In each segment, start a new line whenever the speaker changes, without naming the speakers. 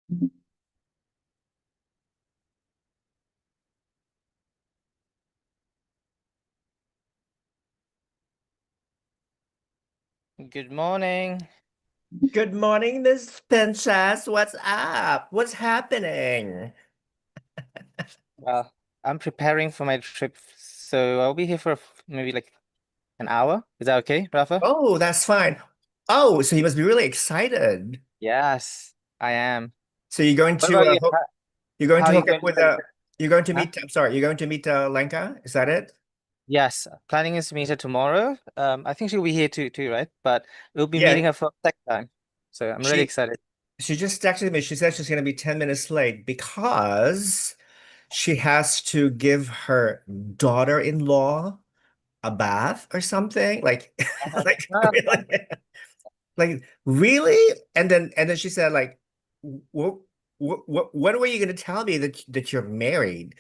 Good morning.
Good morning, Miss Princess. What's up? What's happening?
Well, I'm preparing for my trip, so I'll be here for maybe like an hour. Is that okay, Rafa?
Oh, that's fine. Oh, so you must be really excited.
Yes, I am.
So you're going
What
to
about you?
you're going
How
to
are you
hook up
going to
with
celebrate?
you're going to
Huh?
meet I'm sorry, you're going to meet Lenka? Is that it?
Yes, planning is to meet her tomorrow. I think she'll be here too, right? But we'll be
Yeah,
meeting her for the second time. So I'm really
she
excited.
she just texted me. She said she's going to be 10 minutes late because she has to give her daughter-in-law a bath or something. Like like
Ah,
really? Like, really? And then she said, like, what when were you gonna tell me that you're married?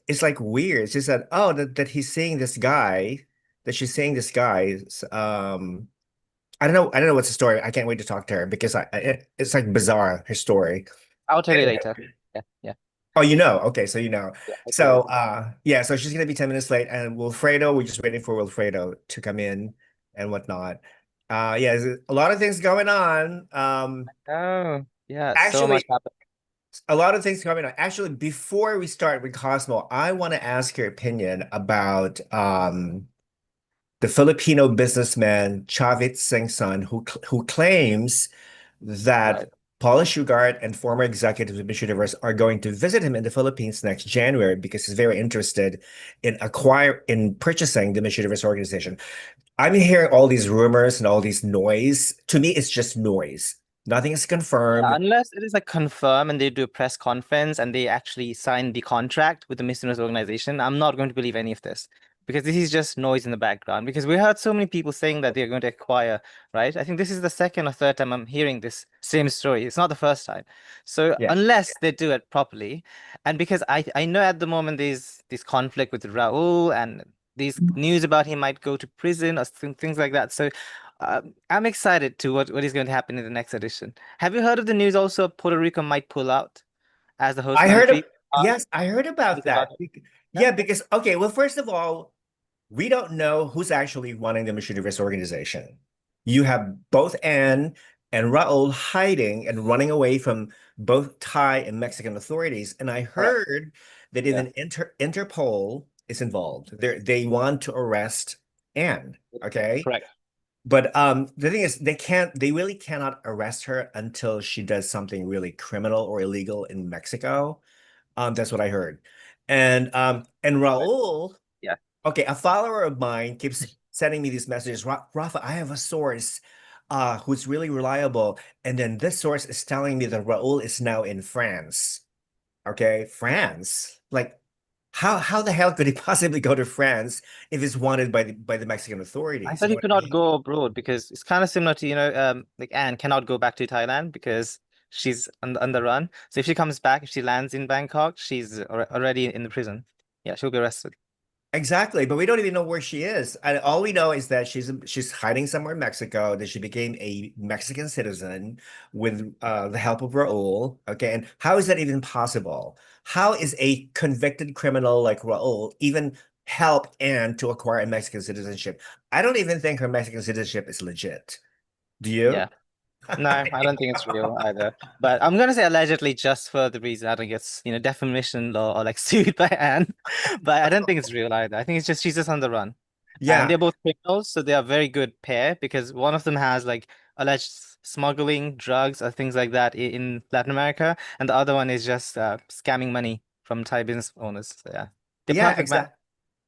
It's like weird. She said, oh, that he's seeing this guy, that she's seeing this guy. I don't know what's the story. I can't wait to talk to her because it's like bizarre, her story.
I'll tell you
Anyway.
later. Yeah, yeah,
Oh, you know. Okay, so you know.
yeah. I'll tell you
So
later.
yeah, so she's gonna be 10 minutes late, and Wilfredo, we're just waiting for Wilfredo to come in and whatnot. Yeah, there's a lot of things going on.
Oh, yeah. So much
Actually,
happened.
a lot of things coming on. Actually, before we start with Cosmo, I want to ask your opinion about the Filipino businessman Chavit Singson, who claims that
Right.
Paula Shugart and former executives of Miss Universe are going to visit him in the Philippines next January because he's very interested in purchasing the Miss Universe organization. I'm hearing all these rumors and all these noise. To me, it's just noise. Nothing is
Yeah,
confirmed.
unless it is like confirmed and they do a press conference and they actually sign the contract with the Miss Universe organization, I'm not going to believe any of this because this is just noise in the background. Because we heard so many people saying that they're going to acquire, right? I think this is the second or third time I'm hearing this same story. It's not the first time. So
Yeah.
unless they do it properly, and because I know at the moment there's this conflict with Raul and these news about him might go to prison or things like that. So I'm excited to what is going to happen in the next edition. Have you heard of the news also Puerto Rico might pull out as the host
I heard
country?
of, yes, I heard
Is
about
about
that.
it. Yeah.
Yeah, because okay, well, first of all, we don't know who's actually running the Miss Universe organization. You have both Anne and Raul hiding and running away from both Thai and Mexican authorities. And I
Correct.
heard that
Yeah.
even Interpol is involved. They want to arrest Anne. Okay.
Correct.
But the thing is, they really cannot arrest her until she does something really criminal or illegal in Mexico. That's what I heard. And
Right.
Raul,
Yeah.
okay, a follower of mine keeps sending me these messages. Rafa, I have a source who's really reliable. And then this source is telling me that Raul is now in France. Okay, France. Like, how the hell could he possibly go to France if he's wanted by the Mexican
I
authorities? You
thought
know
he
what
could
I
not
mean?
go abroad because it's kind of similar to, like Anne cannot go back to Thailand because she's on the run. So if she comes back, if she lands in Bangkok, she's already in the prison. Yeah, she'll be arrested.
Exactly, but we don't even know where she is. And all we know is that she's hiding somewhere in Mexico, that she became a Mexican citizen with the help of Raul. Okay, and how is that even possible? How is a convicted criminal like Raul even help Anne to acquire a Mexican citizenship? I don't even think her Mexican citizenship is legit. Do
Yeah.
you?
No, I don't think it's real either. But I'm gonna say allegedly just for the reason I don't get, defamation law or like sued by Anne. But I don't think it's real either. I think it's just she's just on the run. And
Yeah,
they're both criminals, so they are very good pair because one of them has like alleged smuggling drugs or things like that in Latin America, and the other one is just scamming money from Thai business owners. So yeah, they're
yeah,
perfect match.
exactly.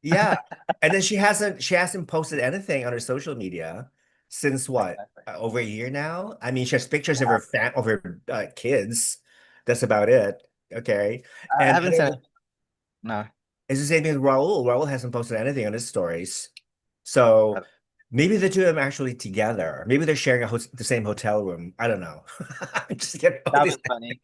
Yeah. And then she hasn't posted anything on her social media since what?
Exactly.
Over a year now? I mean, she has pictures of her kids. That's about it. Okay.
I
And
haven't seen it. No.
it's the same thing with Raul. Raul hasn't posted anything on his stories. So maybe the two of them are actually together. Maybe they're sharing the same hotel room. I don't know. I'm just getting all
That
these.
was funny.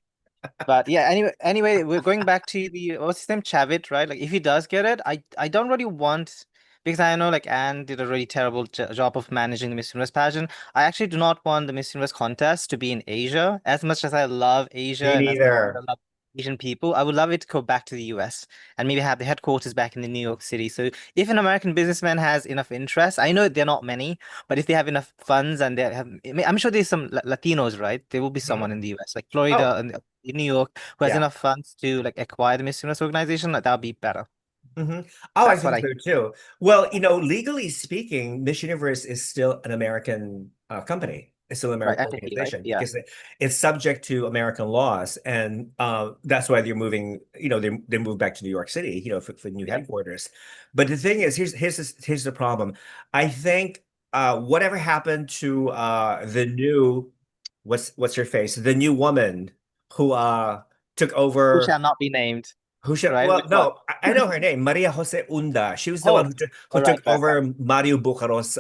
But yeah, anyway, we're going back to the what's his name, Chavit, right? Like if he does get it, I don't really want because I know like Anne did a really terrible job of managing the Miss Universe pageant. I actually do not want the Miss Universe contest to be in Asia. As much as I love Asia
Me
and as much as I
neither.
love Asian people, I would love it to go back to the US and maybe have the headquarters back in the New York City. So if an American businessman has enough interest, I know they're not many, but if they have enough funds and they have, I mean, I'm sure there's some Latinos, right? There will be
Mhm.
someone in the US, like Florida
Oh,
and in New York, who has
yeah.
enough funds to like acquire the Miss Universe organization. Like, that would be better.
Hmm. Oh, I
That's what
think
I
so too. Well, legally speaking, Miss Universe is still an American company. It's still an
right,
American
ethically, right?
organization
Yeah.
because it's subject to American laws, and that's why they're moving. They moved back to New York City, for new
Yeah.
headquarters. But the thing is, here's the problem. I think whatever happened to the new what's her face, the new woman who took
Who
over.
shall not be named,
Who should?
right?
Well,
Which one?
no, I know her name, Maria Jose Unda. She was the one
Oh,
who
all
took
right, right, right,
over Mario Bucaro's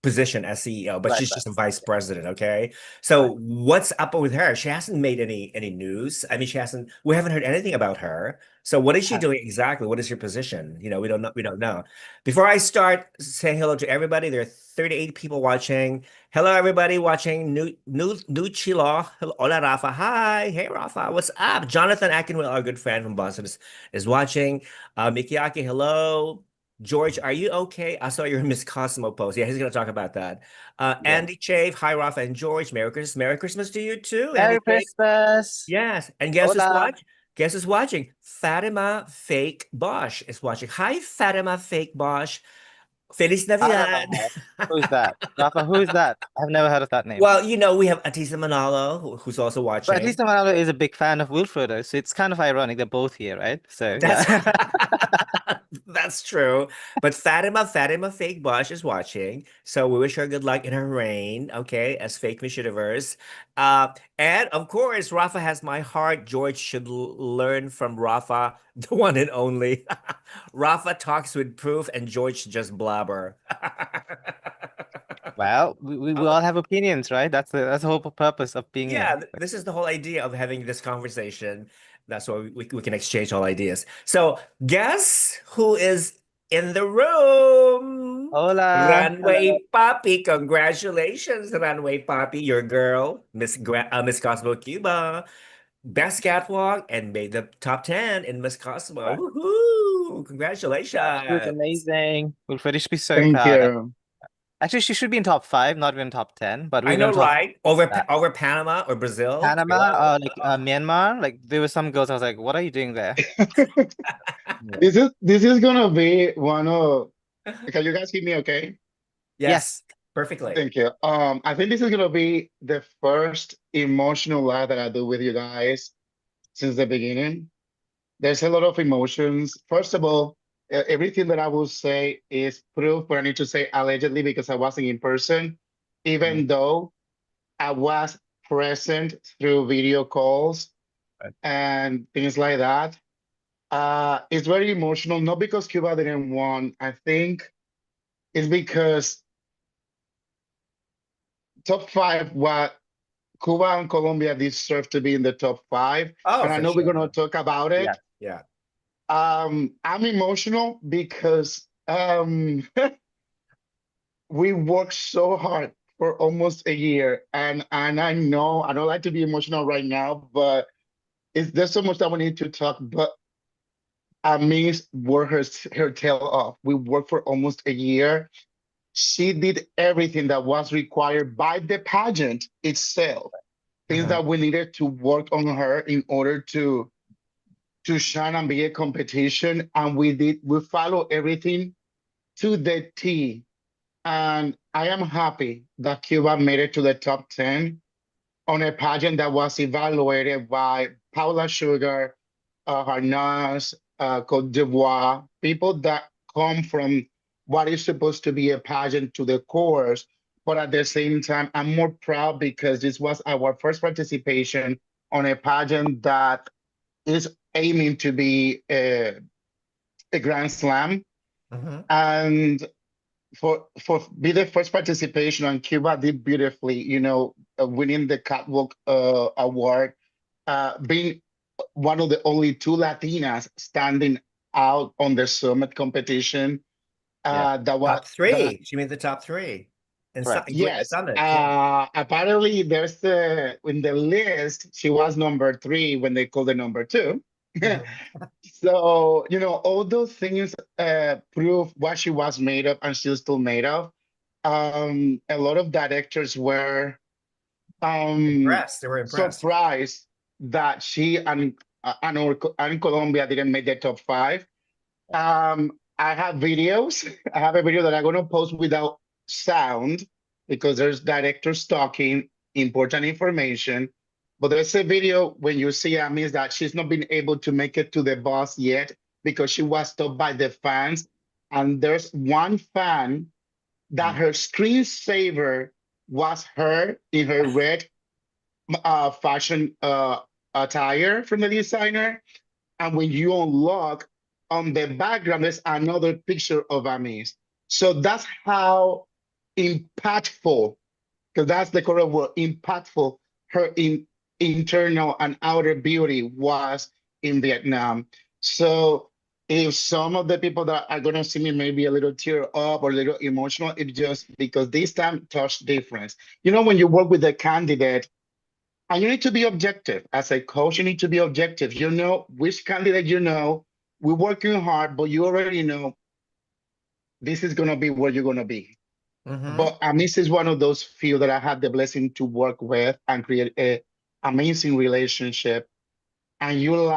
position as CEO, but
right,
she's
right.
just a vice
Yeah,
president. Okay,
right.
so what's up with her? She hasn't made any news. I mean, she hasn't. We haven't heard anything about her. So what is she
Ha-
doing exactly? What is her position? We don't know. We don't know. Before I start saying hello to everybody, there are 38 people watching. Hello, everybody watching New Chilo. Hello, hola, Rafa. Hi. Hey, Rafa. What's up? Jonathan Akinwell, our good friend from Boston, is watching. Mikiaki, hello. George, are you okay? I saw your Miss Cosmo post. Yeah, he's going to talk about that.
Yeah.
Andy Chave, hi, Rafa and George. Merry Christmas. Merry Christmas to you too, Andy
Merry
Chave.
Christmas.
Yes. And guess who's
Hola.
watching? Guess who's watching? Fatima Fake Bosch is watching. Hi, Fatima Fake Bosch. Feliz
I don't know
Navidad.
her. Who's that? Rafa, who is that? I've never heard of that name.
Well, we have Atisa Manalo, who's also
But at least
watching.
Ronaldo is a big fan of Wilfredo, so it's kind of ironic they're both here, right? So
That's
yeah.
that's true. But Fatima Fake Bosch is watching. So we wish her good luck in her reign, okay, as fake Miss Universe. And of course, Rafa has my heart. George should learn from Rafa, the one and only. Rafa talks with proof, and George just blabber.
Well, we all have opinions, right? That's the whole purpose of being
Yeah,
here.
this is the whole idea of having this conversation. That's why we can exchange all ideas. So, guess who is in the room?
Hola. Hello.
Runway Poppy. Congratulations, Runway Poppy, your girl, Miss Cosmo Cuba. Best catwalk and made the top 10 in Miss Cosmo.
Right.
Woohoo!
Yeah, she was
Congratulations.
amazing. Wilfredo should be so
Thank
proud.
you.
Actually, she should be in top five, not even top 10, but
I
we're
know,
going to talk
right? Over
about that.
over Panama or Brazil.
Panama,
Hello.
Myanmar, like there were some girls I was like, what are you doing there? Yeah.
This is gonna be one of. Can you guys hear me okay?
Yes,
Yes.
perfectly.
Thank you. I think this is gonna be the first emotional live that I do with you guys since the beginning. There's a lot of emotions. First of all, everything that I will say is proof, but I need to say allegedly because I wasn't in person,
Mm,
even though I was present through video calls
right.
and things like that. It's very emotional, not because Cuba didn't won. I think it's because top five, what Cuba and Colombia deserve to be in the top five.
Oh,
And I
for
know we're
sure.
gonna talk about
Yeah.
it.
Yeah.
I'm emotional because we worked so hard for almost a year. And I know I don't like to be emotional right now, but there's so much that we need to talk. But Amis worked her tail off. We worked for almost a year. She did everything that was required by the pageant itself, things
Uh-huh.
that we needed to work on her in order to shine and be a competition. And we follow everything to the T. And I am happy that Cuba made it to the top 10 on a pageant that was evaluated by Paula Sugar, Harnaz, Cote d'Ivoire, people that come from what is supposed to be a pageant to the course. But at the same time, I'm more proud because this was our first participation on a pageant that is aiming to be a Grand Slam.
Uh-huh.
And for be the first participation, and Cuba did beautifully, winning the catwalk award, being one of the only two Latinas standing out on the summit competition.
Yeah.
that was
Top three. She made the top three. And
Correct.
yes.
Summit. Yeah.
Apparently there's in the list, she was number 3 when they called the number 2. So, all those things prove what she was made of and she's still made of. A lot of directors were
Impressed. They were impressed.
surprised that she and Colombia didn't make the top 5. I have videos. I have a video that I'm gonna post without sound because there's directors talking important information. But there's a video when you see Amis that she's not been able to make it to the bus yet because she was stopped by the fans. And there's one fan that her screensaver was her in her red fashion attire from the designer. And when you unlock on the background, there's another picture of Amis. So that's how impactful, because that's the correct word, impactful, her internal and outer beauty was in Vietnam. So if some of the people that are gonna see me maybe a little tear up or a little emotional, it's just because this time touch difference. When you work with a candidate, and you need to be objective. As a coach, you need to be objective. You know which candidate we're working hard, but you already know this is going to be where you're going to be. But Amis is one of those few that I had the blessing to work with and create a amazing relationship. And you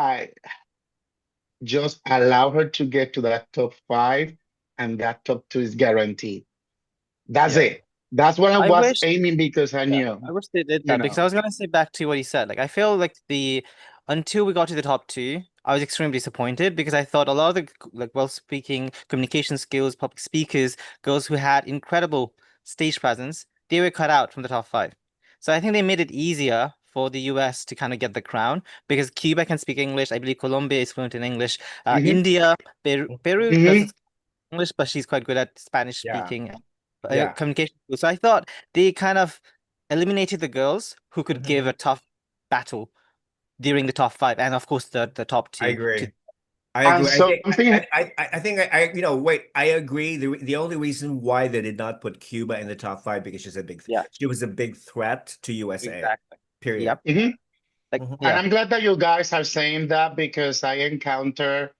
just allow her to get to that top 5, and that top 2 is guaranteed. That's it. That's what I
I
was
wish,
aiming because I knew.
I wish they did that because I was gonna say back to what you said. Like I feel like until we got to the top 2, I was extremely disappointed because I thought a lot of the well-speaking communication skills, public speakers, girls who had incredible stage presence, they were cut out from the top 5. So I think they made it easier for the US to kind of get the crown because Cuba can speak English. I believe Colombia is fluent in English. India, Peru does English, but she's quite good at Spanish speaking. Communication. So I thought they kind of eliminated the girls who could give a tough battle during the top 5, and of course the top 2.
I agree. I
And
agree.
something,
I think wait, I agree. The only reason why they did not put Cuba in the top 5 because she was a big threat to USA.
Exactly.
Period.
Yep. Like
and I'm glad that you guys are saying that because I encounter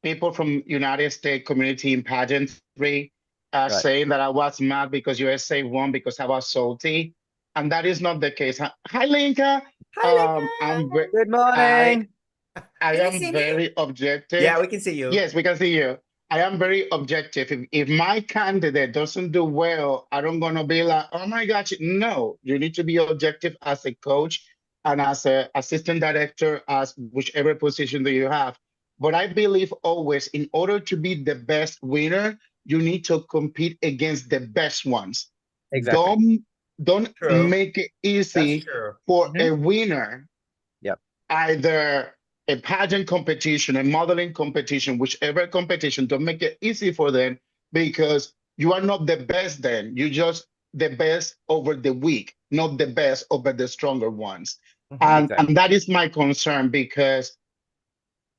people from United States community in pageantry
right.
saying that I was mad because USA won because I was salty, and that is not the case. Hi, Lenka.
Hi,
I'm
Lincoln.
Good morning.
I
Can you
am
see me?
very objective.
Yeah, we can see you.
Yes, we can see you. I am very objective. If my candidate doesn't do well, I don't gonna be like, oh my gosh. No, you need to be objective as a coach and as an assistant director, as whichever position that you have. But I believe always, in order to be the best winner, you need to compete against the best ones.
Exactly.
Don't
True.
make it
That's
easy
true.
for a winner,
Yep.
either a pageant competition, a modeling competition, whichever competition, don't make it easy for them because you are not the best then. You just the best over the weak, not the best over the stronger ones. And that is my concern because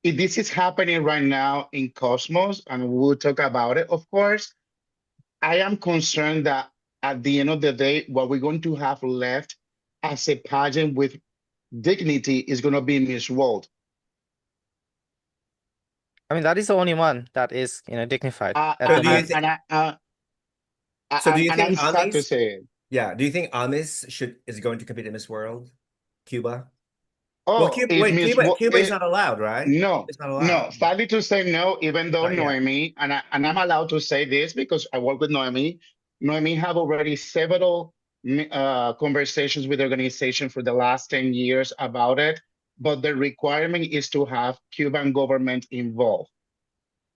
if this is happening right now in Cosmos, and we'll talk about it, of course, I am concerned that at the end of the day, what we're going to have left as a pageant with dignity is going to be Miss World.
I mean, that is the only one that is, dignified at
So
the
do you
moment.
think?
And I'm sad to say it.
Yeah. Do you think Amis is going to compete in Miss World, Cuba?
Oh,
Well, Cuba is not allowed, right?
No,
It's not allowed.
no. Sadly to say no, even though
Not yet.
Noemi, and I'm allowed to say this because I work with Noemi. Noemi have already several conversations with the organization for the last 10 years about it, but the requirement is to have Cuban government involved.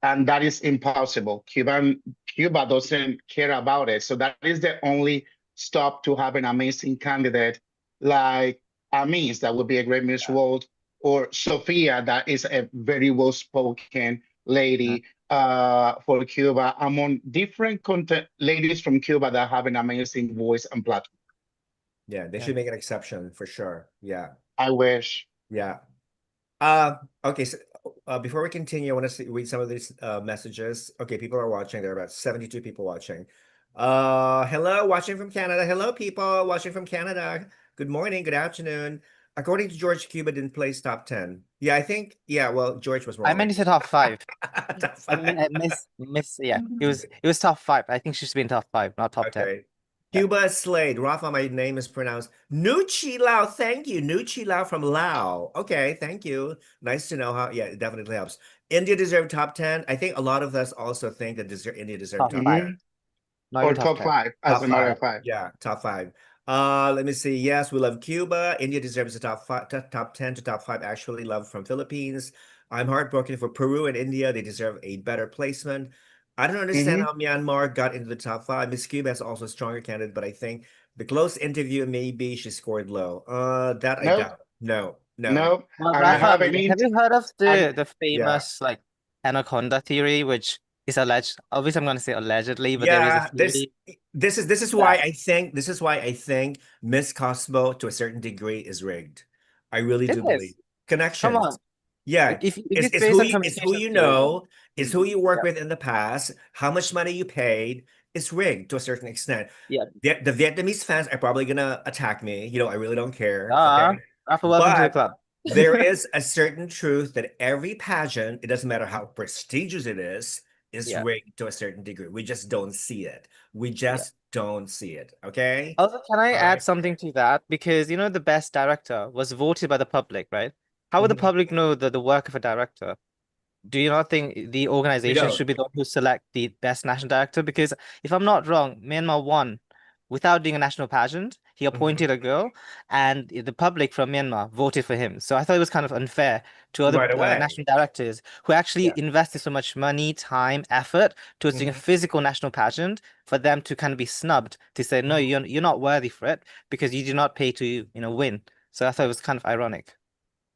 And that is impossible. Cuba doesn't care about it. So that is the only stop to have an amazing candidate like Amis, that would be a great Miss World, or Sophia, that is a very well-spoken lady for Cuba, among different ladies from Cuba that have an amazing voice and platform.
Yeah, they should make an exception for sure. Yeah.
I wish.
Yeah. Okay. So before we continue, I want to read some of these messages. Okay, people are watching. There are about 72 people watching. Hello, watching from Canada. Hello, people watching from Canada. Good morning, good afternoon. According to George, Cuba didn't place top 10. Yeah, I think, yeah, well, George was
I
wrong.
meant to say top 5.
Top
I mean,
five.
I miss. Yeah, it was top 5. I think she should be in top 5, not top 10.
Okay.
Yeah.
Cuba Slade. Rafa, my name is pronounced Nuchi Lao. Thank you. Nuchi Lao from Lao. Okay, thank you. Nice to know how. Yeah, it definitely helps. India deserved top 10. I think a lot of us also think that India deserved
Top
top
5,
10.
not
Or
even top
top
10.
5, as
Top
a matter
five.
of fact.
Yeah, top 5. Let me see. Yes, we love Cuba. India deserves a top 5, top 10 to top 5. Actually, love from Philippines. I'm heartbroken for Peru and India. They deserve a better placement. I don't understand how Myanmar got into the top 5. Miss Cuba is also a stronger candidate, but I think the close interview, maybe she scored low. That I
Nope,
doubt. No, no.
nope.
Well,
And I
Rafa,
have an
have
int
you heard of
and
the
Yeah.
famous like anaconda theory, which is alleged? Obviously, I'm going to say allegedly, but there is a
Yeah,
theory
this is why
that
I think Miss Cosmo to a certain degree is rigged. I really
it
do
is.
believe
Come
connections.
on,
Yeah,
if it's based on
it's who
communication
you
skills.
know, it's
Hmm.
who you work
Yeah,
with in the past, how much money you paid. It's rigged to a certain extent.
yeah.
The Vietnamese fans are probably gonna attack me. I really don't care.
Ah,
Okay,
Rafa, welcome to the
but
club.
there is a certain truth that every pageant, it doesn't matter how prestigious it is
Yeah,
rigged to a certain degree. We just don't see it. We
yeah.
just don't see it. Okay.
Also, can I
All
add
right.
something to that? Because the best director was voted by the public, right? How would the
Mhm.
public know the work of a director? Do you not think the
We
organization
don't.
should be the one who select the best national director? Because if I'm not wrong, Myanmar won without doing a national pageant. He
Mhm.
appointed a girl, and the public from Myanmar voted for him. So I thought it was kind of unfair to other
Right away.
national directors who actually
Yeah.
invested so much money, time, effort towards doing a
Mhm.
physical national pageant for them to kind of be snubbed to say, no,
Mhm.
you're not worthy for it because you did not pay to, win. So I thought it was kind of ironic.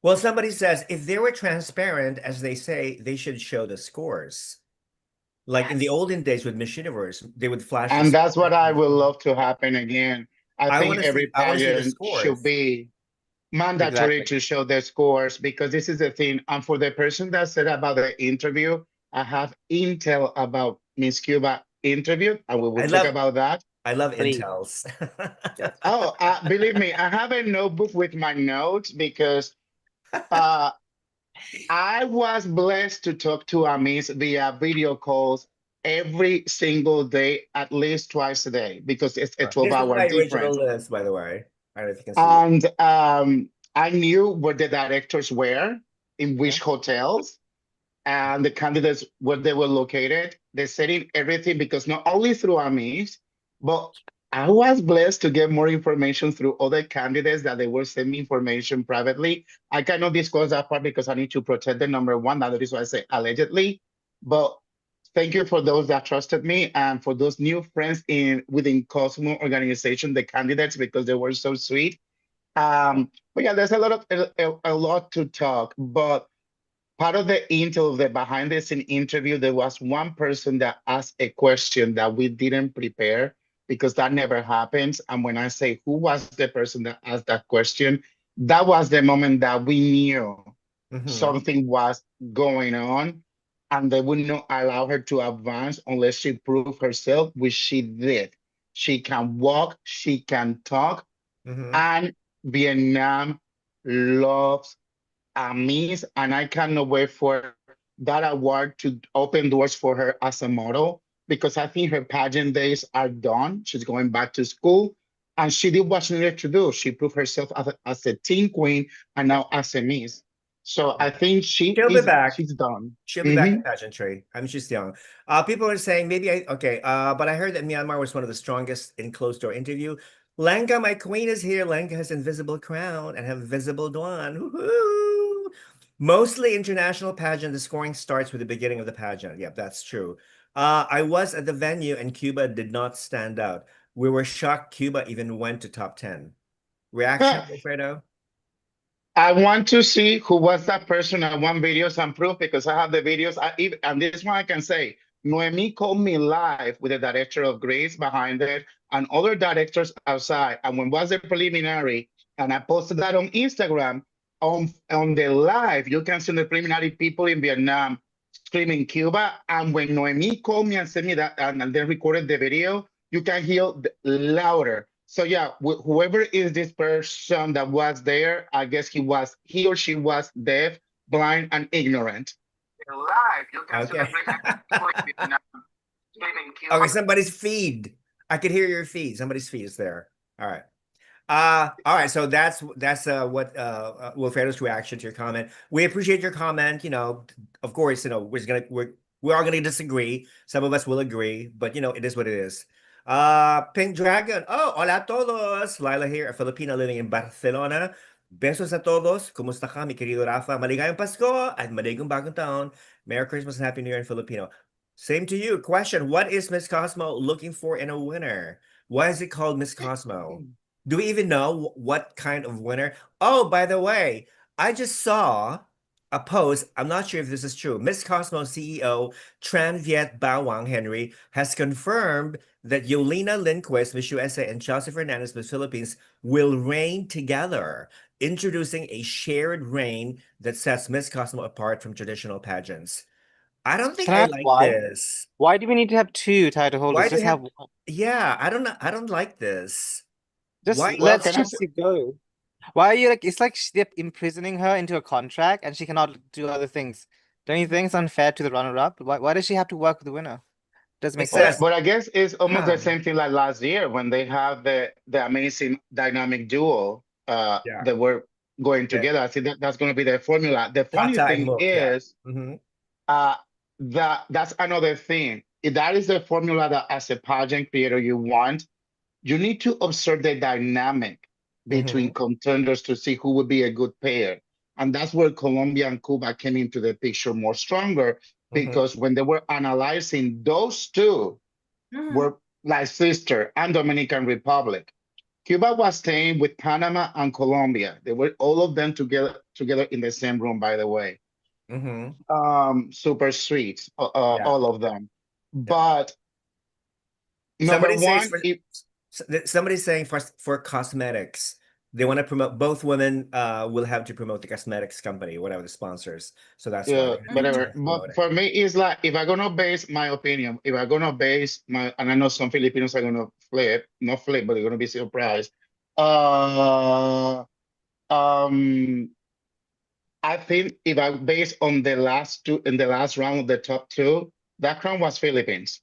Well, somebody says if they were transparent, as they say, they should show the scores. Like in the
Yes.
olden days with Miss Universe, they would flash the
and that's
scores.
what I would love to happen again. I think every
I want to see the
pageant should
scores.
be mandatory
Exactly.
to show their scores because this is the thing. And for the person that said about the interview, I have intel about Miss Cuba interview, and we will
I
talk
love
about that.
I love
Please.
intels.
Yes.
Oh, believe me, I have a notebook with my notes because uh, I was blessed to talk to Amis via video calls every single day, at least twice a day, because it's a
This is
12-hour
my original
difference.
list, by the way. I don't know if you can see it.
And I knew where the directors were, in
Mhm.
which hotels, and the candidates where they were located. They setting everything because not only through Amis, but I was blessed to get more information through other candidates that they were sending information privately. I cannot disclose that part because I need to protect the number one. That is why I say allegedly. But thank you for those that trusted me and for those new friends within Cosmo organization, the candidates, because they were so sweet. But yeah, there's a lot to talk, but part of the intel of the behind the scene interview, there was one person that asked a question that we didn't prepare because that never happens. And when I say who was the person that asked that question, that was the moment that we knew
Mhm.
something was going on, and they would not allow her to advance unless she proved herself, which she did. She can walk, she can talk,
Mhm.
and Vietnam loves Miss, and I cannot wait for that award to open doors for her as a model because I think her pageant days are done. She's going back to school, and she did what she needed to do. She proved herself as a teen queen and
Yeah.
now as a Miss. So I think
She'll be back.
she's done.
She'll be back in
Mhm.
pageantry. I mean, she's young. People are saying maybe okay. But I heard that Myanmar was one of the strongest in closed door interview. Lenka, my queen is here. Lenka has invisible crown and have visible dawn. Woohoo! Mostly international pageant. The scoring starts with the beginning of the pageant. Yep, that's true. I was at the venue and Cuba did not stand out. We were shocked Cuba even went to top 10. Reaction, Wilfredo?
I want to see who was that person. I want videos and proof because I have the videos. And this one I can say, Noemi called me live with the director of Grace behind it and other directors outside. And when was the preliminary, and I posted that on Instagram, on the live, you can see the preliminary people in Vietnam screaming Cuba. And when Noemi called me and sent me that, and then recorded the video, you can hear louder. So yeah, whoever is this person that was there, I guess he or she was deaf, blind, and ignorant. Live, you can see the
Okay.
preliminary people in Vietnam screaming Cuba.
Okay, somebody's feed. I could hear your feed. Somebody's feed is there. All right. All right, so that's what Wilfredo's reaction to your comment. We appreciate your comment. You know, of course, you know, we're all gonna disagree. Some of us will agree, but you know, it is what it is. Pink Dragon. Oh, hola a todos. Lila here, a Filipino living in Barcelona. Besos a todos. Kumusta ka, mi querido Rafa? Maligayang Pasko at maligayang bagong taon. Merry Christmas and Happy New Year in Filipino. Same to you. Question: what is Miss Cosmo looking for in a winner? Why is it called Miss Cosmo? Do we even know what kind of winner? Oh, by the way, I just saw a post. I'm not sure if this is true. Miss Cosmo CEO Tran Viet Bawang Henry has confirmed that Yolina Lindquist, Miss USA, and Chelsea Fernandez, Miss Philippines, will reign together, introducing a shared reign that sets Miss Cosmo apart from traditional pageants. I don't think
Can I
I
ask
like
why?
this.
Why do we need to have two title
Why
holders?
do you
Just
have?
have one.
Yeah, I don't know. I don't like this. Why?
Just
Well,
let
can I say,
Chelsea go. Why are you like? It's like they're imprisoning her into a contract, and she cannot do other things. Don't you think it's unfair to the runner-up? Why does she have to work with the winner? Doesn't
It
make
but,
sense.
says,
but I guess it's almost the
huh?
same thing like last year when they have the amazing dynamic duo
Yeah,
that were going
yeah.
together. I think that's going to be their formula. The funny
Tata and
thing
Mook, yeah.
is
Mm-hmm.
uh, that's another thing. If that is the formula that as a pageant creator you want, you need to observe the dynamic
Mm-hmm.
between contenders to see who would be a good pair. And that's where Colombia and Cuba came into the picture more stronger
Mm-hmm.
because when they were analyzing those two were like sister and Dominican Republic. Cuba was staying with Panama and Colombia. They were all of them together in the same room, by the way.
Mm-hmm.
Super sweet,
Yeah,
all of them.
yeah.
But number
Somebody says
one,
for somebody's saying for cosmetics, they want to promote both women will have to promote the cosmetics company, whatever the sponsors. So that's why
yeah,
they have to do too
whatever.
much
But for
promoting.
me, it's like if I'm gonna base my opinion, if I'm gonna base my, and I know some Filipinos are gonna flip, not flip, but they're gonna be surprised. Uh, um, I think if I base on the last two in the last round of the top two, that crown was Philippines.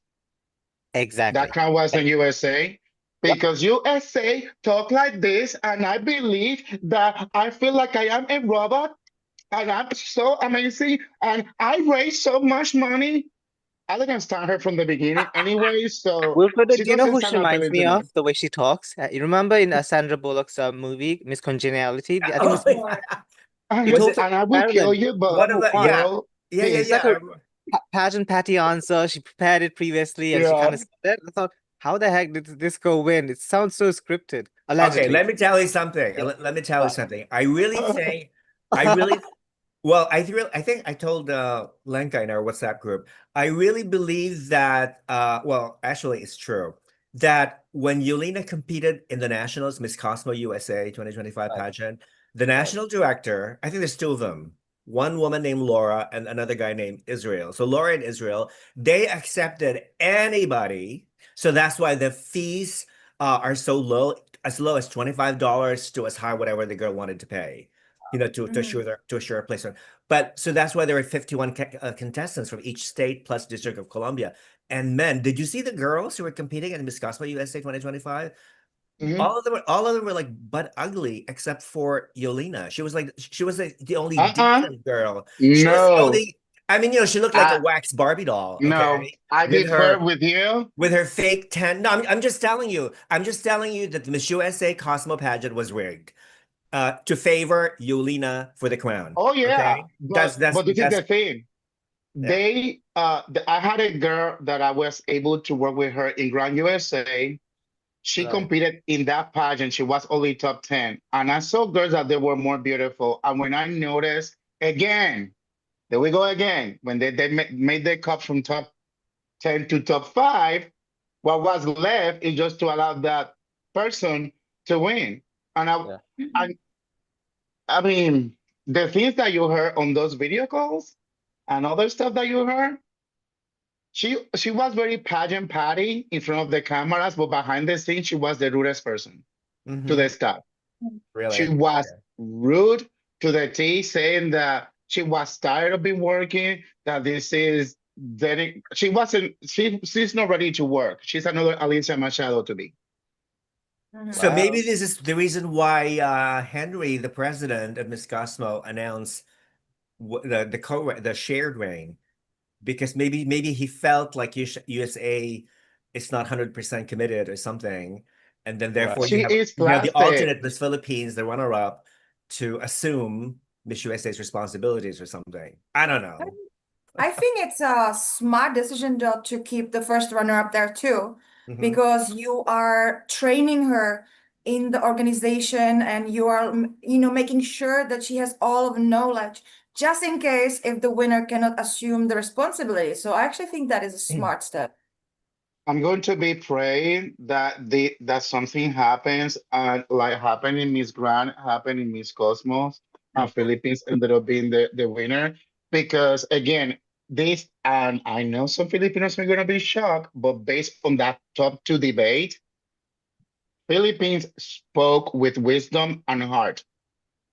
That
Exactly.
crown was in USA.
Yep.
Because USA talk like this, and I believe that I feel like I am a robot, and I'm so amazing, and I raise so much money. I didn't stand her from the beginning anyway, so
Wilfredo,
she
do you know
doesn't
who
stand
she
out
reminds
to
me
me.
of? The way she talks. You remember in Sandra Bullock's movie, Miss Congeniality? I think it
Oh,
was.
yeah.
She
Was
And,
talks
it
like
and I will kill
Marilyn.
you, but
one of
Number
the?
one.
Yeah,
girl,
yeah, yeah,
It's
peace.
like
yeah.
a pageant patty answer. She prepared it previously and she kind
Yeah.
of said it. I thought, how the heck did this go win? It sounds so scripted,
Okay,
allegedly.
let me tell you something.
Yeah.
Let me tell you
What?
something. I really, well, I think I told Lenka in our WhatsApp group, I really believe that, well, actually, it's true that when Yelena competed in the Nationals Miss Cosmo USA 2025
Right,
pageant, the
right.
national director, I think there's two of them, one woman named Laura and another guy named Israel. So Laura and Israel, they accepted anybody. So that's why the fees are so low as $25 to as high whatever the girl wanted to pay, you know, to assure a placement. But so that's why there were 51 contestants from each state plus District of Columbia. And men, did you see the girls who were competing in Miss Cosmo USA 2025?
Mhm.
All of them were like butt ugly except for Yolena. She was the only
Uh-uh.
decent girl. She was the
No.
only, I mean, you know, she looked like a
I
wax Barbie doll,
no.
okay?
I
With
differ
her
with you.
fake tan. No, I'm just telling you. I'm just telling you that the Miss USA Cosmo pageant was rigged to favor Yulina for the crown.
Oh yeah.
Okay,
But this is
that's
the thing.
yeah.
I had a girl that I was able to work with her in Grand USA. She
Right.
competed in that pageant. She was only top 10. And I saw girls that they were more beautiful. And when I noticed again, there we go again, when they made their cut from top 10 to top 5, what was left is just to allow that person to win. And
Yeah.
I, I mean, the things that you heard on those video calls and other stuff that you heard, she was very pageant patty in front of the cameras, but behind the scenes, she was the rudest person to the staff. She
Really?
was rude to the T, saying that she was tired of being working, that this is very, she's not ready to work. She's another Alicia Machado to be.
So
Wow.
maybe this is the reason why Henry, the president of Miss Cosmo, announced the shared reign, because maybe he felt like USA is not 100% committed or something, and then therefore
Right.
She is
you have the
plastic.
alternate Miss Philippines, the runner-up, to assume Miss USA's responsibilities or something. I don't know.
I think it's a smart decision though to keep the first runner up there too,
Mhm.
because you are training her in the organization and you are, making sure that she has all of the knowledge just in case if the winner cannot assume the responsibility. So I actually think that is a smart step.
I'm going to be praying that that something happens and like happened in Miss Grand, happened in Miss Cosmos, and Philippines ended up being the winner. Because again, this and I know some Filipinos are gonna be shocked, but based on that top two debate, Philippines spoke with wisdom and heart.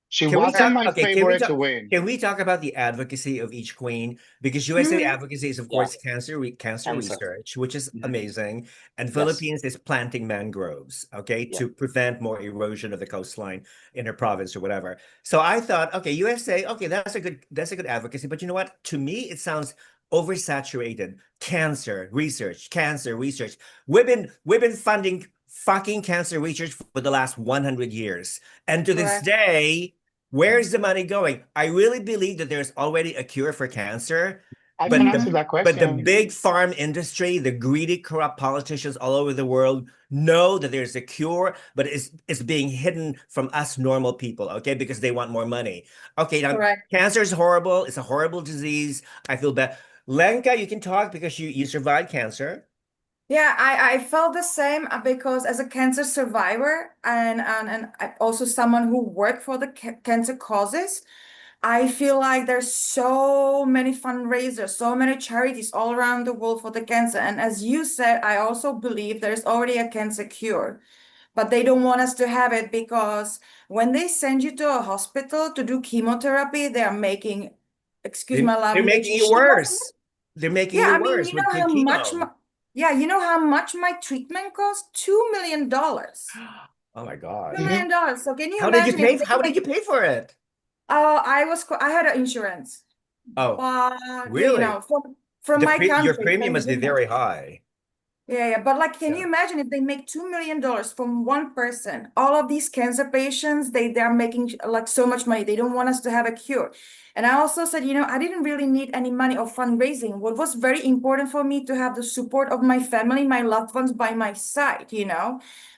She
Can we
wasn't
talk?
my
Okay,
favorite to win.
Can we talk about the advocacy of each queen? Because USA
Mhm.
advocacy is, of
Yeah.
course, cancer
Cancer.
research, which is
Mhm.
amazing, and
Yes.
Philippines is planting mangroves, okay,
Yeah.
to prevent more erosion of the coastline in her province or whatever. So I thought, okay, USA, okay, that's a good advocacy, but you know what? To me, it sounds oversaturated. Cancer research. We've been funding fucking cancer research for the last 100 years, and to this
Correct.
day. Where's the money going? I really believe that there's already a cure for cancer,
I
but
can
the
answer that
but the
question.
big farm industry, the greedy, corrupt politicians all over the world know that there's a cure, but it's being hidden from us normal people, okay? Because they want more money. Okay, now
Correct.
cancer is horrible. It's a horrible disease. I feel bad. Lenka, you can talk because you survived cancer.
Yeah, I felt the same because as a cancer survivor and also someone who worked for the cancer causes, I feel like there's so many fundraisers, so many charities all around the world for the cancer. And as you said, I also believe there's already a cancer cure, but they don't want us to have it because when they send you to a hospital to do chemotherapy, they are making, excuse my
They're
language,
making you
shit out of
worse. They're making
yeah,
you
I mean,
worse
you know
with
how much
chemo.
you know how much my treatment cost? $2 million.
Oh my
$2
God.
Mhm.
million. So can you imagine if they
How did you
make
pay for it?
I had an insurance,
Oh,
but
really?
from my
Your
country,
premium
thank
must be
goodness.
very high.
Yeah, but like, can
Yeah.
you imagine if they make $2 million from one person? All of these cancer patients, they're making like so much money. They don't want us to have a cure. And I also said, I didn't really need any money or fundraising. What was very important for me to have the support of my family, my loved ones by my side.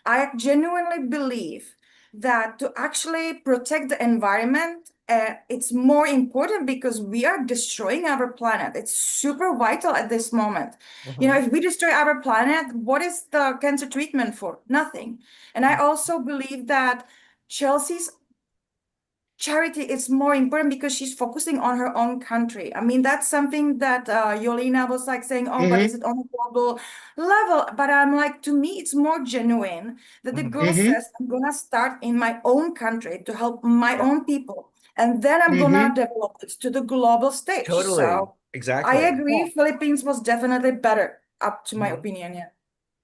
I genuinely believe that to actually protect the environment, it's more important because we are destroying our planet. It's super vital at this moment.
Mhm.
If we destroy our planet, what is the cancer treatment for? Nothing. And I also believe that Chelsea's charity is more important because she's focusing on her own country. I mean, that's something that Yolina was like saying, oh, but is
Mhm.
it on a global level? But I'm like, to me, it's more genuine that the
Mhm.
girl
Mhm.
says, I'm gonna start in my own country to help my
Yeah,
own people. And then I'm gonna
Mhm.
develop it to the global stage.
totally.
So I
Exactly.
Yeah.
agree, Philippines was definitely better, up to my
Mhm.
opinion. Yeah.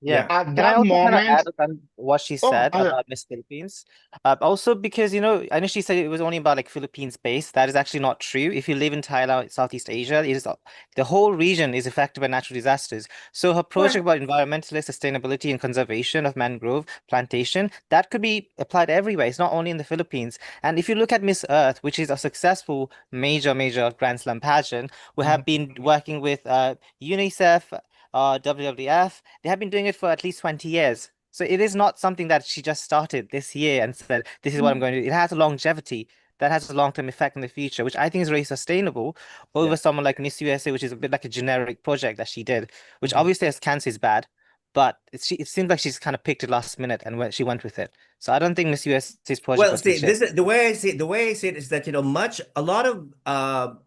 Yeah.
Yeah.
At
Can I
that
also kind of
moment,
add on what she
oh,
said about Miss Philippines? Also because, I know she said it was only about like Philippines based. That is actually not true. If you live in Thailand, Southeast Asia, the whole region is affected by natural disasters. So her project
Correct.
about environmentalist sustainability and conservation of mangrove plantation, that could be applied everywhere. It's not only in the Philippines. And if you look at Miss Earth, which is a successful major Grand Slam pageant, we have
Mhm.
been working with UNICEF, WWF. They have been doing it for at least 20 years. So it is not something that she just started this year and said, this is what I'm going to do. It has a longevity that has a long-term effect in the future, which I think is very sustainable over
Yeah.
someone like Miss USA, which is a bit like a generic project that she did, which
Mhm.
obviously as cancer is bad. but it seems like she's kind of picked it last minute and she went with it. So I don't think Miss USA's project
Well,
was
see,
legit.
this is the way I see it. The way I see it is that, a lot of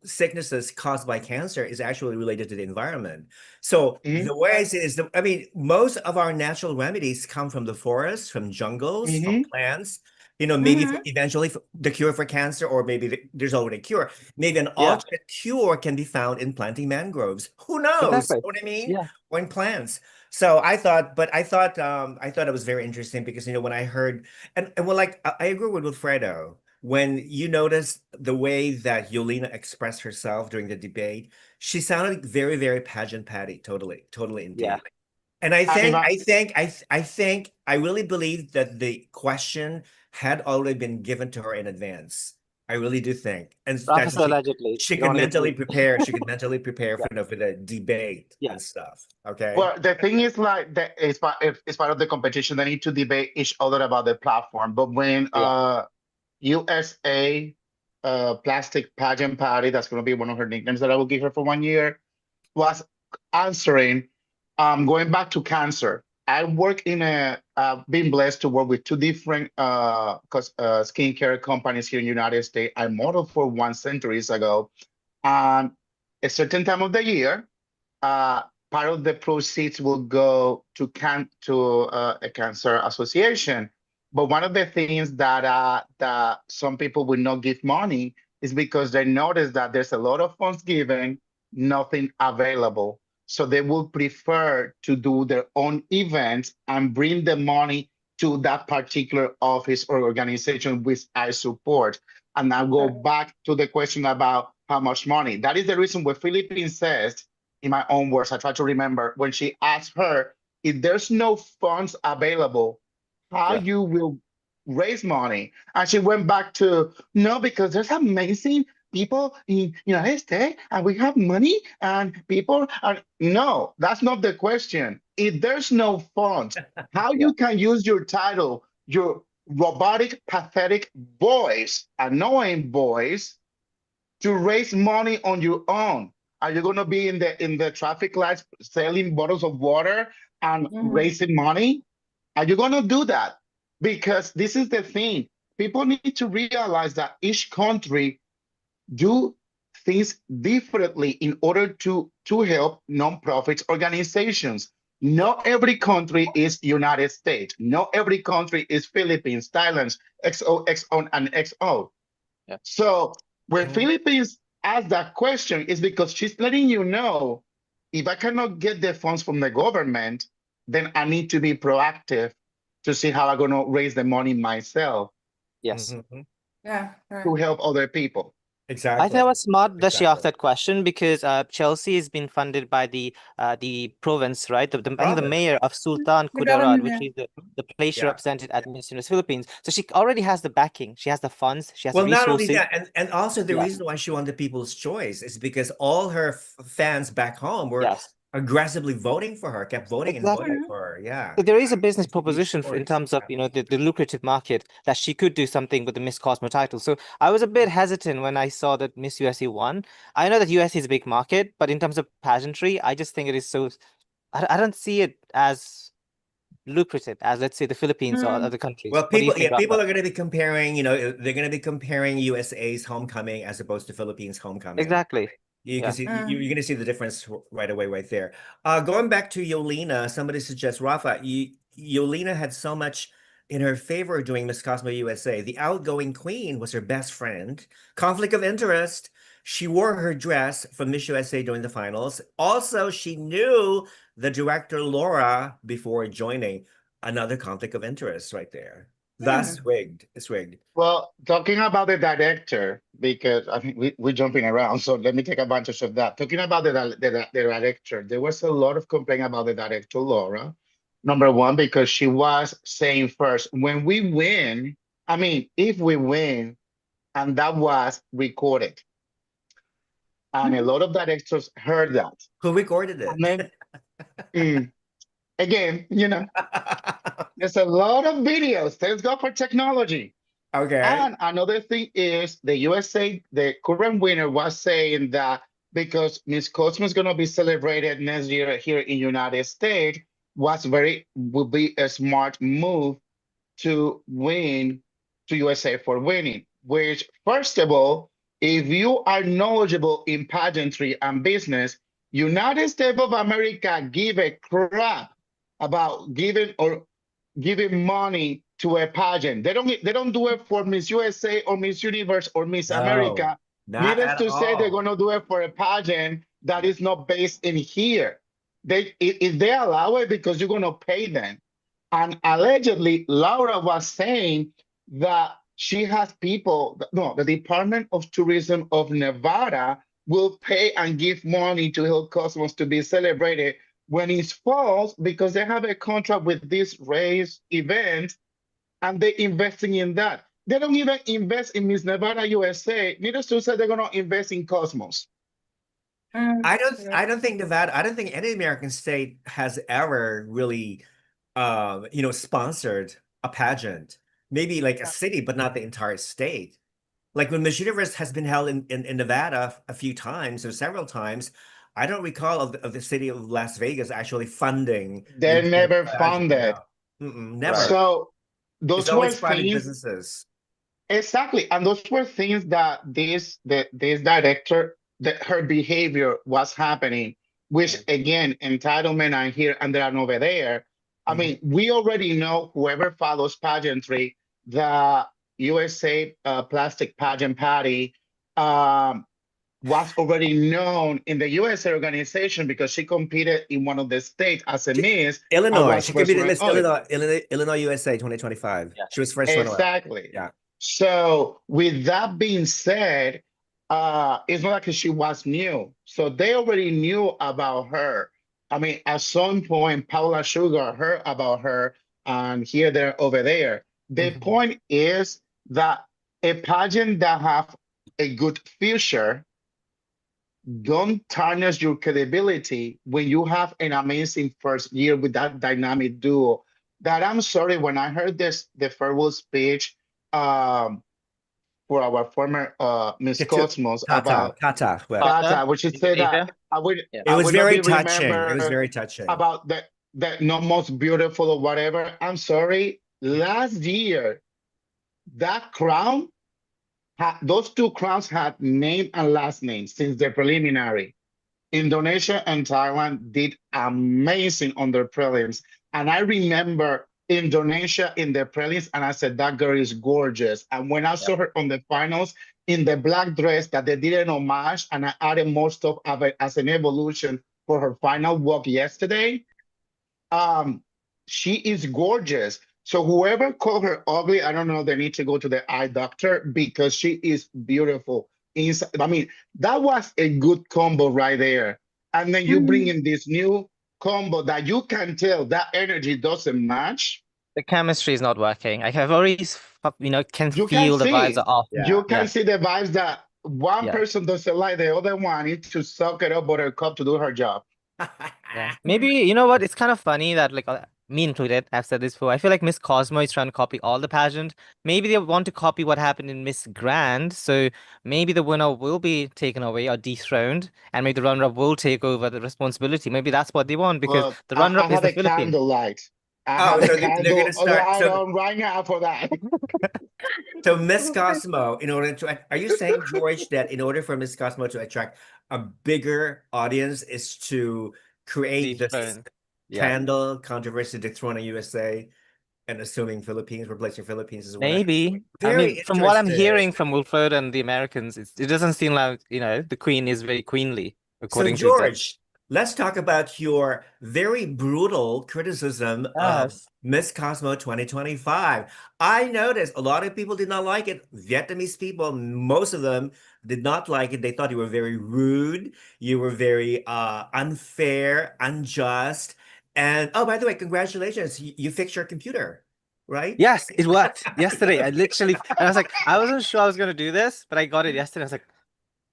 sicknesses caused by cancer is actually related to the environment. So
Mhm.
the way I see it is, I mean, most of our natural remedies come from the forests, from jungles, from
Mhm.
plants. Maybe
Mhm.
eventually the cure for cancer, or maybe there's already a cure. Maybe an
Yeah.
alternate cure can be found in planting mangroves. Who knows?
Exactly.
Know what I mean?
Yeah.
Or in plants. So I thought it was very interesting because when I heard and well, like I agree with Wilfredo. When you notice the way that Yolena expressed herself during the debate, she sounded very, very pageant patty, totally, totally
Yeah.
indeed. And I
And if
think,
I,
I think, I think, I really believe that the question had already been given to her in advance. I really do think, and that
Professor allegedly.
she
You don't
could
want to get
mentally
sued.
prepare. She could mentally prepare
Yeah.
for the debate
Yeah.
and stuff. Okay.
well, the thing is like that it's part if it's part of the competition. They need to debate each other about the platform. But when
Yeah.
USA plastic pageant party, that's gonna be one of her nicknames that I will give her for 1 year, was answering, going back to cancer. I work in been blessed to work with two different skincare companies here in the United States. I modeled for one centuries ago. And a certain time of the year, part of the proceeds will go to a cancer association. But one of the things that some people will not give money is because they notice that there's a lot of funds given, nothing available. So they will prefer to do their own events and bring the money to that particular office or organization which I support. And I'll go back to the question about how much money. That is the reason what Philippine says, in my own words, I try to remember when she asked her, if there's no funds available, how
Yeah.
you will raise money? And she went back to, no, because there's amazing people in United States and we have money and people are, no, that's not the question. If there's no funds, how
Yeah.
you can use your title, your robotic, pathetic voice, annoying voice, to raise money on your own? Are you going to be in the traffic lights selling bottles of water and
Mhm.
raising money? Are you going to do that? Because this is the thing. People need to realize that each country do things differently in order to help nonprofit organizations. Not every country is United States. Not every country is Philippines, Thailand, XOXO, and XO.
Yeah.
So when
Mhm.
Philippines asks that question, it's because she's letting you know, if I cannot get the funds from the government, then I need to be proactive to see how I'm going to raise the money myself
Yes.
Mhm.
Yeah.
to
Right.
help other people.
I think it
Exactly.
was smart that she asked
Exactly.
that question because Chelsea has been funded by the province, right? I think the
Province.
mayor of Sultan
The
Kudarat,
government,
which
yeah.
is the place she
Yeah.
represented at Miss Universe Philippines. So she already has the backing. She has the funds. She has the
Well, not only
resources.
that, and also the
Yeah.
reason why she won the People's Choice is because all her fans back home were
Yes.
aggressively voting for her, kept voting and voting
Exactly.
Mhm.
for her. Yeah.
So there is a business
It's a huge
proposition in
choice.
terms of,
Yeah.
the lucrative market that she could do something with the Miss Cosmo title. So I was a bit hesitant when I saw that Miss USA won. I know that USA is a big market, but in terms of pageantry, I just think it is so. I don't see it as lucrative as, let's say, the Philippines or
Mm.
other countries.
Well,
What do you
people,
think,
yeah, people
Rafa?
are going to be comparing, they're going to be comparing USA's homecoming as opposed to Philippines' homecoming.
Exactly.
You can
Yeah.
see
Mm.
you're gonna see the difference right away, right there. Going back to Yolena, somebody suggests Rafa. Yolena had so much in her favor doing Miss Cosmo USA. The outgoing queen was her best friend. Conflict of interest. She wore her dress from Miss USA during the finals. Also, she knew the director Laura before joining. Another conflict of interest right there.
Mm.
Thus rigged. It's rigged.
Well, talking about the director, because I think we're jumping around, so let me take advantage of that. Talking about the director, there was a lot of complaint about the director, Laura. Number one, because she was saying first, when we win, I mean, if we win, and that was recorded, and a
Mhm.
lot of directors heard that.
Who recorded it?
And then, again, there's a lot of videos. Thanks God for technology.
Okay.
And another thing is the USA, the current winner was saying that because Miss Cosmo is going to be celebrated next year here in United States, would be a smart move to win, to USA for winning. Which, first of all, if you are knowledgeable in pageantry and business, United States of America give a crap about giving money to a pageant. They don't do it for Miss USA or Miss Universe or Miss
No,
America.
not
Needless
at
to say, they're
all.
going to do it for a pageant that is not based in here. If they allow it, because you're going to pay them. And allegedly, Laura was saying that she has people, no, the Department of Tourism of Nevada will pay and give money to help Cosmos to be celebrated when it's false, because they have a contract with this race event and they're investing in that. They don't even invest in Miss Nevada USA. Needless to say, they're going to invest in Cosmos.
I
Yeah.
don't think Nevada, I don't think any American state has ever really sponsored a pageant. Maybe like a city, but not the entire state. Like when Miss Universe has been held in Nevada a few times or several times, I don't recall of the city of Las Vegas actually funding the
They're
Miss Universe
never
pageant.
funded.
No. Mm-mm,
Right.
never.
So
It's
those were
always private
things.
businesses.
Exactly, and those were things that this director, that her behavior was happening, which again, entitlement and here and there and over there. I
Mhm.
mean, we already know, whoever follows pageantry, the USA Plastic Pageant Party was already known in the USA organization, because she competed in one of the states as a Miss and
Illinois.
was
She could be
first
the
runner.
Miss
Oh,
Illinois USA 2025.
Yeah.
She was first runner up.
exactly.
Yeah.
So with that being said, it's not like she was new. So they already knew about her. I mean, at some point, Paula Sugar heard about her, and here, there, over there. The
Mhm.
point is that a pageant that have a good future don't tarnish your credibility when you have an amazing first year with that dynamic duo. That, I'm sorry, when I heard the farewell speech, um, for our former Miss Cosmos about
Well,
Carter,
Tata, which she said that
Asia. Yeah.
it
I
was
would not
very
be
touching. It was
remembered
very touching.
about the not most beautiful or whatever. I'm sorry. Last year, that crown, those two crowns had name and last name since the preliminary. Indonesia and Thailand did amazing on their prelims. And I remember Indonesia in the prelims, and I said, that girl is gorgeous. And when I
Yeah.
saw her on the finals in the black dress that they did an homage, and I added more stuff of it as an evolution for her final walk yesterday, um, she is gorgeous. So whoever called her ugly, I don't know, they need to go to the eye doctor, because she is beautiful. Inside, I mean, that was a good combo right there. And then you bring in this new combo that you can tell that energy doesn't match.
The chemistry is not working. I've already, can
You can
feel the vibes are
see,
off.
you
Yeah.
can
Yeah.
see the vibes that one
Yeah.
person doesn't like the other one needs to suck it up buttercup to do her job.
Yeah. Maybe, you know what? It's kind of funny that, like, me included, I've said this before. I feel like Miss Cosmo is trying to copy all the pageant. Maybe they want to copy what happened in Miss Grand. So maybe the winner will be taken away or dethroned, and maybe the runner-up will take over the responsibility. Maybe that's what they want, because
Look,
the
I
runner-up is
have
the
a
Philippines.
candlelight. I
Oh,
have a
so they're going to
candle
start.
light
So
on right now for that.
So Miss Cosmo, in order to, are you saying, George, that in order for Miss Cosmo to attract a bigger audience is to create this
Dethroned. Yeah.
scandal, controversy, dethroning USA and assuming Philippines, replacing Philippines as a winner?
Maybe. I
Very
mean, from what I'm
interesting.
hearing from Wilfredo and the Americans, it doesn't seem like, the Queen is very queenly,
So,
according to them.
George, let's talk about your very brutal criticism of
Yes.
Miss Cosmo 2025. I noticed a lot of people did not like it. Vietnamese people, most of them did not like it. They thought you were very rude. You were very unfair, unjust. And oh, by the way, congratulations. You fixed your computer, right?
Yes, it worked yesterday. I literally, and I was like, I wasn't sure I was going to do this, but I got it yesterday. I was like,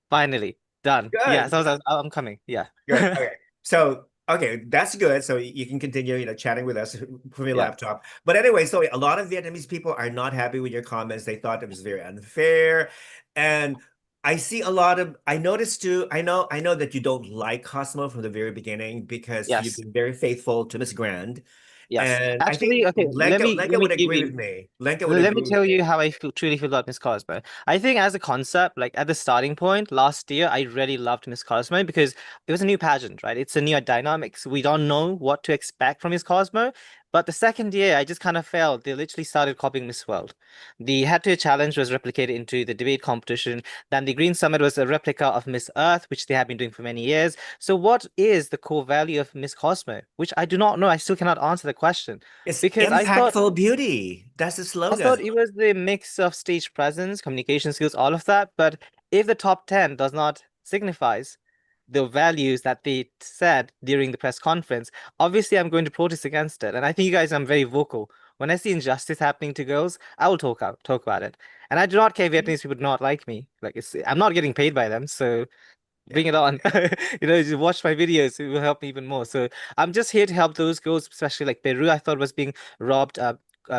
finally done. Yeah.
Good.
So I'm coming. Yeah.
Good. Okay. So, okay, that's good. So you can continue, chatting with us from your
Yeah.
laptop. But anyway, so a lot of Vietnamese people are not happy with your comments. They thought it was very unfair. And I see a lot of, I noticed too, I know that you don't like Cosmo from the very beginning because you've
Yes.
been very faithful to Miss Grand.
Yes.
And I
Actually,
think
okay,
Lenka would agree with me. Lenka would
let me
agree with
tell
me.
you how I feel, truly feel about Miss Cosmo. I think as a concept, like at the starting point last year, I really loved Miss Cosmo because it was a new pageant, right? It's a new dynamics. We don't know what to expect from Miss Cosmo. But the second year, I just kind of felt they literally started copying Miss World. The head-to-head challenge was replicated into the debate competition. Then the Green Summit was a replica of Miss Earth, which they have been doing for many years. So what is the core value of Miss Cosmo? Which I do not know. I still cannot answer the question
It's
because
impactful beauty. That's the
I thought
slogan.
it was the mix of stage presence, communication skills, all of that. But if the top 10 does not signifies the values that they said during the press conference, obviously I'm going to protest against it. And I think you guys, I'm very vocal. When I see injustice happening to girls, I will talk about it. And I do not care if Vietnamese people do not like me. Like I'm not getting paid by them, so
Yeah.
bring it on. Just watch my videos. It will help me even more. So I'm just here to help those girls, especially like Peru, I thought was being robbed.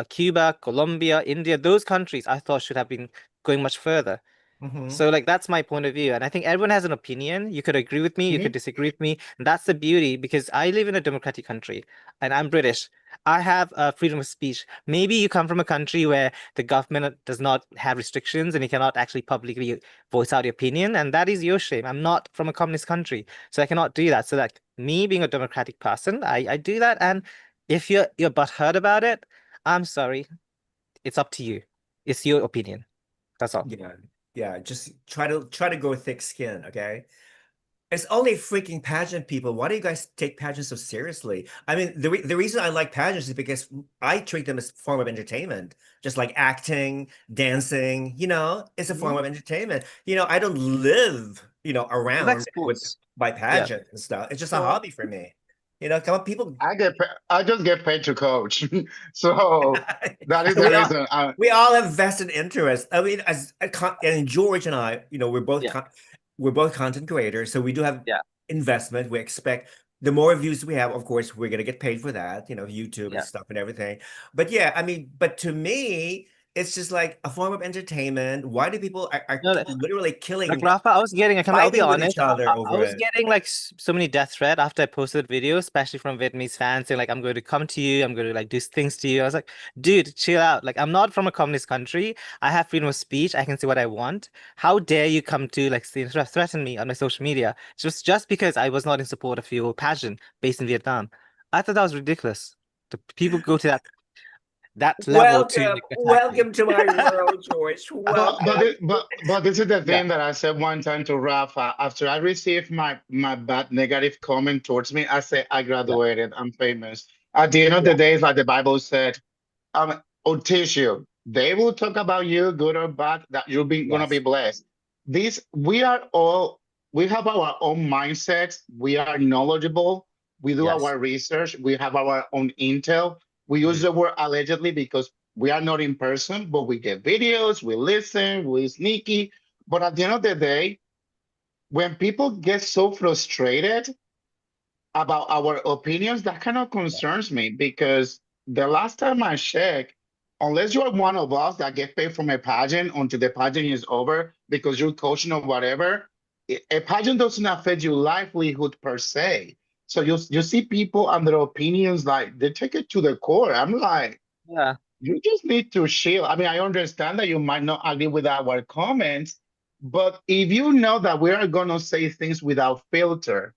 Cuba, Colombia, India, those countries I thought should have been going much further.
Hmm.
So like that's my point of view. And I think everyone has an opinion. You could agree with me, you could
Mhm.
disagree with me. And that's the beauty because I live in a democratic country and I'm British. I have freedom of speech. Maybe you come from a country where the government does not have restrictions and you cannot actually publicly voice out your opinion. And that is your shame. I'm not from a communist country, so I cannot do that. So like me being a democratic person, I do that. And if you're butthurt about it, I'm sorry. It's up to you. It's your opinion. That's all.
Yeah. Yeah. Just try to grow thick skin, okay? It's only freaking pageant people. Why do you guys take pageants so seriously? I mean, the reason I like pageants is because I treat them as a form of entertainment, just like acting, dancing, it's a form
Mhm.
of entertainment. I don't live,
It's like
around with
sports.
by
Yeah.
pageant and stuff. It's just a
So
hobby for me. Come on, people.
I just get paid to coach. So that is the
We all
reason.
we all have vested interest. I mean, and George and I,
Yeah.
we're both content creators, so we do have
Yeah.
investment. We expect the more views we have, of course, we're gonna get paid for that, YouTube and
Yeah.
stuff and everything. But yeah, I mean, but to me, it's just like a form of entertainment. Why do people are
No,
literally
like
killing,
Rafa, I was getting, I'll be
fighting with each
honest,
other
I
over
was
it?
getting like so many death threat after I posted the video, especially from Vietnamese fans saying like I'm going to come to you, I'm going to like do things to you. I was like, dude, chill out. Like I'm not from a communist country. I have freedom of speech. I can say what I want. How dare you come to like threaten me on my social media just because I was not in support of your pageant based in Vietnam? I thought that was ridiculous. The people go to that level to
Welcome,
like attack me.
welcome to my world, George. Welcome.
But this is the
Yeah.
thing that I said one time to Rafa. After I received my bad negative comment towards me, I said I
Yeah.
graduated. I'm famous. At the end of
Yeah.
the day, it's like the Bible said, or tissue. They will talk about you, good or bad, that you're gonna be
Yes.
blessed. We have our own mindsets. We are knowledgeable. We do
Yes.
our research. We have our own intel. We use
Mhm.
the word allegedly because we are not in person, but we get videos, we listen, we sneaky. But at the end of the day, when people get so frustrated about our opinions, that kind of concerns me because the last time I checked, unless you're one of us that get paid from a pageant until the pageant is over because you're coaching or whatever, a pageant doesn't affect your livelihood per se. So you see people and their opinions like they take it to the core. I'm like,
Yeah.
you just need to chill. I mean, I understand that you might not agree with our comments, but if you know that we are gonna say things without filter,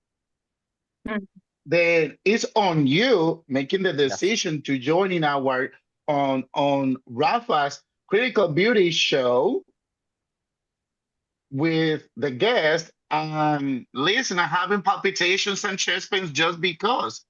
Mm.
then it's on you making the
Yes.
decision to join in our on Rafa's Critical Beauty show with the guest and listen and having palpitations and chest pains just because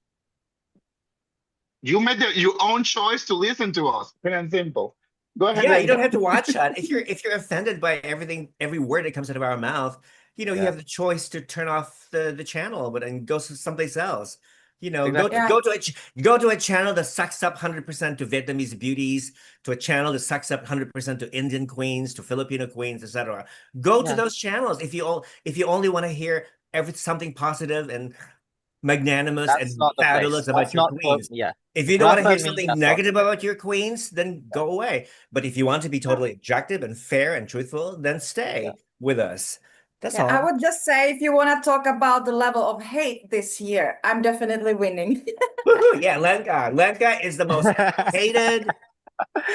you made your own choice to listen to us. Plain and simple. Go ahead,
Yeah, you don't
Lenka.
have to watch that. If you're offended by every word that comes out of our mouth, you
Yeah.
have the choice to turn off the channel, but and go someplace else. Go to
Exactly.
Yeah.
go to go to a channel that sucks up 100% to Vietnamese beauties, to a channel that sucks up 100% to Indian queens, to Filipino queens, etc. Go to
Yeah.
those channels if you only want to hear something positive and magnanimous
That's
and
not the place.
fabulous about
That's
your
not for
queens.
yeah.
If you don't want to
Rafa
hear
and me,
something
that's not
negative about your queens, then
yeah.
go away. But if you want to be
Yeah.
totally objective and fair and truthful, then
Yeah.
stay. with us. That's
Yeah, I
all.
would just say if you want to talk about the level of hate this year, I'm definitely winning.
Woohoo! Yeah, Lenka. Lenka is the most hated.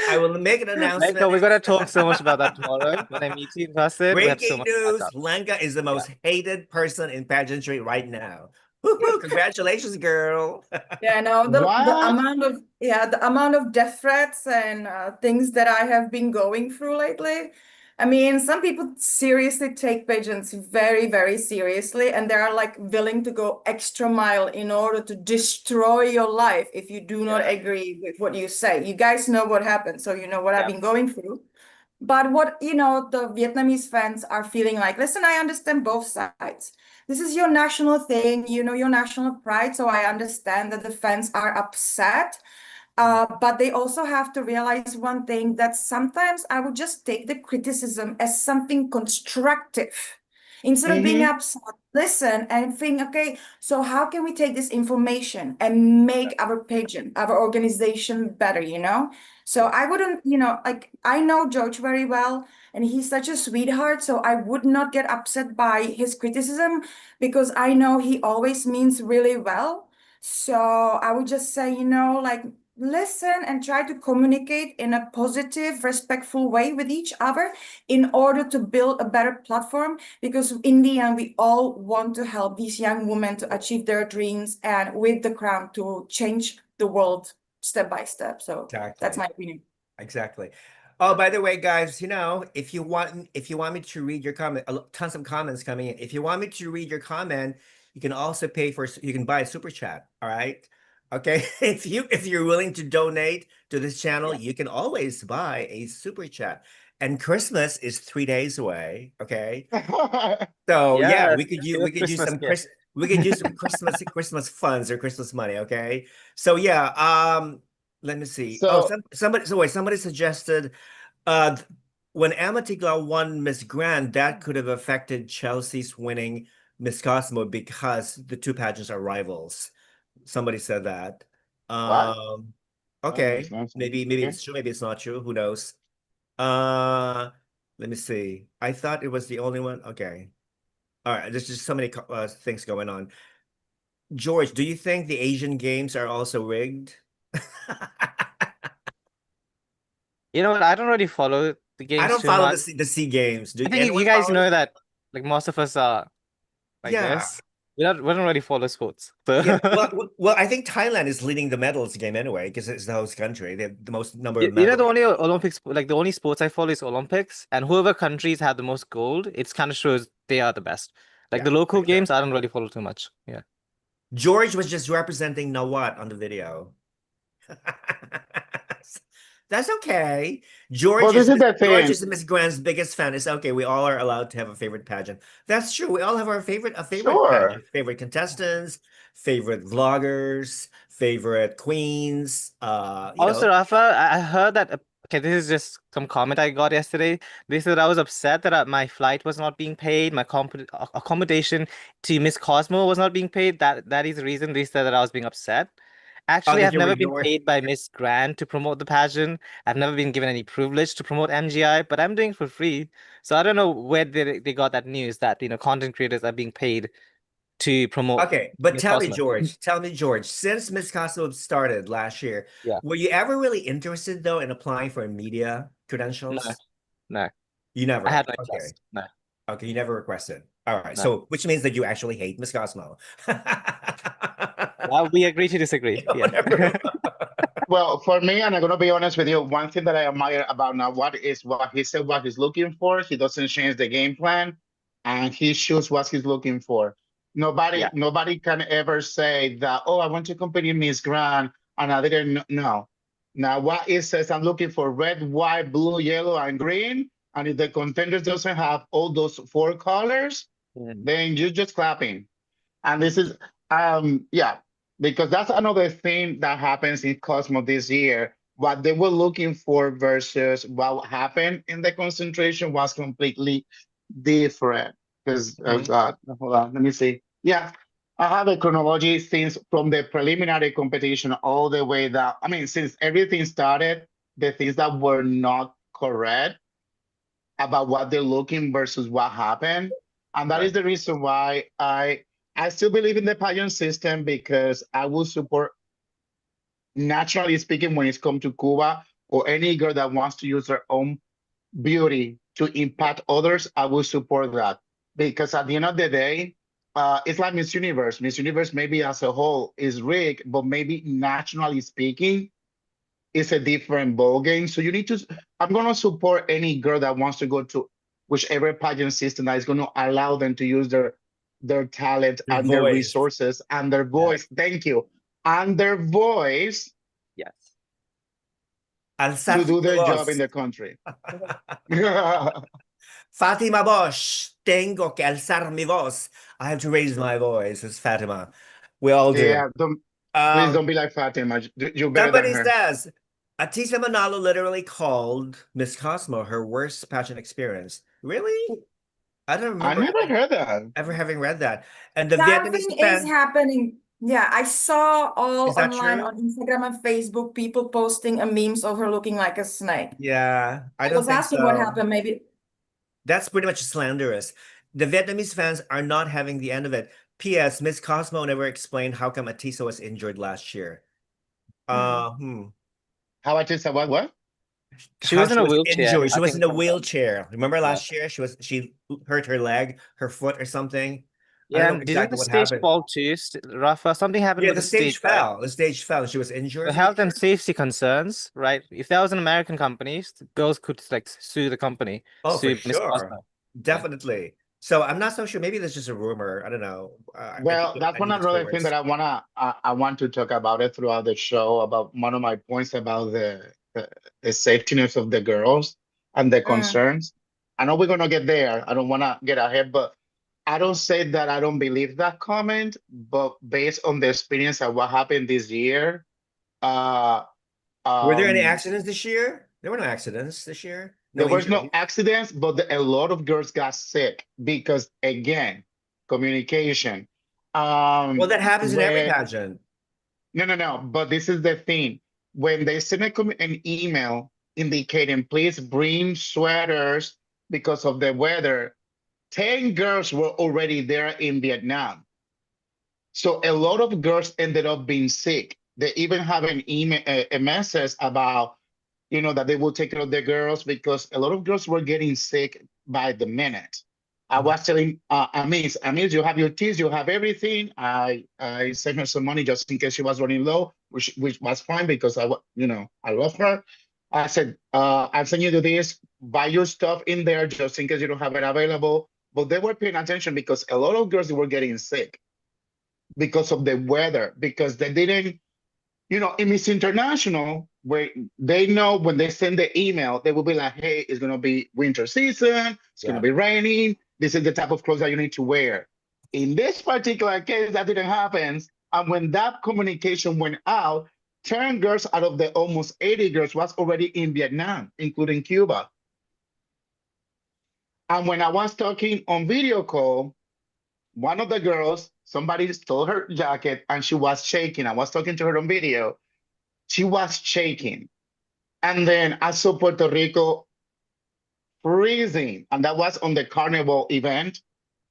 I will make an announcement.
We're gonna talk so much about that tomorrow when I meet you in person. We have so
Breaking
much to catch
news,
up.
Lenka is the
Yeah.
most hated person in pageantry right now. Woohoo! Congratulations, girl.
Yeah, no,
What?
the amount of death threats and things that I have been going through lately. I mean, some people seriously take pigeons very, very seriously, and they are like willing to go extra mile in order to destroy your life if you do not
Yeah.
agree with what you say. You guys know what happened, so you know what I've
Yeah.
been going through. But what, you know, the Vietnamese fans are feeling like, listen, I understand both sides. This is your national thing, you know, your national pride. So I understand that the fans are upset. But they also have to realize one thing, that sometimes I would just take the criticism as something constructive. Instead of being
Mm-hmm.
upset, listen and think, okay, so how can we take this information and make our pageant, our organization better, you know? So
Yeah.
I wouldn't, you know, like I know George very well, and he's such a sweetheart. So I would not get upset by his criticism because I know he always means really well. So I would just say, you know, like listen and try to communicate in a positive, respectful way with each other in order to build a better platform. Because in the end, we all want to help these young women to achieve their dreams and with the crown to change the world step by step. So that's
Exactly.
my opinion.
Exactly. Oh, by the way, guys, if you want me to read your comment, tons of comments coming in. If you want me to read your comment, you can also you can buy a super chat. All right. Okay. If you're willing to donate to this channel,
Yeah.
you can always buy a super chat. And Christmas is 3 days away. Okay. So yeah,
Yes. Give us
we could use
Christmas
some
gift.
Christmas funds or Christmas money, okay? So yeah, let me see. Oh,
So
somebody suggested th- when Amatigla won Miss Grand, that could have affected Chelsea's winning Miss Cosmo because the two pageants are rivals. Somebody said that.
what? That makes
Okay,
no sense.
maybe
Okay.
it's true, maybe it's not true. Who knows? Uh, let me see. I thought it was the only one. Okay. All right, there's just so many things going on. George, do you think the Asian games are also rigged?
You know what? I don't really follow the
I
games
don't
too
follow
much.
the Sea Games. Do
I think
anyone
you guys
follow?
know that like most of us are like
Yeah.
this. We don't really follow sports. So
Yeah. Well, I think Thailand is leading the medals game anyway because it's the host country. They have the most number of
You know, the
medals.
only Olympics, like the only sports I follow is Olympics, and whoever countries have the most gold, it's kind of shows they are the best. Like
Yeah,
the local games,
exactly.
I don't really follow too much. Yeah.
George was just representing Nawat on the video. That's okay.
Well, this is the
George
thing.
is Miss Grand's biggest fan. It's okay. We all are allowed to have a favorite pageant. That's true. We all have our favorite
Sure.
pageant, favorite contestants, favorite vloggers, favorite queens.
Also, Rafa, I heard that. Okay, this is just some comment I got yesterday. They said I was upset that my flight was not being paid, my accommodation to Miss Cosmo was not being paid. That is the reason they said that I was being upset. Actually,
that
I've
you were
never been
ignored.
paid by Miss Grant to promote the pageant. I've never been given any privilege to promote MGI, but I'm doing it for free. So I don't know where they got that news that, content creators are being paid to promote
Okay, but
Miss Cosmo.
tell me, George, since Miss Cosmo started last year,
Yeah.
were you ever really interested though in applying for media
No,
credentials?
no.
You
I
never.
had no
Okay.
interest. No,
Okay, you never requested. All right.
no.
So, which means that you actually hate Miss Cosmo.
Well, we agree to disagree. Yeah.
Whatever.
Well, for me, and I'm gonna be honest with you, one thing that I admire about Nawat is what he said, what he's looking for. He doesn't change the game plan, and he shows what he's looking for.
Yeah.
Nobody can ever say that, oh, I want to compete in Miss Grand, and I didn't know. Now, what it says, I'm looking for red, white, blue, yellow, and green. And if the contenders doesn't have all those four colors,
Mm.
then you're just clapping. And this is, yeah, because that's another thing that happens in Cosmo this year. What they were looking for versus what happened in the concentration was completely different. Because, oh
Mhm.
God, hold on, let me see. Yeah, I have a chronology since from the preliminary competition all the way down. I mean, since everything started, the things that were not correct about what they're looking versus what happened. And that is
Right.
the reason why I still believe in the pageant system, because I will support, naturally speaking, when it's come to Cuba or any girl that wants to use their own beauty to impact others, I will support that. Because at the end of the day, it's like Miss Universe. Miss Universe maybe as a whole is rigged, but maybe nationally speaking, it's a different ball game. So you need to, I'm gonna support any girl that wants to go to whichever pageant system that is gonna allow them to use their talent
Their
and their
voice.
resources and their
Yeah.
voice. Thank you. And their voice
Yes.
Alzar
to do
tu
their job
voz.
in the country.
Fatima Bosch, tengo que alzar mi voz. I have to raise my voice. It's Fatima. We all do.
Yeah, please don't
Um,
be like Fatima. You're better than
somebody
her.
says, Atisa Manalo literally called Miss Cosmo her worst pageant experience. Really? I don't
I
remember
never heard that.
ever having read that. And the
Something
Vietnamese
is
fan,
happening. Yeah, I saw all
is that
online
true?
on Instagram and Facebook, people posting a memes of her looking like a snake.
Yeah, I
I
don't
was
think
asking what
so.
happened. Maybe
That's pretty much slanderous. The Vietnamese fans are not having the end of it. P.S. Miss Cosmo never explained how come Atisa was injured last year.
How I just said what?
She
How
was in
she
a
was
wheelchair.
injured. She
I
was
think
in a wheelchair. Remember
yeah.
last year? She hurt her leg, her foot, or something. I don't
Yeah,
know
and didn't
exactly
the
what
stage
happened.
fall too, Rafa? Something happened
Yeah,
with
the
the stage,
stage
right?
fell. The stage fell. She was injured.
The health and safety concerns, right? If that was an American company, girls could like sue the company,
Oh, for
sue Miss
sure.
Cosmo. Yeah.
Definitely. So I'm not so sure. Maybe there's just a rumor. I don't know.
Well, that's
I
one
need a
another thing
source.
that I want to talk about it throughout the show, about one of my points about the safetiness of the girls and the concerns. I know we're gonna get there. I don't wanna get ahead, but I don't say that I don't believe that comment, but based on the experience of what happened this year, uh
Were there any
um
accidents this year? There were no accidents this year.
there
No
was no
injuries.
accidents, but a lot of girls got sick because, again, communication.
Well, that happens in every
When
pageant.
no, but this is the thing. When they send an email indicating please bring sweaters because of the weather, 10 girls were already there in Vietnam. So a lot of girls ended up being sick. They even have an email, a message about, that they will take care of the girls, because a lot of girls were getting sick by the minute. I was telling Amis, you have your teas, you have everything. I sent her some money just in case she was running low, which was fine, because I love her. I said, I'll send you to this, buy your stuff in there just in case you don't have it available. But they were paying attention because a lot of girls were getting sick because of the weather, because they didn't, in Miss International, where they know when they send the email, they will be like, hey, it's going to be winter season, it's going to be raining, this is the type of clothes that you need to wear. In this particular case, that didn't happen. And when that communication went out, 10 girls out of the almost 80 girls was already in Vietnam, including Cuba. And when I was talking on video call, one of the girls, somebody stole her jacket and she was shaking. I was talking to her on video. She was shaking. And then I saw Puerto Rico freezing. And that was on the carnival event.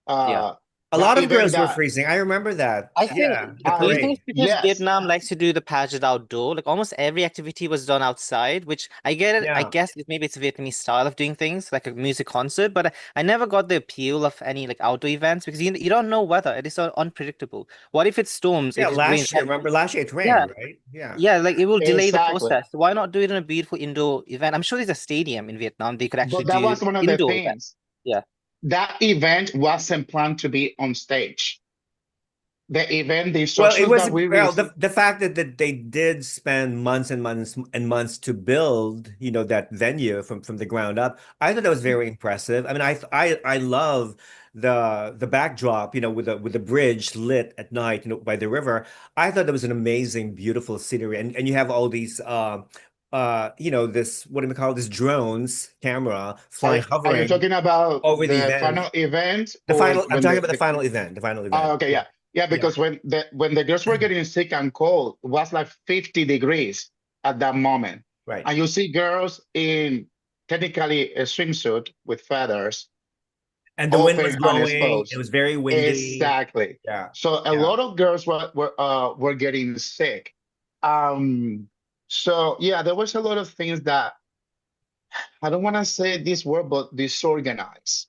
Yeah.
A
That
lot of
event
girls were
that,
freezing. I remember that.
I think,
Yeah, the
do you think
parade.
it's because
yes,
Vietnam likes to do the pageant outdoor? Like almost every activity was done outside, which I get it. I
Yeah.
guess maybe it's a Vietnamese style of doing things, like a music concert, but I never got the appeal of any like outdoor events because you don't know weather. It is so unpredictable. What if it storms,
Yeah,
if it rains
last year, remember
heavily?
last year it
Yeah,
rained, right? Yeah.
yeah, like it will delay the
exactly.
process. Why not do it in a beautiful indoor event? I'm sure there's a stadium in Vietnam. They could actually
But that
do
was one of the
indoor events.
things.
Yeah.
That event wasn't planned to be on stage. The event, the
Well, it
instructions
was
that we
well
received.
the fact that they did spend months and months and months to build, that venue from the ground up. I thought that was very impressive. I mean, I love the backdrop, with the bridge lit at night, by the river. I thought that was an amazing, beautiful scenery, and you have all these this, what do we call it, this drones camera flying,
Are you
hovering
talking about
over the
the
event.
final event,
The
or
final, I'm
when
talking about the final event. The final event.
okay,
Yeah.
yeah,
Yeah.
because when the girls were getting sick and cold, it was like 50 degrees at that moment.
Right.
And you see girls in technically a swimsuit with feathers,
And the wind was
open and
blowing. It
exposed.
was very windy.
Exactly.
Yeah.
So a
Yeah.
lot of girls were getting sick. So yeah, there was a lot of things that I don't want to say this word, but disorganized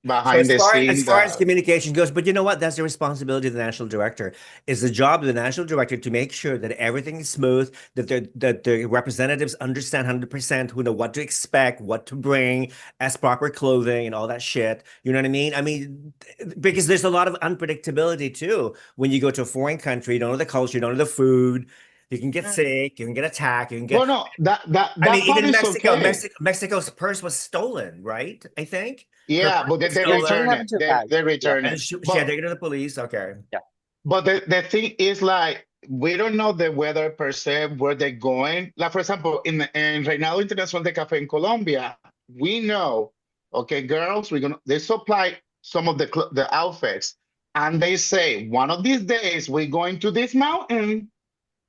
So
behind the
as
scene
far as
that
communication goes, but you know what? That's the responsibility of the national director. It's the job of the national director to make sure that everything is smooth, that the representatives understand 100% who know what to expect, what to bring as proper clothing and all that shit. You know what I mean? I mean, because there's a lot of unpredictability too. When you go to a foreign country, you don't know the culture, you don't know the food. You can get sick, you can get attacked, you can get.
well, no,
I mean,
that part
even
is
Mexico,
okay.
Mexico's purse was stolen, right? I think her
Yeah,
purse
but
was
they
Yeah, she
stolen.
only
return
happened
it.
to a bag.
They
Yeah,
return
And
it.
she had taken it to the police. Okay.
yeah.
But the thing is, like, we don't know the weather per se, where they're going. Like, for example, in Reinado Internacional de Café in Colombia, we know, okay, girls, they supply some of the outfits, and they say one of these days we're going to this mountain.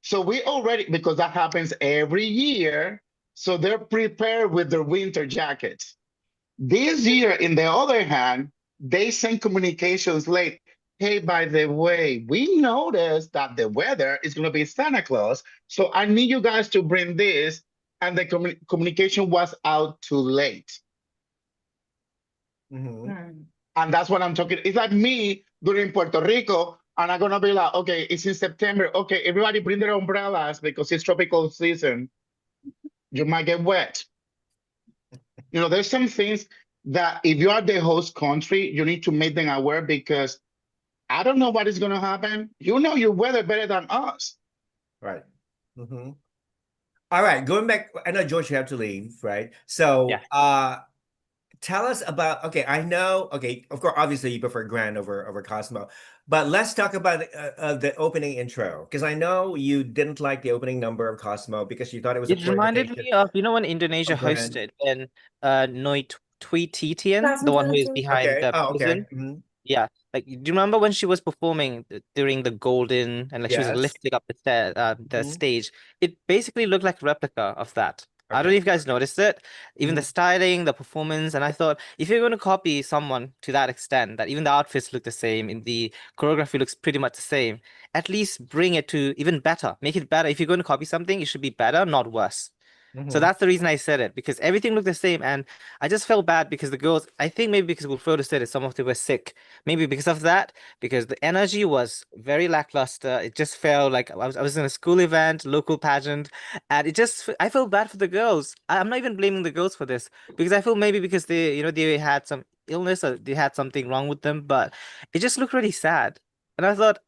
So we already, because that happens every year, so they're prepared with their winter jackets. This year, in the other hand, they send communications late. Hey, by the way, we noticed that the weather is going to be Santa Claus. So I need you guys to bring this. And the communication was out too late.
Mhm.
And that's what I'm talking. It's like me during Puerto Rico, and I'm going to be like, okay, it's in September. Okay, everybody bring their umbrellas because it's tropical season. You might get wet. You know, there's some things that if you are the host country, you need to make them aware, because I don't know what is going to happen. You know your weather better than us.
Right. All right. Going back, I know George, you have to leave, right? So,
Yeah.
tell us about. Okay, I know. Okay, of course, obviously you prefer Grand over Cosmo, but let's talk about the opening intro, because I know you didn't like the opening number of Cosmo because you thought it was a
It
poor
reminded
imitation
me of, when Indonesia
of Grand.
hosted and Noi Twi Titian, the one who is
2022.
behind
Okay.
the
Oh, okay.
prison. Yeah, like, do you remember when she was performing during the golden, and like she was
Yes.
lifting up the
Mhm.
stage? It basically looked like a replica of that. I don't know
Okay.
if you guys noticed it, even the
Mhm.
styling, the performance, and I thought if you're going to copy someone to that extent, that even the outfits look the same, in the choreography looks pretty much the same, at least bring it to even better, make it better. If you're going to copy something, it should be better, not worse. So
Mhm.
that's the reason I said it, because everything looked the same, and I just felt bad because the girls, I think maybe because Wilfredo said it, some of them were sick. Maybe because of that, because the energy was very lackluster. It just felt like I was in a school event, local pageant, and I felt bad for the girls. I'm not even blaming the girls for this, because I feel maybe because they had some illness, or they had something wrong with them, but it just looked really sad. And I thought,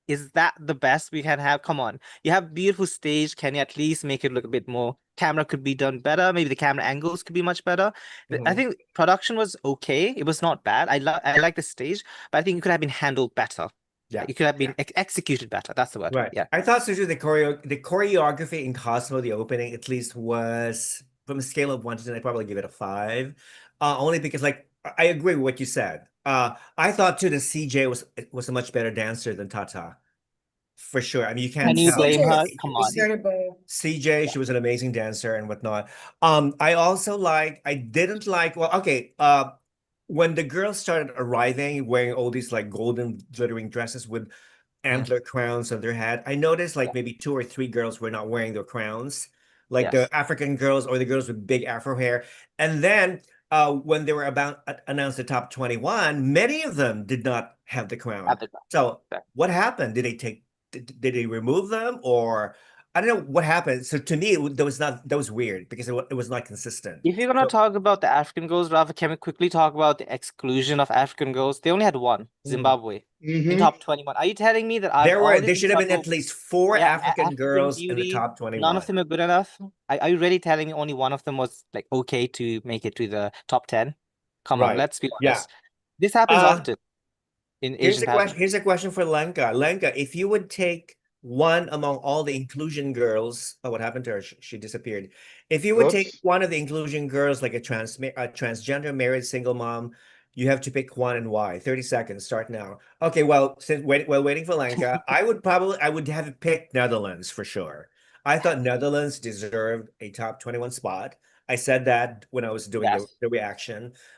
is that the best we can have? Come on. You have beautiful stage. Can you at least make it look a bit more? Camera could be done better. Maybe the camera angles could be much better. I
Mhm.
think production was okay. It was not bad. I like the stage, but I think it could have been handled better.
Yeah.
It could have been executed better. That's the word.
Right.
Yeah.
I thought so too. The choreography in Cosmo, the opening, at least was from a scale of 1 to 10, I'd probably give it a 5. Only because, like, I agree with what you said. I thought too that CJ was a much better dancer than Tata, for sure. I mean, you
Can
can't
you
tell.
blame
CJ
her?
is
Come on.
incredible.
CJ,
Yeah.
she was an amazing dancer and whatnot. I didn't like, well, okay, when the girls started arriving wearing all these like golden glittering dresses with
Mm,
antler crowns on their head, I noticed like
yeah.
maybe 2 or 3 girls were not wearing their crowns, like the
Yes.
African girls or the girls with big afro hair. And then when they were about announced the top 21, many of them did not have the crown.
At the
So
back.
what happened? Did they remove them, or I don't know what happened. So to me, that was weird because it was not consistent.
If you're gonna
So
talk about the African girls, Rafa, can we quickly talk about the exclusion of African girls? They only had one,
mm,
Zimbabwe, in
Hmm.
top 21. Are you telling me that out of all
there
these
should have been at
Zimbabwe,
least 4
yeah,
African
African
girls in the
beauty,
top
none of
21.
them are good enough? Are you really telling me only one of them was like okay to make it to the top 10? Come on,
Right.
let's be
Yeah.
honest. This happens
Uh,
often in Asian pageants.
Here's a question for Lenka. Lenka, if you would take one among all the inclusion girls, oh, what happened to her? She disappeared. If you would take
Oops.
one of the inclusion girls, like a transgender married single mom, you have to pick one and why. 30 seconds, start now. Okay, well, while waiting for Lenka, I would have picked Netherlands for sure. I thought Netherlands deserved a top 21 spot. I said that when I was doing
Yes.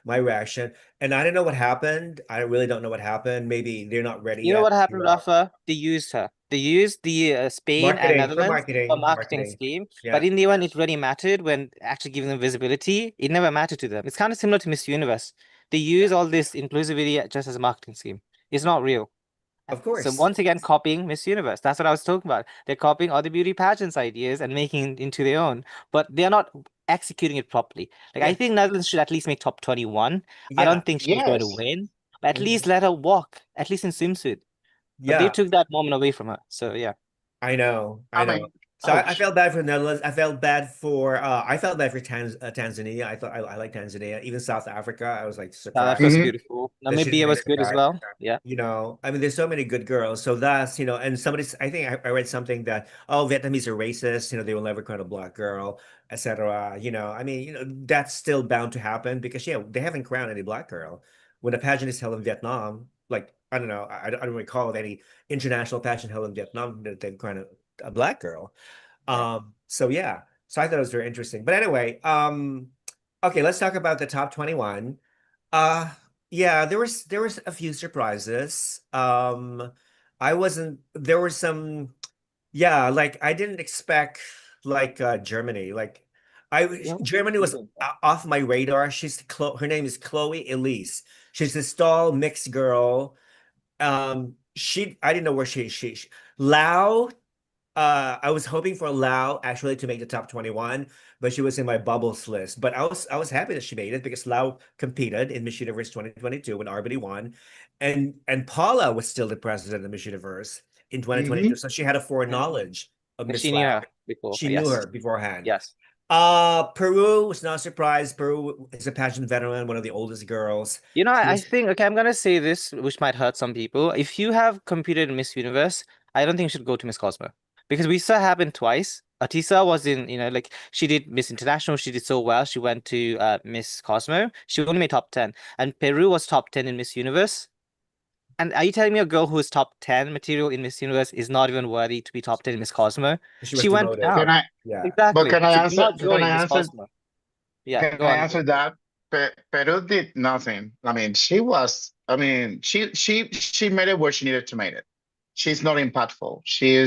my reaction, and I don't know what happened. I really don't know what happened. Maybe they're not ready
You know
yet.
what happened, Rafa? They used her. They used the Spain and
Marketing for
Netherlands for
marketing,
marketing
marketing.
scheme, but
Yeah,
in the end, it really mattered when actually giving them visibility. It never mattered to them. It's kind of similar to Miss Universe. They use all this inclusivity just as a marketing scheme. It's not real.
of
So
course.
once again, copying Miss Universe. That's what I was talking about. They're copying other beauty pageants ideas and making it into their own, but they're not executing it properly. Like I
Yeah,
think Netherlands should at least make top 21. I
yeah,
don't think she's going to
Yes.
win, but at least
mhm,
let her walk, at least in swimsuit. But they
yeah.
took that moment away from her. So yeah.
I know, I
I
know.
mean,
So I
ouch.
felt bad for the Netherlands. I felt bad for Tanzania. I like Tanzania. Even South Africa, I was like
South Africa's
surprised
Mhm.
beautiful.
that she didn't
Namibia
make
was
the
good as
cut.
well. Yeah.
I mean, there's so many good girls. So that's, and I think I read something that, oh, Vietnamese are racist, they will never crown a black girl, etc. I mean, that's still bound to happen because, yeah, they haven't crowned any black girl. When a pageant is held in Vietnam, like, I don't know, I don't recall of any international pageant held in Vietnam that they've crowned a black girl.
Right.
So yeah, so I thought it was very interesting. But anyway, okay, let's talk about the top 21. Uh, yeah, there was a few surprises. I wasn't there were some yeah, like I didn't expect like Germany. Like
Yeah.
Germany was off my radar. Her name is Chloe Elise. She's this tall mixed girl. I didn't know where Lao I was hoping for Lao actually to make the top 21, but she was in my bubbles list. But I was happy that she made it because Lao competed in Miss Universe 2022 when Arbity won. And Paula was still the president of Miss Universe in 2022.
Mhm.
So she had a foreknowledge of
Because
Miss
she knew
Lao.
her before.
She knew
Yes.
her beforehand.
Yes.
Peru was not surprised. Peru is a pageant veteran, one of the oldest girls.
You know,
She
I
was
think, okay, I'm gonna say this, which might hurt some people. If you have competed in Miss Universe, I don't think you should go to Miss Cosmo. Because we saw it happen twice. Atisa was in, like she did Miss International, she did so well. She went to Miss Cosmo. She only made top 10. And Peru was top 10 in Miss Universe. And are you telling me a girl who is top 10 material in Miss Universe is not even worthy to be top 10 in Miss Cosmo?
she was
She went
demoted.
Can
down.
I,
Yeah.
but
Exactly.
can I
So do
answer,
not
can
join
I
Miss
answer,
Cosmo. Yeah,
can
go
I
on.
answer that? Peru did nothing. I mean, she made it where she needed to make it. She's not impactful. She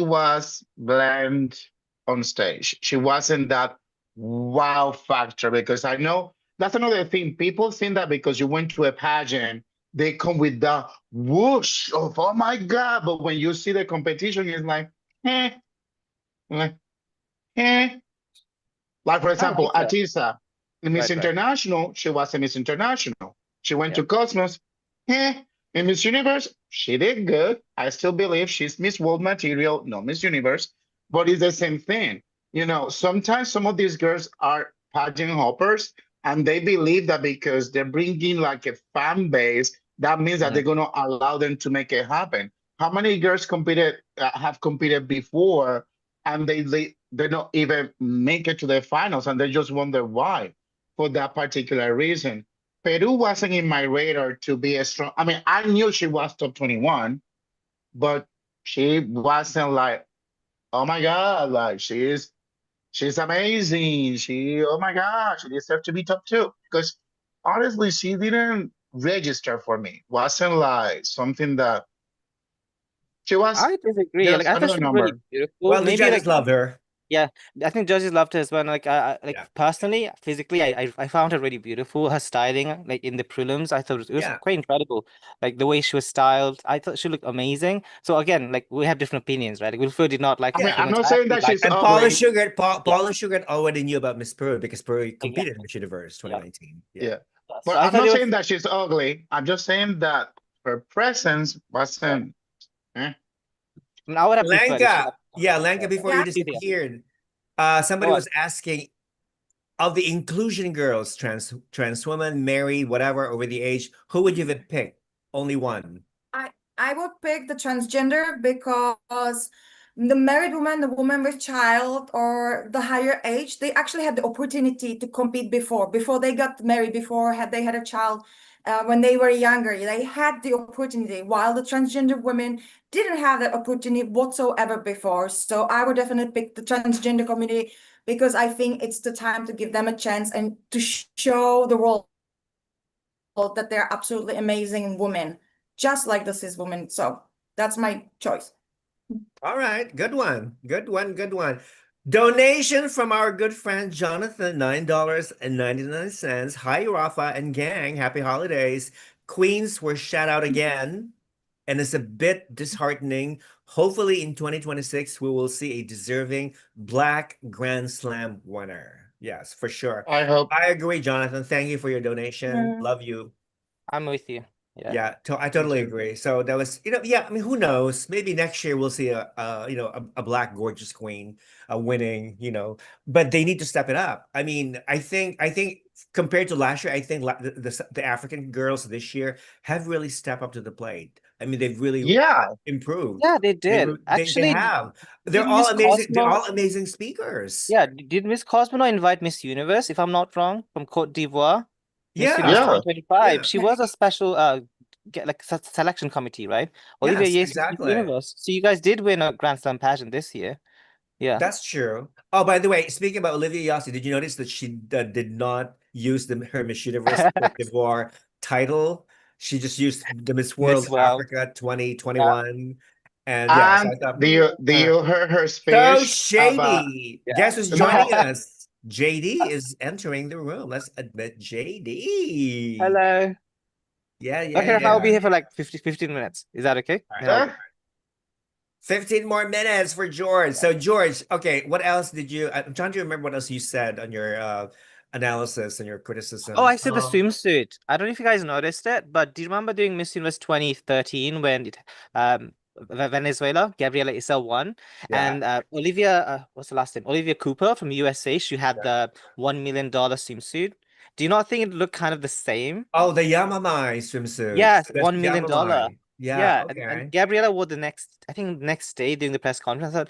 was bland on stage. She wasn't that wow factor because I know that's another thing. People think that because you went to a pageant, they come with the whoosh of oh my God. But when you see the competition, it's like, eh, like, eh. Like, for
I
example,
like her.
Atisa, in Miss
Right, right.
International, she was a Miss International. She went
Yeah.
to Cosmos. Eh. In Miss Universe, she did good. I still believe she's Miss World material, no Miss Universe, but it's the same thing. Sometimes some of these girls are pageant hoppers, and they believe that because they're bringing like a fan base, that means that they're
Mhm.
going to allow them to make it happen. How many girls have competed before and they don't even make it to the finals and they just wonder why for that particular reason. Peru wasn't in my radar to be a strong. I mean, I knew she was top 21, but she wasn't like, oh my God, like she's amazing. Oh my God, she deserves to be top two. Because honestly, she didn't register for me. Wasn't like something that she was
I disagree. Like
just
I thought
another
she was really
number.
beautiful.
Well, the
Maybe
judges
like
loved her.
yeah, I think judges loved her as well. And, like like
Yeah.
personally, physically, I found her really beautiful. Her styling, like in the prelims, I thought it was
Yeah.
quite incredible. Like the way she was styled, I thought she looked amazing. So again, like we have different opinions, right? Like Wilfredo did not like
I
her
mean, I'm
Yeah.
performance.
not
I
saying
actually
that
liked
she's
her.
And
ugly.
Yeah,
Paula Sugar already knew about Miss Peru because Peru competed in
exactly.
Miss Universe
Yeah.
2019. Yeah.
Yeah.
Yeah.
But
So I
I'm
thought
not
it was
saying that she's ugly. I'm just saying that her presence
right.
wasn't. Eh.
I mean, I would have preferred if she
Lenka.
had.
Yeah, Lenka,
Right, right.
before you
Yeah,
Cynthia,
disappeared,
go
somebody
on.
was asking of the inclusion girls, trans women, married, whatever, over the age, who would you have picked? Only one.
I would pick the transgender because the married woman, the woman with child, or the higher age, they actually had the opportunity to compete before they got married, they had a child, when they were younger. They had the opportunity, while the transgender women didn't have that opportunity whatsoever before. So I would definitely pick the transgender community because I think it's the time to give them a chance and to show the world that they're absolutely amazing women, just like the cis women. So that's my choice.
All right, good one. Good one, good one. Donation from our good friend Jonathan, $9.99. Hi, Rafa and gang. Happy holidays. Queens were shout out again, and it's a bit disheartening. Hopefully, in 2026, we will see a deserving Black Grand Slam winner. Yes, for sure.
I hope.
I agree, Jonathan. Thank you for your donation.
Mm.
Love you.
I'm with you. Yeah.
Yeah, I totally
too.
agree. So that was, yeah, I mean, who knows? Maybe next year we'll see a black gorgeous queen winning, but they need to step it up. I mean, I think compared to last year, I think the African girls this year have really stepped up to the plate. I mean, they've really
Yeah.
improved.
Yeah, they
They,
did.
re- they
Actually,
have. They're
did
all
Miss
amazing. They're
Cosmo?
all amazing speakers.
Yeah, did Miss Cosmo not invite Miss Universe, if I'm not wrong, from Cote d'Ivoire? Miss Universe
Yeah,
Yeah.
2025.
yeah.
She was a special get like selection committee, right? Olivia
Yes,
Yates, Miss
exactly.
Universe. So you guys did win a Grand Slam pageant this year. Yeah.
That's true. Oh, by the way, speaking about Olivia Yossi, did you notice that she did not use her Miss Universe Cote d'Ivoire title? She just used the Miss World
Miss World.
Africa
Yeah.
2021. And yeah, so I
And
thought,
do you hear her
so
speech about
shady.
Yeah.
Guess who's joining
no?
us? JD is entering the room. Let's admit JD.
Hello.
Yeah, yeah,
Okay, I'll be
yeah.
here for like 15 minutes. Is that okay?
All right.
Then I'll
Eh,
15 more minutes for George. So George, okay, what else did you? I'm trying to remember what else you said on your analysis and your
Oh,
criticism.
I said the swimsuit. I don't know if you guys noticed it, but do you remember doing Miss Universe 2013 when Venezuela, Gabriela Isel won,
Yeah.
and Olivia, what's the last name? Olivia Cooper from USA, she had the $1 million swimsuit. Do you not think it looked kind of the same?
Oh, the Yamamai swimsuit.
Yes,
That's
$1 million.
Yamamai. Yeah,
Yeah, and
okay.
Gabriela wore the I think next day during the press conference. I thought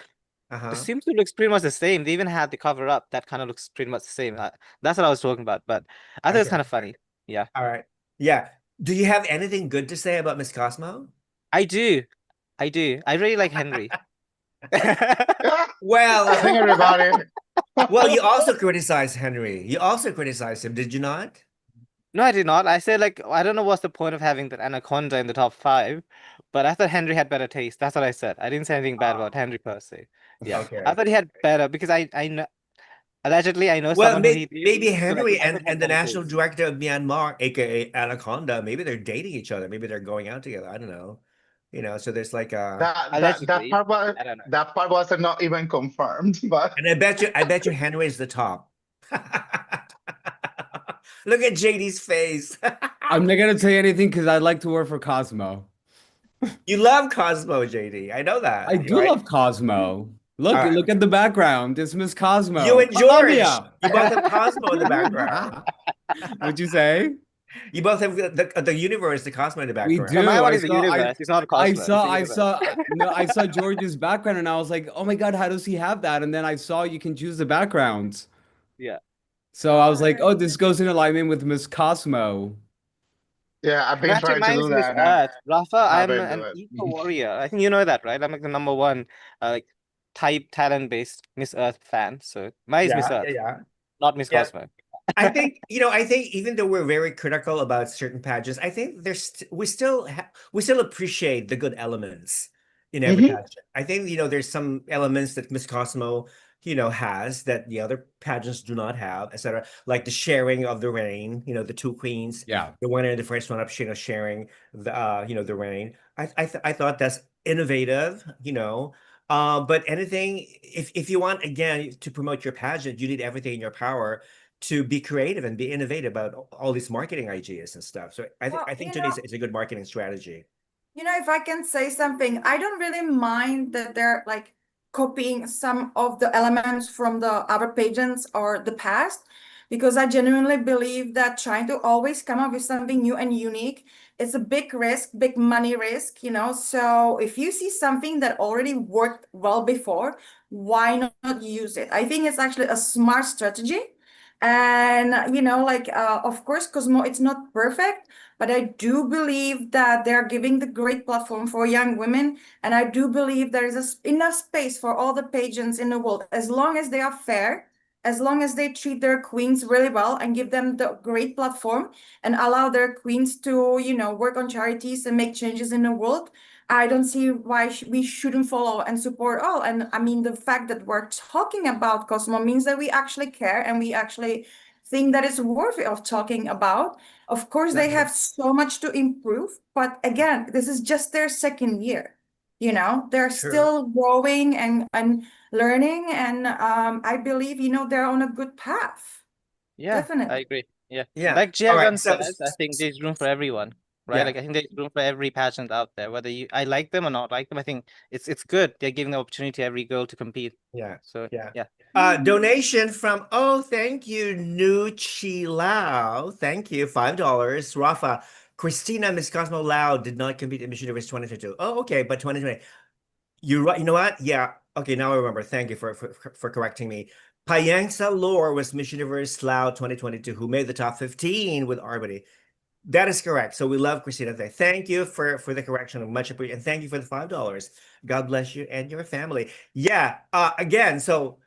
the
Uh-huh.
swimsuit looks pretty much the same. They even had the cover up that kind of looks pretty much the same. That's what I was talking about, but I thought it was
Okay.
kind of funny. Yeah.
All right. Yeah. Do you have anything good to say about Miss Cosmo?
I do. I do. I really like Henry.
I
Well,
think everybody.
well, you also criticized Henry. You also criticized him, did you not?
No, I did not. I said like I don't know what's the point of having that anaconda in the top five, but I thought Henry had better taste. That's what I said. I didn't say anything bad about Henry per se. Yeah. I
Okay.
thought he had better because I know allegedly I know
Well,
someone who he
maybe
dated, so like
Henry
I thought he had
and the
better
national
taste.
director of Myanmar, aka Anaconda, maybe they're dating each other. Maybe they're going out together. I don't know. So there's like
Allegedly.
Part was
I don't know.
that part wasn't not even confirmed, but
and I bet you Henry is the top. Look at JD's face.
I'm not gonna say anything because I'd like to work for Cosmo.
You love Cosmo, JD. I know that,
I do
right?
love Cosmo. Look,
All right.
look at the background. It's Miss Cosmo.
You and George,
Colombia.
you both have Cosmo in the background.
What'd you say?
You both have the universe, the Cosmo in the
We
background.
No,
do.
my one
I
is the
saw.
universe. It's not a
I
cosmos. It's
saw.
the
I
universe.
saw. No, I saw George's background, and I was like, "Oh my God, how does he have that?" And then I saw you can choose the backgrounds.
Yeah.
So I was like, "Oh, this goes in alignment with Miss Cosmo."
yeah, I've
And
been
actually,
trying to
mine
do
is Miss
that and
Earth. Rafa,
I
I'm
haven't do
an
it.
eco warrior. I think you know that, right? I'm like the number one, like type talent based Miss Earth fan. So mine is Miss
Yeah, yeah,
Earth,
yeah.
not Miss
Yeah.
Cosmo.
I think even though we're very critical about certain pageants, I think we still appreciate the good elements in every
Mhm.
pageant. I think there's some elements that Miss Cosmo has that the other pageants do not have, etc. Like the sharing of the rain, the two queens,
Yeah.
the winner and the first one up, sharing the rain. I thought that's innovative, but anything, if you want again to promote your pageant, you need everything in your power to be creative and be innovative about all these marketing ideas and stuff. So I
Well,
think to me it's a good marketing strategy.
if I can say something, I don't really mind that they're like copying some of the elements from the other pageants or the past, because I genuinely believe that trying to always come up with something new and unique is a big risk, big money risk. So if you see something that already worked well before, why not use it? I think it's actually a smart strategy. And of course, Cosmo, it's not perfect, but I do believe that they're giving the great platform for young women. And I do believe there is enough space for all the pageants in the world, as long as they are fair as long as they treat their queens really well and give them the great platform and allow their queens to, you know, work on charities and make changes in the world, I don't see why we shouldn't follow and support all. And I mean, the fact that we're talking about Cosmo means that we actually care and we actually think that it's worthy of talking about. Of course, they have so much to improve, but again, this is just their second year. You know, they're
True.
still growing and learning, and I believe, you know, they're on a good path.
Yeah,
Definitely.
I agree. Yeah.
Yeah.
Like
All right.
Jagan
So,
says, I think there's room for everyone, right?
yeah.
Like I think there's room for every pageant out there, whether I like them or not like them. I think it's good. They're giving the opportunity to every girl to compete.
Yeah.
So
Yeah.
yeah.
Donation from, thank you, Nuchi Lau. Thank you, $5. Rafa, Christina Miss Cosmo Lau did not compete in Miss Universe 2022. Oh, okay, but 2020. You're right. You know what? Yeah. Okay, now I remember. Thank you for correcting me. Payangsa Lore was Miss Universe Lao 2022, who made the top 15 with Arbity. That is correct. So we love Christina. Thank you for the correction. Much appreciated. And thank you for the $5. God bless you and your family. Yeah. Again, so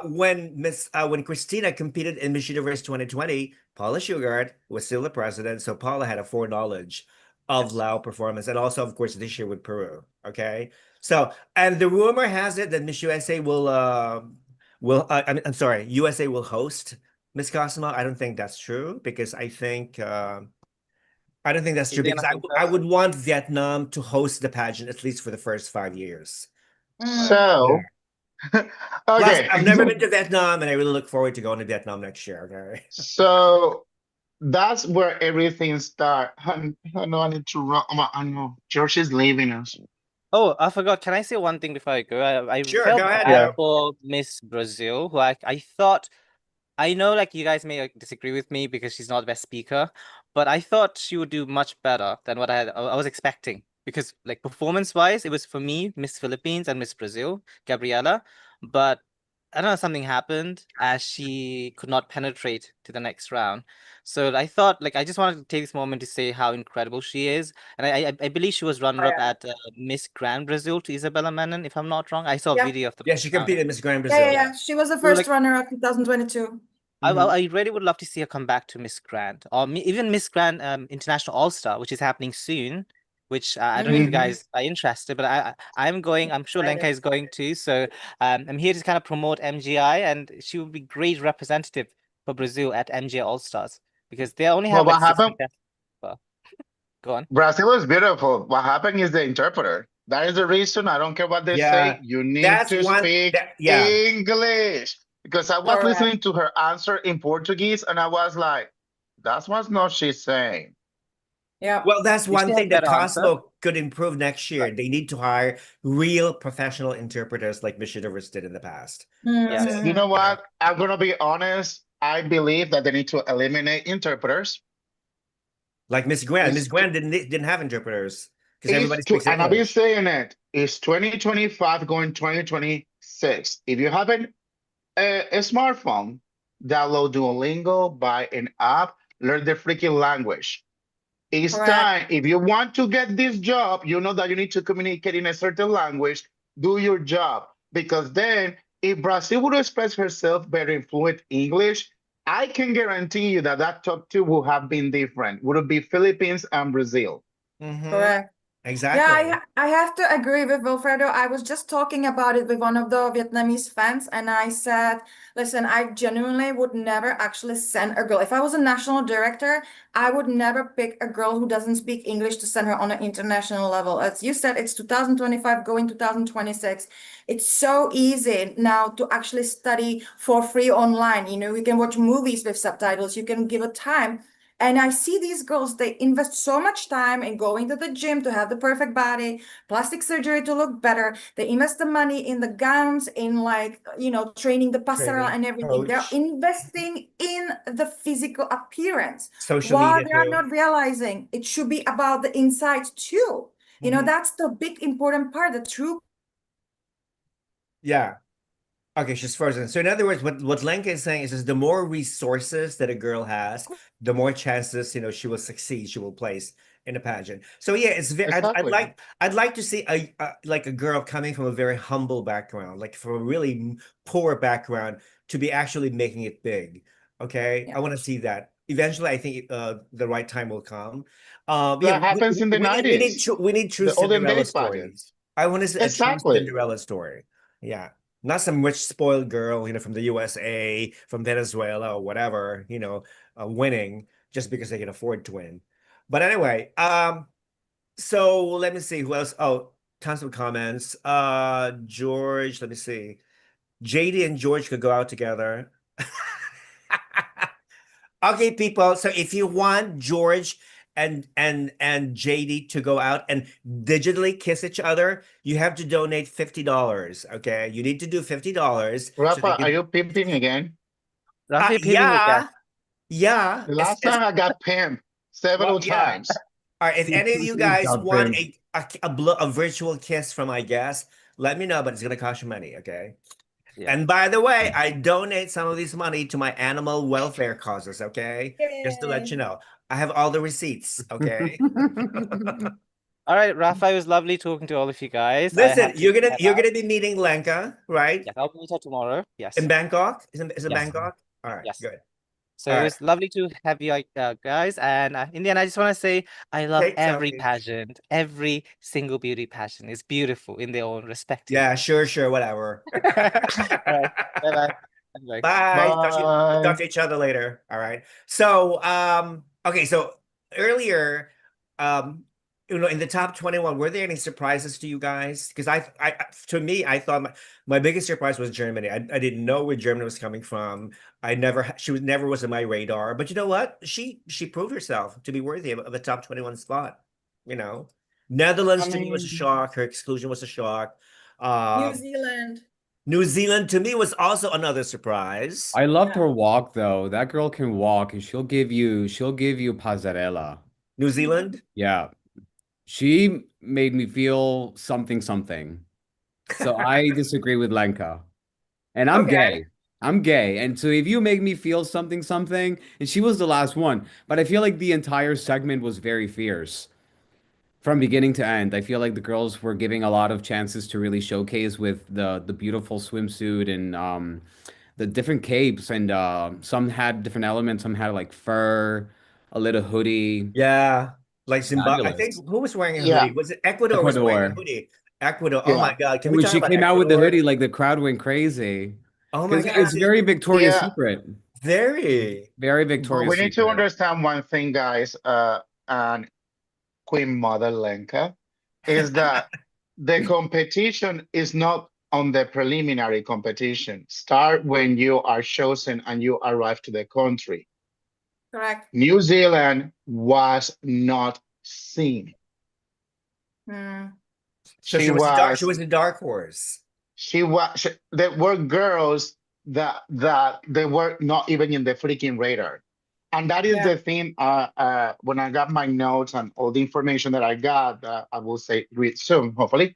when Christina competed in Miss Universe 2020, Paula Shugart was still the president. So Paula had a foreknowledge of Lao performance, and also, of course, this year with Peru. Okay. So, and the rumor has it that Miss USA I'm sorry, USA will host Miss Cosmo. I don't think that's true because I don't think that's
Is
true
there
because
nothing
I
else?
would want Vietnam to host the pageant at least for the first 5 years.
So,
Plus,
okay.
I've never been to Vietnam, and I really look forward to going to Vietnam next year. Okay.
So that's where everything starts. I know I need to run. I know George is leaving us.
Oh, I forgot. Can I say one thing before I go? I
Sure, go
felt
ahead,
bad
Yeah.
Joe.
for Miss Brazil, who I thought, I know like you guys may disagree with me because she's not the best speaker, but I thought she would do much better than what I was expecting. Because like performance-wise, it was for me, Miss Philippines and Miss Brazil, Gabriela. But I don't know, something happened as she could not penetrate to the next round. So I thought, like, I just wanted to take this moment to say how incredible she is. And I believe she was runner-up at Miss Grand Brazil to Isabella Menon, if I'm not wrong. I saw a
Yeah.
video of the
Yeah, she competed in Miss Grand
Yeah,
Brazil.
yeah. She was the
So,
first
like,
runner-up 2022.
I really would love to see her come back to Miss Grand or even Miss Grand International All-Star, which is happening soon. Which I don't know if you
Mhm.
guys are interested, but I'm going. I'm sure Lenka is going too. So I'm here to kind of promote MGI, and she would be great representative for Brazil at MGI All-Stars because they only
Well,
have like
what
6
happened?
contestants. Well, go on.
Brazil is beautiful. What happened is the interpreter. That is the reason. I don't care what they say.
Yeah,
You need
that's
to
one.
speak
Yeah.
English. Because I was
Correct.
listening to her answer in Portuguese and I was like, that's what's not she's saying.
Yeah.
Well, that's
Did
one
she have
thing that
better answer?
Cosmo could improve next year. They need to hire real professional interpreters like Miss Universe did in the past. That's it.
You
Mhm.
know
You know?
what? I'm gonna be honest. I believe that they need to eliminate interpreters.
Like Miss Grand. Miss
It's
Grand didn't have interpreters because everybody speaks
and I've been
English.
saying it. It's 2025 going 2026. If you have a smartphone, download Duolingo, buy an app, learn the freaking language. It's
Correct.
time. If you want to get this job, you know that you need to communicate in a certain language. Do your job. Because then, if Brazil would express herself better in fluent English, I can guarantee you that that top two would have been different. Would it be Philippines and Brazil?
Correct.
Exactly.
Yeah, I have to agree with Wilfredo. I was just talking about it with one of the Vietnamese fans, and I said, listen, I genuinely would never actually send a girl. If I was a national director, I would never pick a girl who doesn't speak English to send her on an international level. As you said, it's 2025 going 2026. It's so easy now to actually study for free online. You know, you can watch movies with subtitles, you can give it time. And I see these girls, they invest so much time in going to the gym to have the perfect body, plastic surgery to look better. They invest the money in the gowns, in like, you know, training the passerelle
Training,
and everything. They're
coach,
investing in the physical appearance
social
while
media
they are
too.
not realizing it should be about the insides too. You know, that's the big important part, the true.
Yeah. Okay, she's frozen. So in other words, what Lenka is saying is the more resources that a girl has, the more chances, she will succeed, she will place in a pageant. So yeah, it's very
Exactly.
I'd like to see like a girl coming from a very humble background, like from a really poor background, to be actually making it big. Okay,
Yeah.
I want to see that. Eventually, I think the right time will come.
That happens in the 90s,
we need true
the olden
Cinderella
days
stories.
pageants.
I want to see a true
Exactly.
Cinderella story. Yeah, not some rich spoiled girl, from the USA, from Venezuela, or whatever, winning just because they can afford to win. But anyway, so let me see who else. Oh, tons of comments. George, let me see. JD and George could go out together. Okay, people. So if you want George and JD to go out and digitally kiss each other, you have to donate $50. Okay, you need to do $50.
Rafa, are you pimping again?
Rafi pimping again.
Yeah.
The last time I got pimped several times.
All right. If any of you guys
Got
want
pimped.
a virtual kiss from my guest, let me know. But it's gonna cost you money. Okay.
Yeah.
And by the way, I donate some of this money to my animal welfare causes, okay? Just to let you
Yay.
know. I have all the receipts, okay?
All right, Rafa, it was lovely talking to all of you guys. I
Listen,
have to
you're
head out.
gonna be meeting Lenka, right?
Yes, I'll meet her tomorrow. Yes.
In Bangkok? Is it
Yes.
Bangkok? All right,
Yes.
good.
So
All
it
right.
was lovely to have you guys. And in the end, I just want to say I love
Take
every
selfie.
pageant. Every single beauty pageant is beautiful in their own respective.
Yeah, sure, whatever.
All right. Bye-bye. Bye.
Bye.
Bye.
Talk to each other later. All right. So, okay, so earlier, in the top 21, were there any surprises to you guys? Because to me, I thought my biggest surprise was Germany. I didn't know where Germany was coming from. She never was on my radar. But you know what? She proved herself to be worthy of a top 21 spot. Netherlands to me was a shock. Her exclusion was a shock.
New Zealand.
New Zealand to me was also another surprise.
I loved
Yeah.
her walk though. That girl can walk and she'll give you pasarela.
New Zealand?
Yeah. She made me feel something. So I disagree with Lenka. And I'm
Okay.
gay. I'm gay. And so if you make me feel something, and she was the last one, but I feel like the entire segment was very fierce from beginning to end. I feel like the girls were giving a lot of chances to really showcase with the beautiful swimsuit and the different capes, and some had different elements, some had like fur, a little hoodie.
Yeah. Like Zimbabwe. I think
Fabulous.
who was wearing a
Yeah.
hoodie? Was it Ecuador was wearing a
Ecuador.
hoodie? Ecuador. Oh
Yeah.
my God. Can we
When
talk
she
about
came out with the
Ecuador?
hoodie, like the crowd went crazy.
Oh my
Because
God.
it's very Victoria's
Yeah.
Secret.
Very.
Very
But
Victoria's
we need to
Secret.
understand one thing, guys, and Queen Mother Lenka, is that the competition is not on the preliminary competition. Start when you are chosen and you arrive to the country.
Correct.
New Zealand was not seen.
Hmm.
So she was a dark horse.
There were girls that they were not even in the freaking radar. And that is
Yeah.
the thing, when I got my notes and all the information that I got, I will say read soon, hopefully.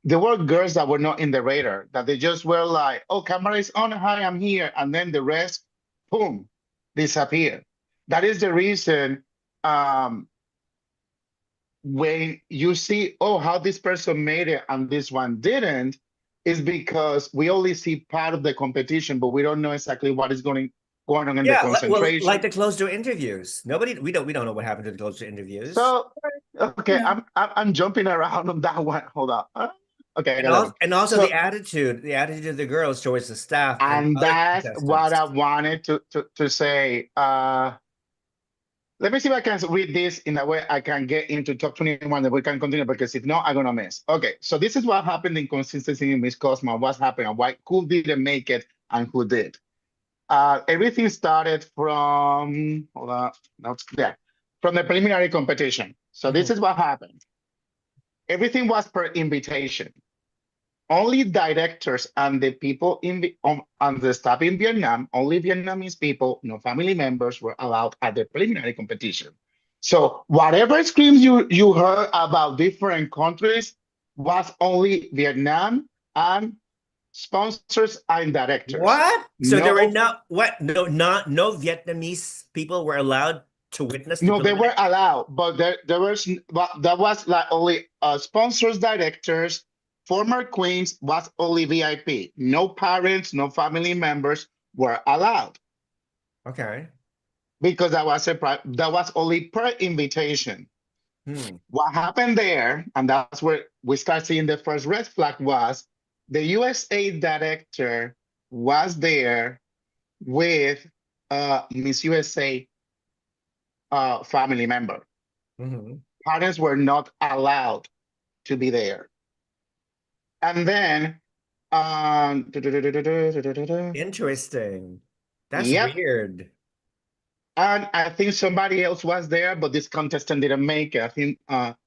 There were girls that were not in the radar, that they just were like, oh, camera is on, hi, I'm here. And then the rest, boom, disappeared. That is the reason when you see, oh, how this person made it and this one didn't, is because we only see part of the competition, but we don't know exactly what is going on in the concentration.
Like the closed door interviews. We don't know what happened to the closed door interviews.
So, okay,
Yeah.
I'm jumping around on that one. Hold on. Okay, I got it.
And also
So-
the attitude of the girls towards the staff
And
other
that's what I
contestants.
wanted to say. Let me see if I can read this in a way I can get into top 21 that we can continue, because if not, I'm gonna miss. Okay, so this is what happened in consistency in Miss Cosmo. What's happened? Why who didn't make it and who did? Everything started from hold on, no, yeah, from the preliminary competition. So this is what happened. Everything was per invitation. Only directors and the people and the staff in Vietnam, only Vietnamese people, no family members, were allowed at the preliminary competition. So whatever screams you heard about different countries was only Vietnam and sponsors and directors.
What? So there were
No
Vietnamese people were allowed to witness the
No, they were
preliminary?
allowed, but that was like only sponsors, directors, former queens was only VIP. No parents, no family members were allowed
Okay.
because that was only per invitation.
Hmm.
What happened there, and that's where we start seeing the first red flag, was the USA director was there with Miss USA family member.
Hmm.
Parents were not allowed to be there. And then,
Interesting. That's
yep.
weird.
And I think somebody else was there, but this contestant didn't make it. I think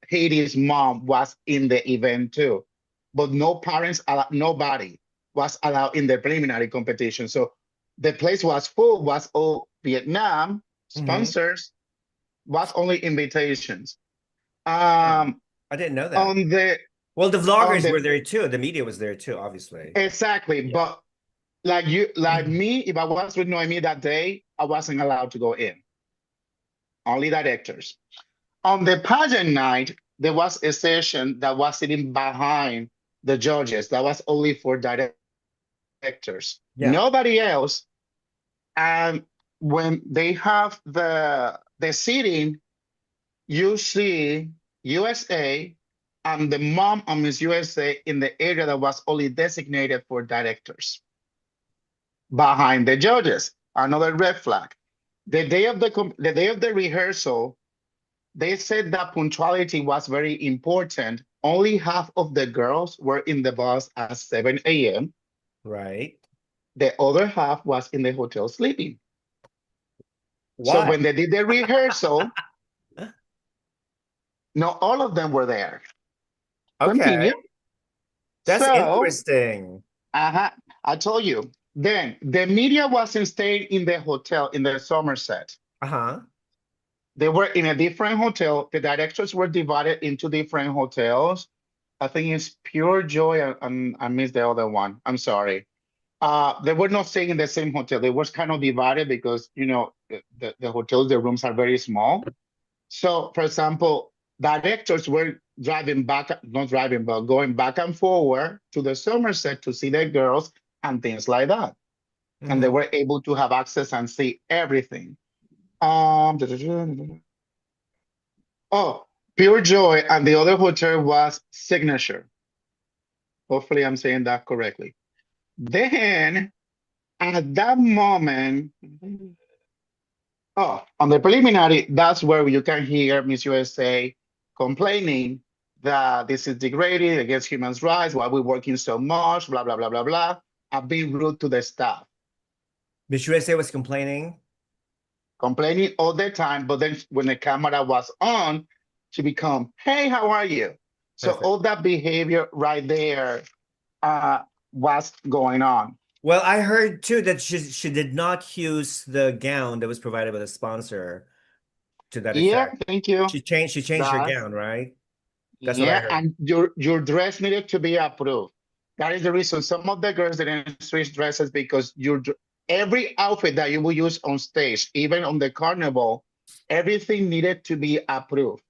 Hades' mom was in the event too, but no parents, nobody was allowed in the preliminary competition. So the place was full, was all Vietnam
Mhm.
sponsors, was only invitations.
I didn't know that.
On the
Well, the vloggers
the-
were there too. The media was there too, obviously.
exactly,
Yeah.
but like me, if I was with Noemi that day, I wasn't allowed to go in. Only directors. On the pageant night, there was a session that was sitting behind the judges. That was only for directors.
Yeah.
Nobody else. And when they have the seating, you see USA and the mom of Miss USA in the area that was only designated for directors behind the judges. Another red flag. The day of the rehearsal, they said that punctuality was very important. Only half of the girls were in the bus at 7 a.m.
Right.
The other half was in the hotel sleeping. So
Why?
when they did the rehearsal, not all of them were there.
Okay.
Continue.
That's
So,
interesting.
I told you. Then the media wasn't staying in the hotel in the Somerset.
Uh-huh.
They were in a different hotel. The directors were divided into different hotels. I think it's Pure Joy, and I missed the other one. I'm sorry. They were not staying in the same hotel. They was kind of divided because, you know, the hotels, the rooms are very small. So, for example, directors were driving back, not driving, but going back and forward to the Somerset to see the girls and things like that. And they
Mhm.
were able to have access and see everything. Oh, Pure Joy and the other hotel was Signature. Hopefully I'm saying that correctly. Then at that moment, on the preliminary, that's where you can hear Miss USA complaining that this is degrading against human rights, why we're working so much, blah, blah, blah, blah, blah, and being rude to the staff.
Miss USA was complaining.
Complaining all the time, but then when the camera was on, she become, hey, how are you? So
Perfect.
all that behavior right there was going on.
Well, I heard too that she did not use the gown that was provided by the sponsor to that
Yeah,
effect.
thank you.
She changed her
That's-
gown, right? That's what I
Yeah,
heard.
and your dress needed to be approved. That is the reason some of the girls didn't switch dresses because every outfit that you will use on stage, even on the carnival, everything needed to be approved.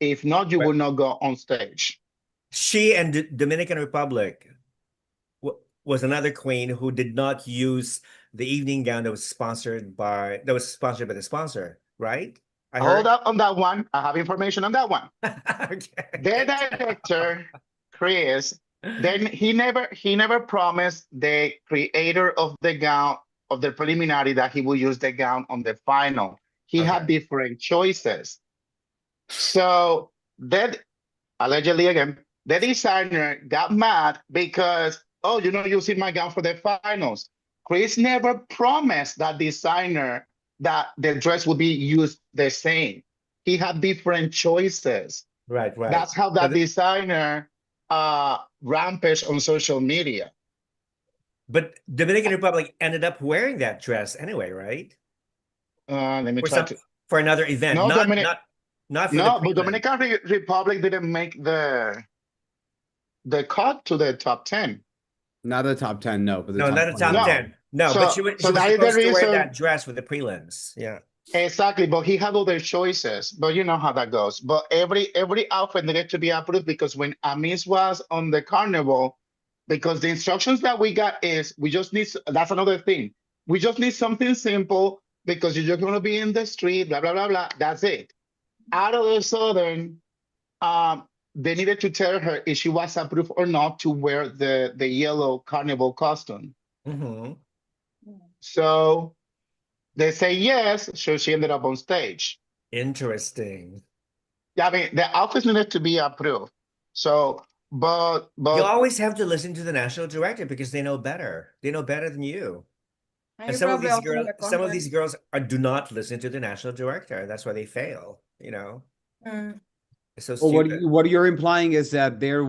If not, you
Right.
will not go on stage.
She and Dominican Republic was another queen who did not use the evening gown that was sponsored by the sponsor, right? I heard.
Hold up on that one. I have information on that one.
Okay.
The director, Chris, then he never promised the creator of the gown of the preliminary that he will use the gown on the final. He had
Okay.
different choices. So that allegedly again, the designer got mad because, oh, you're not using my gown for the finals. Chris never promised that designer that the dress would be used the same. He had different choices.
Right.
That's how that designer rampaged on social media.
But Dominican Republic ended up wearing that dress anyway, right?
Let me
For
try
some
to.
for another event,
No,
not for the
no, but
prelim.
Dominican Republic didn't make the cut to the top 10.
Not the top 10, no, but the
No,
top
not a top
20.
10. No,
So-
but she was
so that is the
supposed to wear
reason-
that dress with the prelims. Yeah.
Exactly, but he had other choices. But you know how that goes. But every outfit needed to be approved because when Amis was on the carnival, because the instructions that we got is we just need that's another thing. We just need something simple because you're just gonna be in the street, blah blah blah blah. That's it. Out of the southern, they needed to tell her if she was approved or not to wear the yellow carnival costume.
Hmm.
So they say yes, so she ended up on stage.
Interesting.
Yeah, I mean the outfits needed to be approved. So, but
You always have to listen to the national director because they know better. They know better than you.
And
And
you probably also need a
some of
contract.
these girls do not listen to the national director. That's why they fail, you know.
Mm.
It's so
Well,
stupid.
what you're implying is that there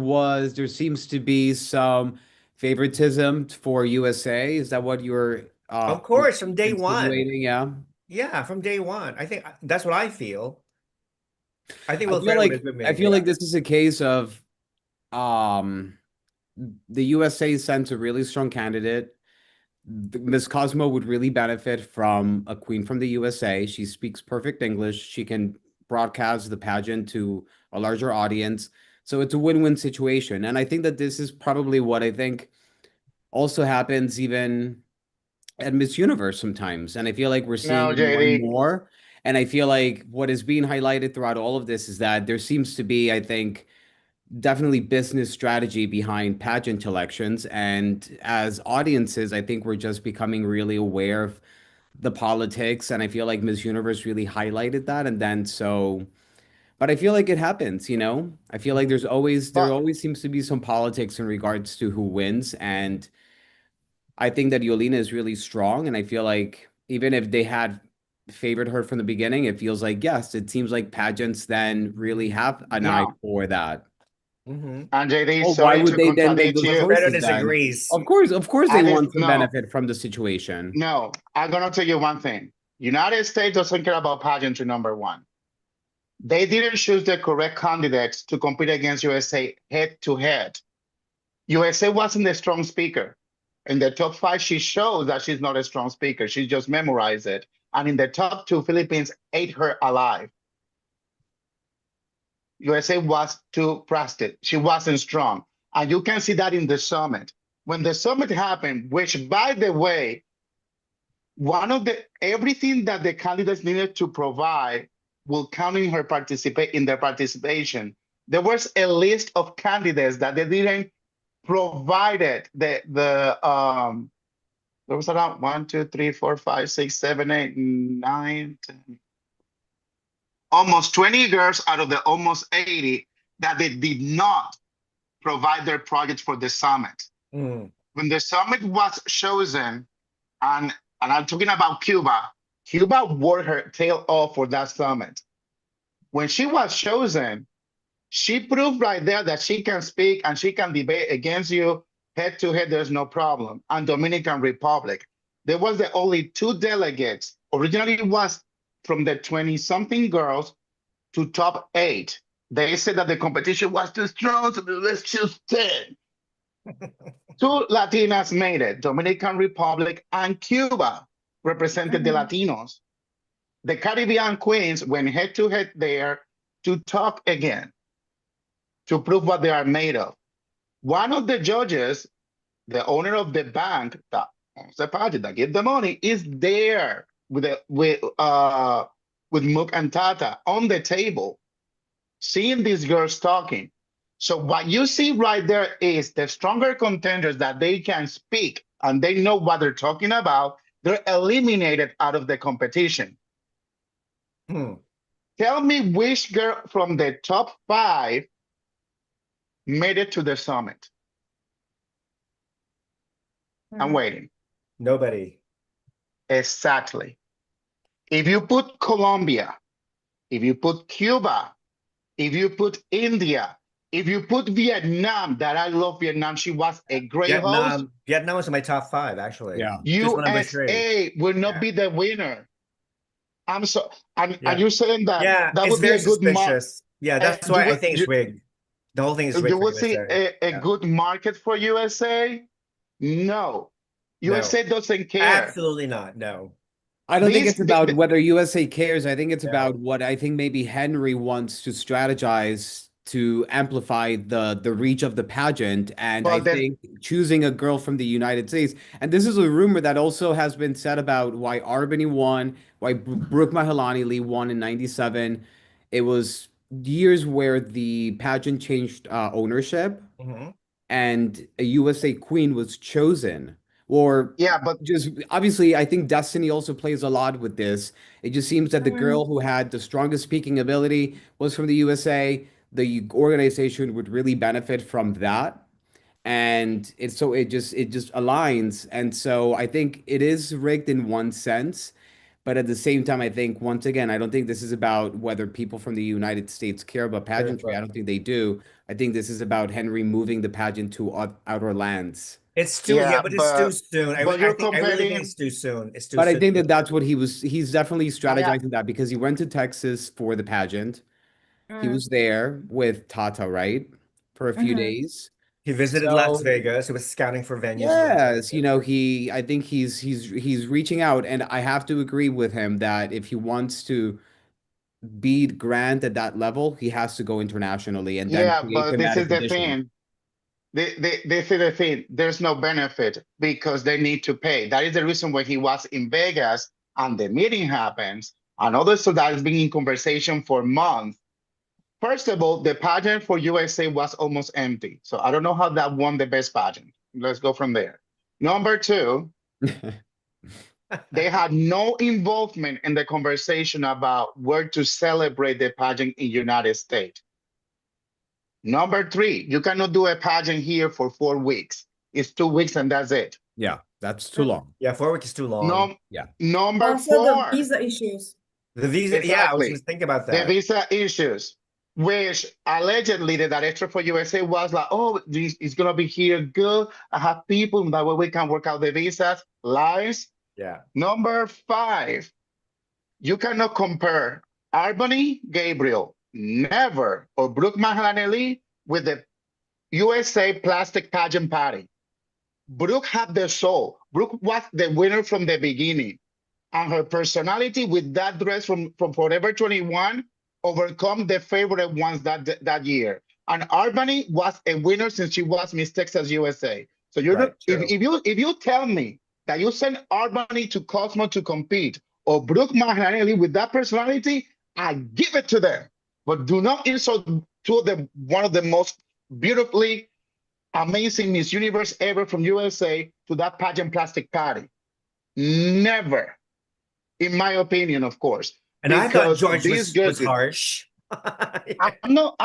seems to be some favoritism for USA. Is that what you're
Of course, from day one.
insinuating? Yeah.
Yeah, from day one. I think that's what I feel. I think Wilfredo would admit
I
me.
feel like this is a case of um the USA sends a really strong candidate. Miss Cosmo would really benefit from a queen from the USA. She speaks perfect English. She can broadcast the pageant to a larger audience. So it's a win-win situation. And I think that this is probably what I think also happens even at Miss Universe sometimes. And I feel like we're seeing
no,
it more and
JD.
more. And I feel like what is being highlighted throughout all of this is that there seems to be, I think, definitely business strategy behind pageant elections. And as audiences, I think we're just becoming really aware of the politics. And I feel like Miss Universe really highlighted that. And then so, but I feel like it happens, you know? I feel like there
But
always seems to be some politics in regards to who wins. And I think that Yolina is really strong. And I feel like even if they had favored her from the beginning, it feels like, yes, it seems like pageants then really have an eye
no,
for that.
Hmm.
and JD,
Oh, why
sorry
would
to
they then make
contradict
those
you.
Wilfredo
choices then?
disagrees.
Of course they
I just
want some
no,
benefit from the situation.
no. I'm gonna tell you one thing. United States doesn't care about pageantry, number one. They didn't choose the correct candidates to compete against USA head to head. USA wasn't a strong speaker. In the top five, she shows that she's not a strong speaker. She just memorized it. And in the top two, Philippines ate her alive. USA was too pressed. She wasn't strong. And you can see that in the summit. When the summit happened, which by the way, one of the everything that the candidates needed to provide will count in her participate in their participation. There was a list of candidates that they didn't provided there was around 1, 2, 3, 4, 5, 6, 7, 8, 9, 10, almost 20 girls out of the almost 80 that they did not provide their projects for the summit.
Mm.
When the summit was chosen, and I'm talking about Cuba, Cuba worked her tail off for that summit. When she was chosen, she proved right there that she can speak and she can debate against you head to head. There's no problem. And Dominican Republic, there was the only two delegates. Originally, it was from the 20-something girls to top 8. They said that the competition was too strong, so let's choose 10. Two Latinas made it, Dominican Republic and Cuba represented the Latinos. The Caribbean queens went head to head there to talk again, to prove what they are made of. One of the judges, the owner of the bank that owns the pageant, that give the money, is there with Mook and Tata on the table, seeing these girls talking. So what you see right there is the stronger contenders that they can speak and they know what they're talking about, they're eliminated out of the competition.
Hmm.
Tell me which girl from the top 5 made it to the summit. I'm waiting.
Nobody.
Exactly. If you put Colombia, if you put Cuba, if you put India, if you put Vietnam, that I love Vietnam, she was a great host.
Vietnam was in my top 5, actually.
Yeah.
Just one number 3.
USA will not
Yeah.
be the winner. I'm so and
Yeah.
you're saying that
Yeah,
that
it's
would be
very
a good mark.
suspicious. Yeah, that's why I think it's rigged. The whole thing is rigged
You
for
would see
USA.
a
Yeah.
good market for USA. No,
No,
USA doesn't care.
absolutely not. No.
I don't think
This,
it's about whether USA cares. I think it's
Yeah.
about what I think maybe Henry wants to strategize to amplify the reach of the pageant. And I
but then,
think choosing a girl from the United States, and this is a rumor that also has been said about why Arbany won, why Brooke Mahalani Lee won in '97. It was years where the pageant changed ownership
Mhm.
and a USA queen was chosen. Or
yeah, but
just obviously, I think destiny also plays a lot with this. It just seems that the girl who had the strongest speaking ability was from the USA. The organization would really benefit from that. And it's so it just aligns. And so I think it is rigged in one sense. But at the same time, I think once again, I don't think this is about whether people from the United States care about pageantry. I don't think they do. I think this is about Henry moving the pageant to outer lands.
It's too, yeah,
yeah,
but it's too soon.
but you're
I really think
comparing.
it's too soon. It's too
But I
soon.
think that that's what he's definitely
I,
strategizing that because he went to Texas for the pageant. He
Mm,
was there with Tata, right? For a few
mhm.
days.
He visited Las
So,
Vegas. He was scouting for venues in Las
yes,
Vegas.
I think he's reaching out and I have to agree with him that if he wants to beat Grant at that level, he has to go internationally and then
yeah,
create
but this
thematic
is the
conditions.
thing. This is the thing. There's no benefit because they need to pay. That is the reason why he was in Vegas and the meeting happens. And also that has been in conversation for months. First of all, the pageant for USA was almost empty. So I don't know how that won the best pageant. Let's go from there. Number two, they had no involvement in the conversation about where to celebrate the pageant in United States. Number three, you cannot do a pageant here for 4 weeks. It's 2 weeks and that's it.
Yeah, that's too long.
Yeah, 4 weeks is too long.
No,
Yeah.
number
Also, the
four,
visa issues.
The visa, yeah, I was going
exactly.
to think about
The
that.
visa issues, which allegedly the director for USA was like, oh, this is going to be here good. I have people that way we can work out the visas. Lies.
Yeah.
Number five, you cannot compare Albany Gabriel, never, or Brooke Mahalanelli with the USA plastic pageant party. Brooke had the soul. Brooke was the winner from the beginning. And her personality with that dress from Forever 21 overcome the favorite ones that year. And Albany was a winner since she was Miss Texas USA. So you're
Right,
not,
true.
if you tell me that you send Albany to Cosmo to compete or Brooke Mahanelli with that personality, I give it to them. But do not insult one of the most beautifully amazing Miss Universe ever from USA to that pageant plastic party. Never, in my opinion, of course.
And I thought
Because
George
these
was
girls,
harsh.
I'm not,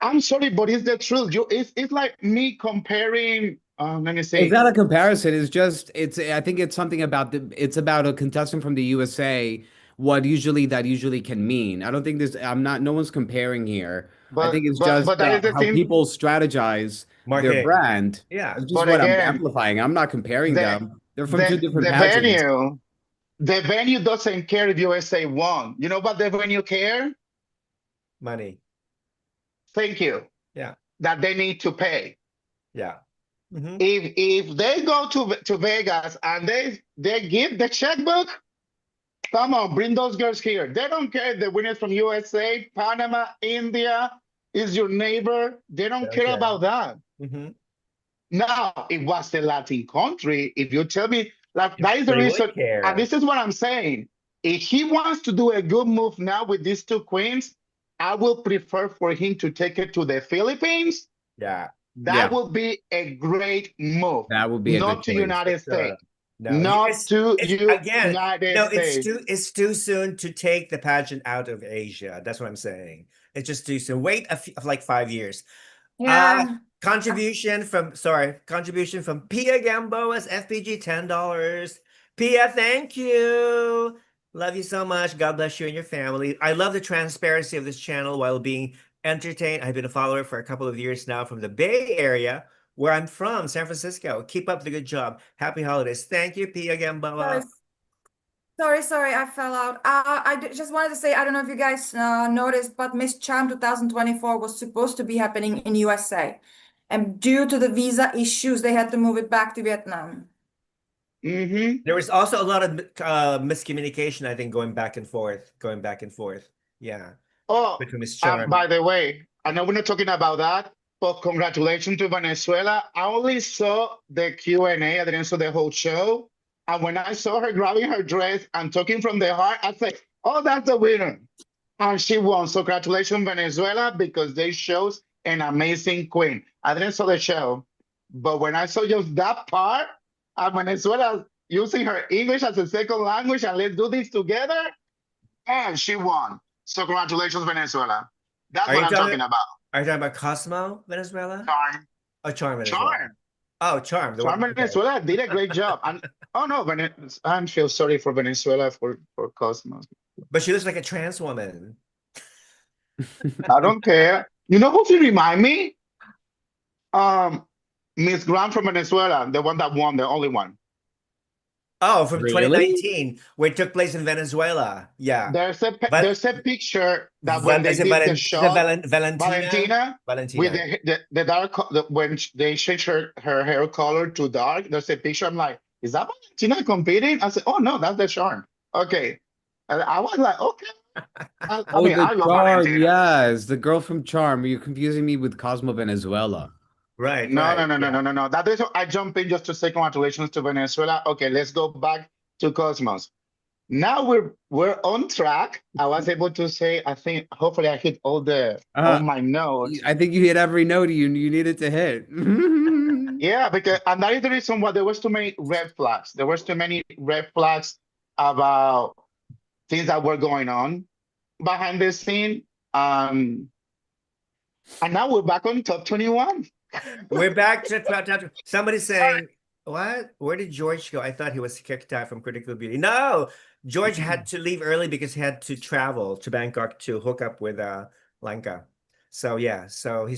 I'm sorry, but it's the truth. It's like me comparing, let me
It's
see,
not a comparison. I think it's something about it's about a contestant from the USA, what that usually can mean. I don't think no one's comparing here. I think it's just
but that is the
how
thing.
people strategize their
Marketing.
brand.
Yeah.
It's just
But
what I'm
again,
amplifying. I'm not comparing
the
them. They're from two different
the
pageants.
venue doesn't care if USA won. You know what the venue care?
Money.
Thank you.
Yeah.
That they need to pay.
Yeah. Mhm.
If they go to Vegas and they give the checkbook, come on, bring those girls here. They don't care if the winners from USA, Panama, India is your neighbor. They don't care
Okay.
about that.
Mhm.
Now, it was the Latin country. If you tell me, like, that is the
They would
reason,
care.
and this is what I'm saying. If he wants to do a good move now with these two queens, I will prefer for him to take it to the Philippines.
Yeah.
That would be a great move.
That would be a good
Not to
choice.
United
For sure.
States.
No,
Not to
again,
United
no,
States.
it's too soon to take the pageant out of Asia. That's what I'm saying. It's just too soon. Wait like 5 years.
Yeah.
Contribution from Pia Gamboa's FPG $10. Pia, thank you. Love you so much. God bless you and your family. I love the transparency of this channel while being entertained. I've been a follower for a couple of years now from the Bay Area, where I'm from, San Francisco. Keep up the good job. Happy holidays. Thank you, Pia Gamboa.
Sorry, I fell out. Just wanted to say, I don't know if you guys noticed, but Miss Charm 2024 was supposed to be happening in USA. And due to the visa issues, they had to move it back to Vietnam.
Mm-hmm.
There was also a lot of miscommunication, I think, going back and forth. Yeah,
Oh,
between Miss Charm.
by the way, I know we're not talking about that, but congratulations to Venezuela. I only saw the Q&A. I didn't saw the whole show. And when I saw her grabbing her dress and talking from the heart, I said, oh, that's the winner. And she won. So congratulations, Venezuela, because they shows an amazing queen. I didn't saw the show, but when I saw just that part, and Venezuela using her English as a second language, and let's do this together, and she won. So congratulations, Venezuela. That's
Are
what
you
I'm talking about.
Are you talking about Cosmo, Venezuela?
Charm.
Oh, Charm, Venezuela.
Charm.
Oh, Charm. The
Charm
one. Okay.
Venezuela did a great job. And oh no, I feel sorry for Venezuela for Cosmos.
But she looks like a trans woman.
I don't care. You know who she remind me? Miss Grant from Venezuela, the one that won, the only one.
Oh, from
Really?
2019, where it took place in Venezuela. Yeah.
There's a
Val-
there's a picture that when they
is it
did the
Valen-
shot,
Valentina?
Valentina, with the dark when they changed her hair color to dark. There's a picture. I'm like, is that Valentina competing? I said, oh no, that's the Charm. Okay, and I was like, okay. I
Oh,
mean,
the
I love
Charm,
Valentina.
yes, the girl from Charm. You're confusing me with Cosmo Venezuela.
Right.
No,
right,
no, no, no,
yeah.
no, no, no. That is, I jump in just to say congratulations to Venezuela. Okay, let's go back to Cosmos. Now we're on track. I was able to say, I think hopefully I hit all my notes.
I think you hit every note you needed to hit.
Yeah, because and that is the reason why there was too many red flags. There was too many red flags about things that were going on behind the scene. And now we're back on top 21.
We're back to somebody saying, what? Where did George go? I thought he was kicked out from Critical Beauty. No, George had to leave early because he had to travel to Bangkok to hook up with Lenka. So yeah, so he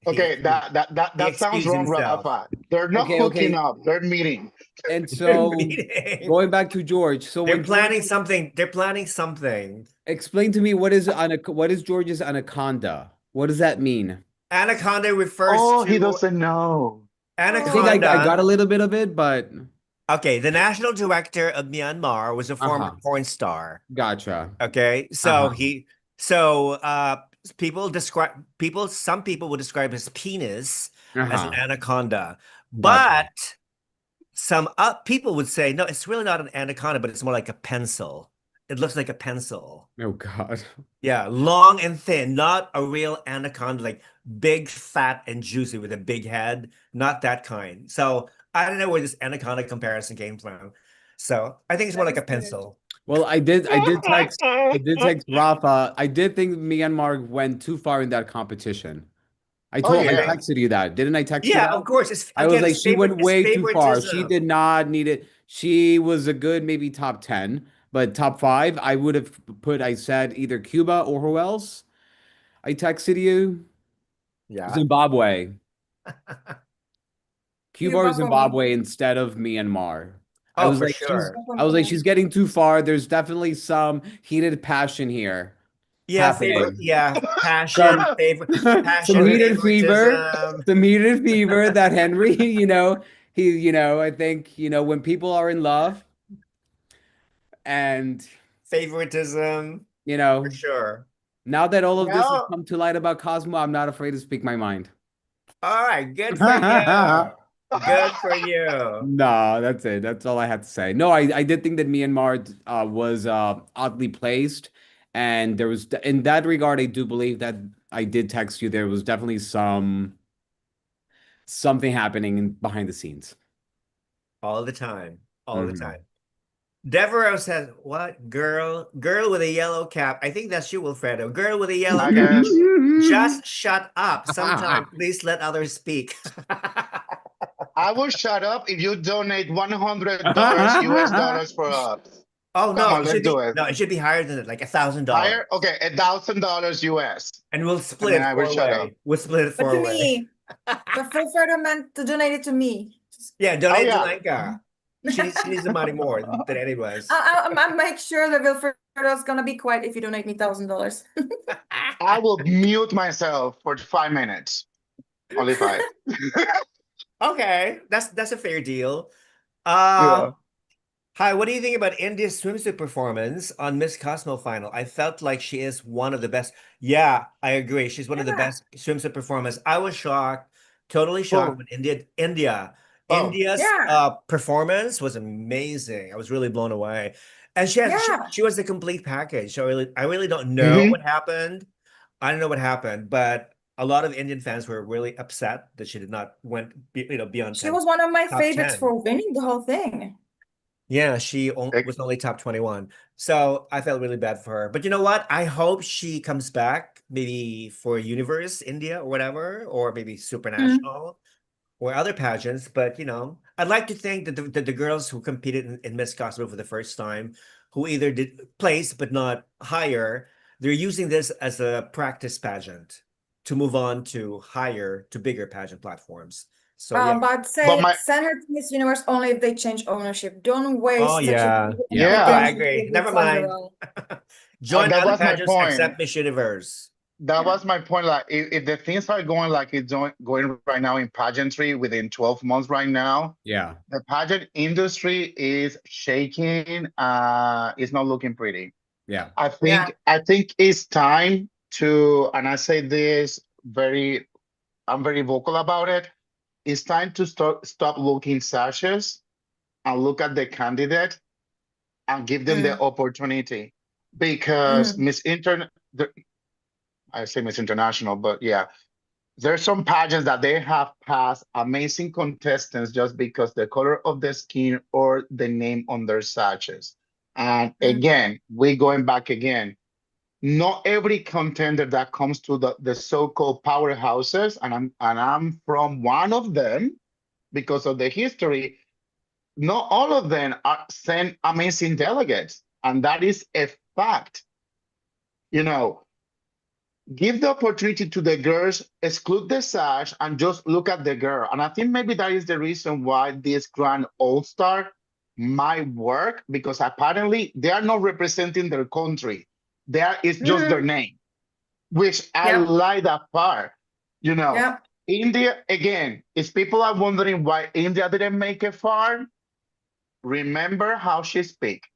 Okay,
he
that sounds
excused
wrong,
himself.
Rafa. They're not
Okay,
hooking
okay.
up, they're meeting.
And so
Meeting.
going back to George, so
They're
when
planning
George,
something. They're planning something.
explain to me what is George's anaconda? What does that mean?
Anaconda refers
Oh, he
to
doesn't know.
I think
anaconda.
I got a little bit of it, but
Okay, the national director of Myanmar was a former
Uh-huh.
porn star.
gotcha.
Okay, so
Uh-huh.
some people would describe his penis as an
Uh-huh.
anaconda,
Gotcha.
but some people would say, no, it's really not an anaconda, but it's more like a pencil. It looks like a pencil.
Oh God.
Yeah, long and thin, not a real anaconda, like big, fat, and juicy with a big head, not that kind. So I don't know where this anaconda comparison came from. So I think it's more like a pencil.
Well, I did text Rafa. I did think Myanmar went too far in that competition. I
Oh
I
yeah.
texted you that. Didn't I text you
Yeah,
that?
of course. It's
I was
again,
like, she went
it's
way too far. She
favoritism.
did not need it. She was a good maybe top 10, but top 5, I would have put, I said either Cuba or who else? I texted you.
Yeah.
Zimbabwe. Cuba or
Cuba for me.
Zimbabwe instead of Myanmar. I
Oh,
was
for
like,
sure.
I was like, she's getting too far. There's definitely some heated passion here
Yeah,
happening.
passion,
Some
passion,
heated fever,
favoritism.
some heated fever that Henry, I think, when people are in love and,
Favoritism,
you
for
know,
sure.
now that all of this has
No.
come to light about Cosmo, I'm not afraid to speak my mind.
All right, good for you. Good for you.
No, that's it. That's all I had to say. No, I did think that Myanmar was oddly placed, and there was in that regard, I do believe that I did text you. There was definitely something happening behind the scenes.
All the time. All the
Mhm.
time. Devereaux says, what? Girl with a yellow cap. I think that's you, Wilfredo. Girl with a yellow
I
cap.
guess.
Just shut up. Sometime, please let others speak.
I will shut up if you donate $100 US dollars for us.
Oh,
Come
no,
on, let's do it.
No, it should be higher than it, like $1,000.
Higher? Okay, $1,000 US.
And we'll
And
split
then
it
I will shut up.
four-way. We'll split it
But to
four-way.
me, the Wilfredo meant to donate it to me.
Yeah, donate
yeah.
to Lenka. She needs the money more than anyone else.
I'll make sure that Wilfredo's gonna be quiet if you donate me $1,000.
I will mute myself for 5 minutes. Only 5.
Okay, that's a fair deal.
Yeah.
Hi, what do you think about India's swimsuit performance on Miss Cosmo final? I felt like she is one of the best. Yeah, I agree. She's one of the
Yeah.
best swimsuit performers. I was shocked, totally shocked
Oh,
when India's
Yeah.
performance was amazing. I was really blown away. And
Yeah.
she was the complete package. So I really don't know
hmm
what happened. I don't know what happened, but a lot of Indian fans were really upset that she did not beyond
She was one of my
top
favorites
10.
for winning the whole thing.
Yeah, she was only top 21. So I felt really bad for her. But you know what? I hope she comes back maybe for Universe India or whatever, or maybe
Mm.
Supernational or other pageants. But I'd like to think that the girls who competed in Miss Cosmo for the first time, who either did place but not higher, they're using this as a practice pageant to move on to bigger pageant platforms. So yeah.
But
But
say
my
send her to Miss Universe only if they change ownership. Don't
Oh
waste such a
yeah.
good
Yeah.
Oh, I
potential
agree.
to be
Never
on her
mind.
own.
Join
that
other
was my
pageants
point.
except Miss Universe.
That
Yeah.
was my point. Like, if the things are going like it's going right now in pageantry within 12 months right now,
Yeah.
the pageant industry is shaking. It's not looking pretty.
Yeah.
Yeah.
I think it's time to, and I say this I'm very vocal about it. It's time to stop looking sashes and look at the candidate and give them the
Mm.
opportunity because
Mm.
I say Miss International, but yeah, there's some pageants that they have passed amazing contestants just because the color of the skin or the name on their sashes. And
Mm.
again, we're going back again. Not every contender that comes to the so-called powerhouses, and I'm from one of them because of the history. Not all of them are send amazing delegates, and that is a fact. You know, give the opportunity to the girls, exclude the sash, and just look at the girl. And I think maybe that is the reason why this Grand All-Star might work, because apparently they are not representing their country. There is just their
Mm.
name, which I
Yep.
like that part. You know,
Yep.
India, again, if people are wondering why India didn't make it far, remember how she speaks.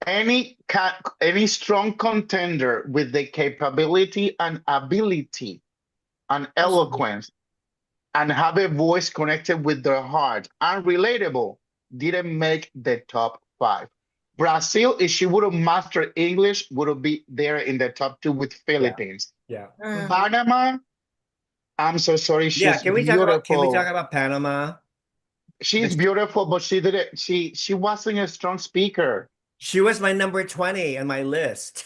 Any strong contender with the capability and ability and eloquence and have a voice connected with their heart and relatable didn't make the top 5. Brazil, if she would have mastered English, would have been there in the top 2 with
Yeah.
Philippines.
Yeah.
Mm.
Panama, I'm so sorry,
Yeah,
she's
can we talk
beautiful.
about Panama?
She's
The,
beautiful, but she didn't she wasn't a strong speaker.
she was my number 20 on my list.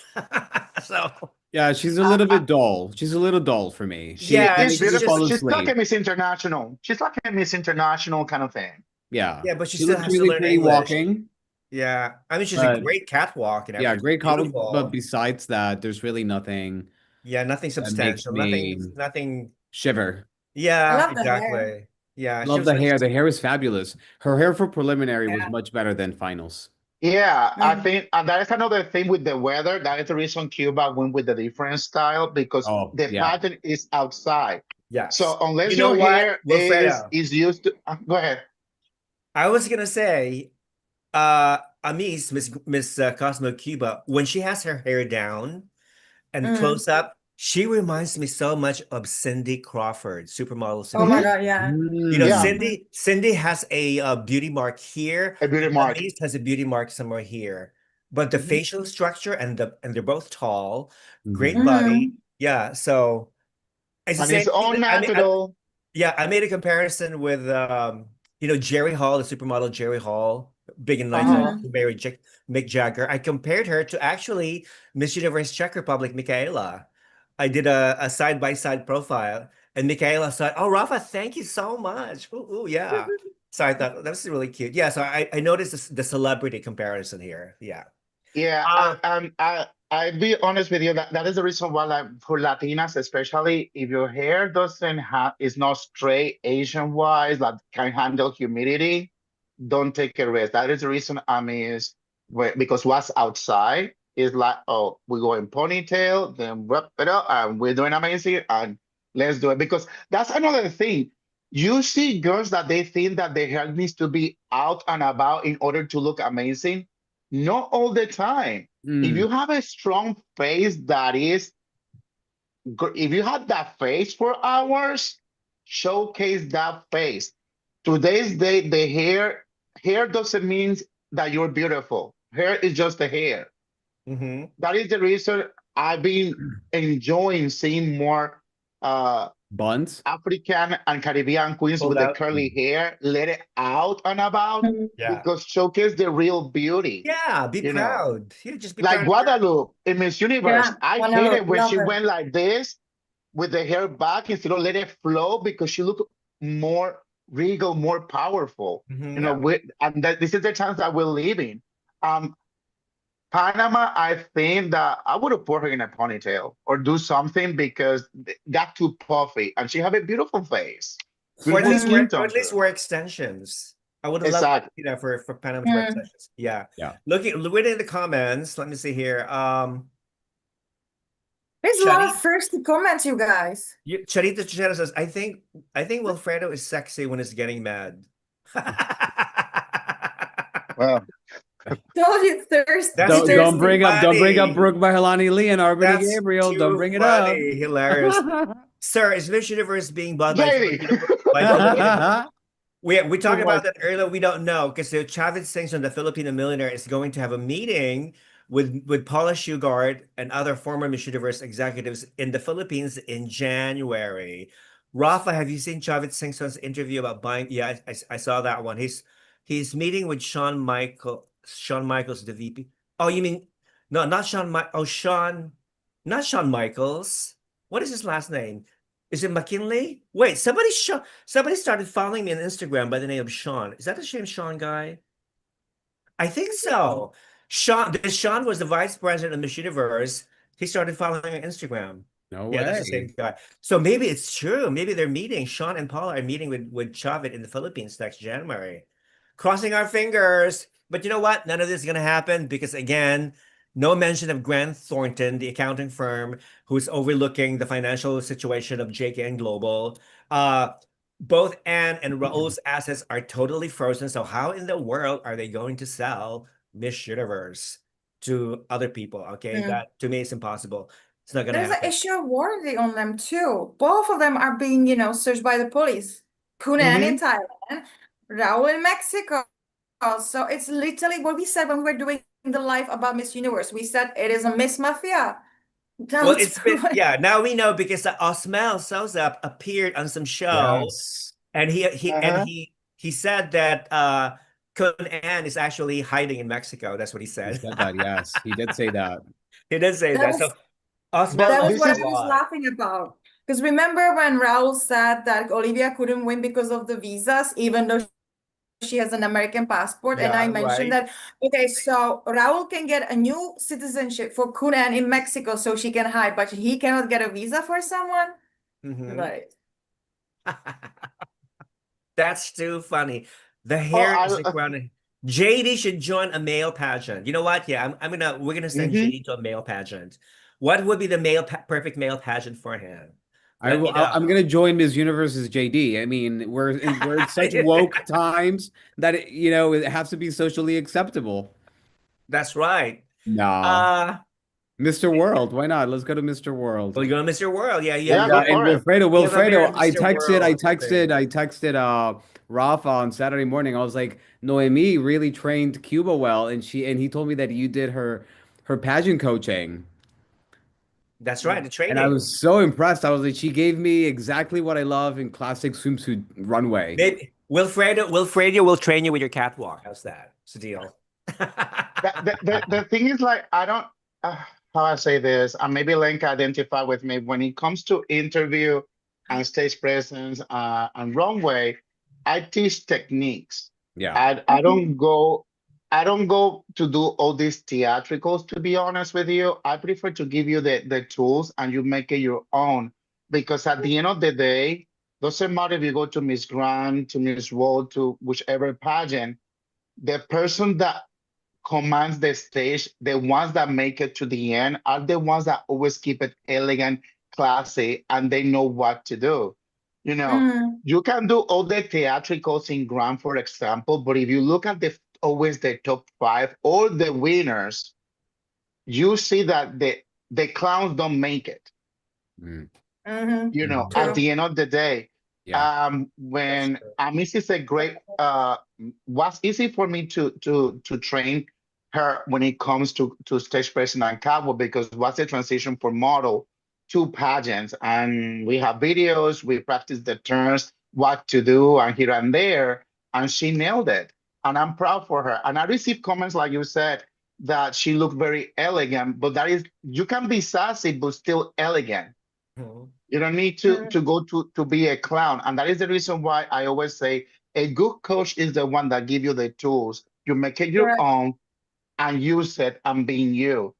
So
Yeah, she's a
I,
little
I,
bit dull. She's a little dull for me.
she
yeah,
is
She
she's
just
beautiful.
just
follows
She's like a
late.
Miss International. She's like a Miss International kind of thing.
Yeah.
yeah, but she
She
still
looks
has to
really
learn
pretty
English.
walking,
Yeah. I mean, she's a
but
great catwalk and
yeah,
everything.
great comic. But
Beautiful.
besides that, there's really nothing
Yeah, nothing
that makes
substantial.
me
Nothing.
shiver.
I
Yeah,
love the hair.
exactly. Yeah, she
Love
was
the
nice.
hair. The hair is fabulous. Her hair for preliminary was
Yeah.
much better than finals.
Yeah, I
Mm.
think, and that is another thing with the weather. That is the reason Cuba went with the different style because
Oh,
the
yeah.
pattern is outside.
Yes.
So
You
unless
know
your
what,
hair
Wilfredo?
is used to, go ahead.
I was gonna say, Amis, Miss Cosmo Cuba, when she has her hair down and
Mm.
close up, she reminds me so much of Cindy Crawford, supermodel
Oh
Cindy
my
Mhm.
God,
Crawford.
yeah.
Yeah,
Mm.
Mm.
Cindy has a beauty mark here,
a beauty
and
mark.
Amis has a beauty mark somewhere here. But the
Mhm.
facial structure and they're both tall, great
Mhm.
body.
Mm.
Yeah, so it's the
And
same
it's
thing.
all natural.
Yeah, I made a comparison with Jerry Hall, the supermodel Jerry Hall, big in
Uh-huh.
1992,
Mm.
married Mick Jagger. I compared her to actually Miss Universe Czech Republic, Michaela. I did a side-by-side profile, and Michaela said, "Oh, Rafa, thank you so much." Ooh, yeah. So I thought that was really cute. Yeah, so I noticed the celebrity comparison here. Yeah.
Yeah,
Uh,
I'd be honest with you, that is the reason why, like, for Latinas, especially if your hair doesn't have is not straight Asian wise, like can handle humidity, don't take a risk. That is the reason I mean is because what's outside is like, oh, we go in ponytail, then wrap it up, and we're doing amazing, and let's do it. Because that's another thing. You see girls that they think that their hair needs to be out and about in order to look amazing. Not all the time. If
Mm.
you have a strong face that is, if you have that face for hours, showcase that face. Today's day, the hair doesn't mean that you're beautiful. Hair is just the hair.
Mm-hmm.
That is the reason I've been enjoying seeing more
Buns.
African and Caribbean queens
Pull
with
it
the
out.
curly hair, let it out and about
Yeah.
because showcase the real beauty.
Yeah, be
You know,
proud. You just be
like
proud of your
Guadalupe in Miss Universe.
Yeah,
I
wanna
hated when
love
she
her.
went like this with the hair back instead of let it flow because she looked more regal, more powerful.
Mhm.
You know, and that this is the times that we're living. Um, Panama, I think that I would have put her in a ponytail or do something because that's too puffy, and she have a beautiful face,
Or at
beautiful
least
skin
wear, or
tone
at least
too.
wear extensions. I would have loved,
Exactly.
you know, for Panama to wear extensions. Yeah.
Yeah.
Looking in the comments. Let me see here.
There's a lot of
Charita,
thirsty comments, you guys.
Charita Chichero says, I think Wilfredo is sexy when he's getting mad.
Well,
Told you thirsty,
That's
Don't
too
don't
thirsty.
bring up
funny.
Brooke Mahelani Lee and Arbany
That's
Gabriel. Don't
too
bring it up.
funny. Hilarious. Sir, is Miss Universe being bought by
JD.
Filipino by Filipino? We talked
Too
about
much.
that earlier. We don't know because the Chavez Singson, the Filipino millionaire, is going to have a meeting with Paula Shugart and other former Miss Universe executives in the Philippines in January. Rafa, have you seen Chavez Singson's interview about buying? Yeah, I saw that one. He's meeting with Shawn Michaels, the VP. Oh, you mean no, not Shawn Oh, not Shawn Michaels. What is his last name? Is it McKinley? Wait, somebody started following me on Instagram by the name of Sean. Is that the same Sean guy? I think so. Sean was the vice president of Miss Universe. He started following on Instagram.
No
Yeah, that's the
way.
same guy. So maybe it's true. Maybe they're meeting. Sean and Paula are meeting with Chavit in the Philippines next January. Crossing our fingers. But you know what? None of this is going to happen because, again, no mention of Grant Thornton, the accounting firm who's overlooking the financial situation of JKN Global. Both Anne and Raul's assets are totally frozen. So how in the world are they going to sell Miss Universe to other people? Okay,
Mm.
that to me is impossible. It's not gonna
There's an
happen.
issue of warranty on them too. Both of them are being, searched by the police. Kunan in Thailand, Raul in Mexico. So it's literally what we said when we were doing the live about Miss Universe. We said it is a Miss Mafia. Now
Well,
it's
it's been
proven.
now we know because Osmel Sosa appeared on some show
Yes.
and he and
Uh-huh.
he said that Kun Ann is actually hiding in Mexico. That's what he
He
said.
said that, yes. He did say that.
He did say
That
that. So
was
Osmel
that was
knows
This
what
a
I
is
was
lot.
laughing about. Because remember when Raul said that Olivia couldn't win because of the visas, even though she has an American passport, and I
Yeah,
mentioned
right.
that, okay, so Raul can get a new citizenship for Kunan in Mexico so she can hide, but he cannot get a visa for someone?
Mhm.
Right.
That's too funny. The
oh
hair is the
I
crown. JD should join a male pageant. You know what? Yeah, we're gonna send
mhm.
JD to a male pageant. What would be the perfect male pageant for him?
I
Let me
will. I'm
know.
gonna join Ms. Universe's JD. I mean, we're in such woke times that it has to be socially acceptable.
That's right.
Nah,
Uh,
Mr. World. Why not? Let's go to Mr. World.
well, you're going Mr. World. Yeah,
Yeah, go
And
for it.
you have a very
Wilfredo,
Mr. World thing.
I texted Rafa on Saturday morning. I was like, Noemi really trained Cuba well, and he told me that you did her pageant coaching.
That's right, the
And I
training.
was so impressed. I was like, she gave me exactly what I love in classic swimsuit runway.
Maybe Wilfredo will train you with your catwalk. How's that? It's a deal.
The thing is like I don't how I say this, and maybe Lenka identify with me when it comes to interview and stage presence and runway. I teach techniques.
Yeah.
I don't go to do all these theatricals, to be honest with you. I prefer to give you the tools and you make it your own. Because at the end of the day, doesn't matter if you go to Miss Grand, to Miss World, to whichever pageant, the person that commands the stage, the ones that make it to the end are the ones that always keep it elegant, classy, and they know what to do. You know,
Mm,
you can do all the theatricals in Grand, for example, but if you look at always the top five or the winners, you see that the clowns don't make it.
Mm,
mm-hmm.
You know,
mhm.
at
True.
the end of the day,
Yeah.
That's
when
true.
Miss is a great was easy for me to train her when it comes to stage presence and cowboy, because what's the transition for model to pageants, and we have videos, we practice the turns, what to do, and here and there, and she nailed it, and I'm proud for her. And I received comments like you said that she looked very elegant, but that is, you can be sassy but still elegant.
Mhm.
You don't need
Mm,
to go to be a clown. And that is the reason why I always say a good coach is the one that give you the tools. You make it your
correct,
own and use it and being you.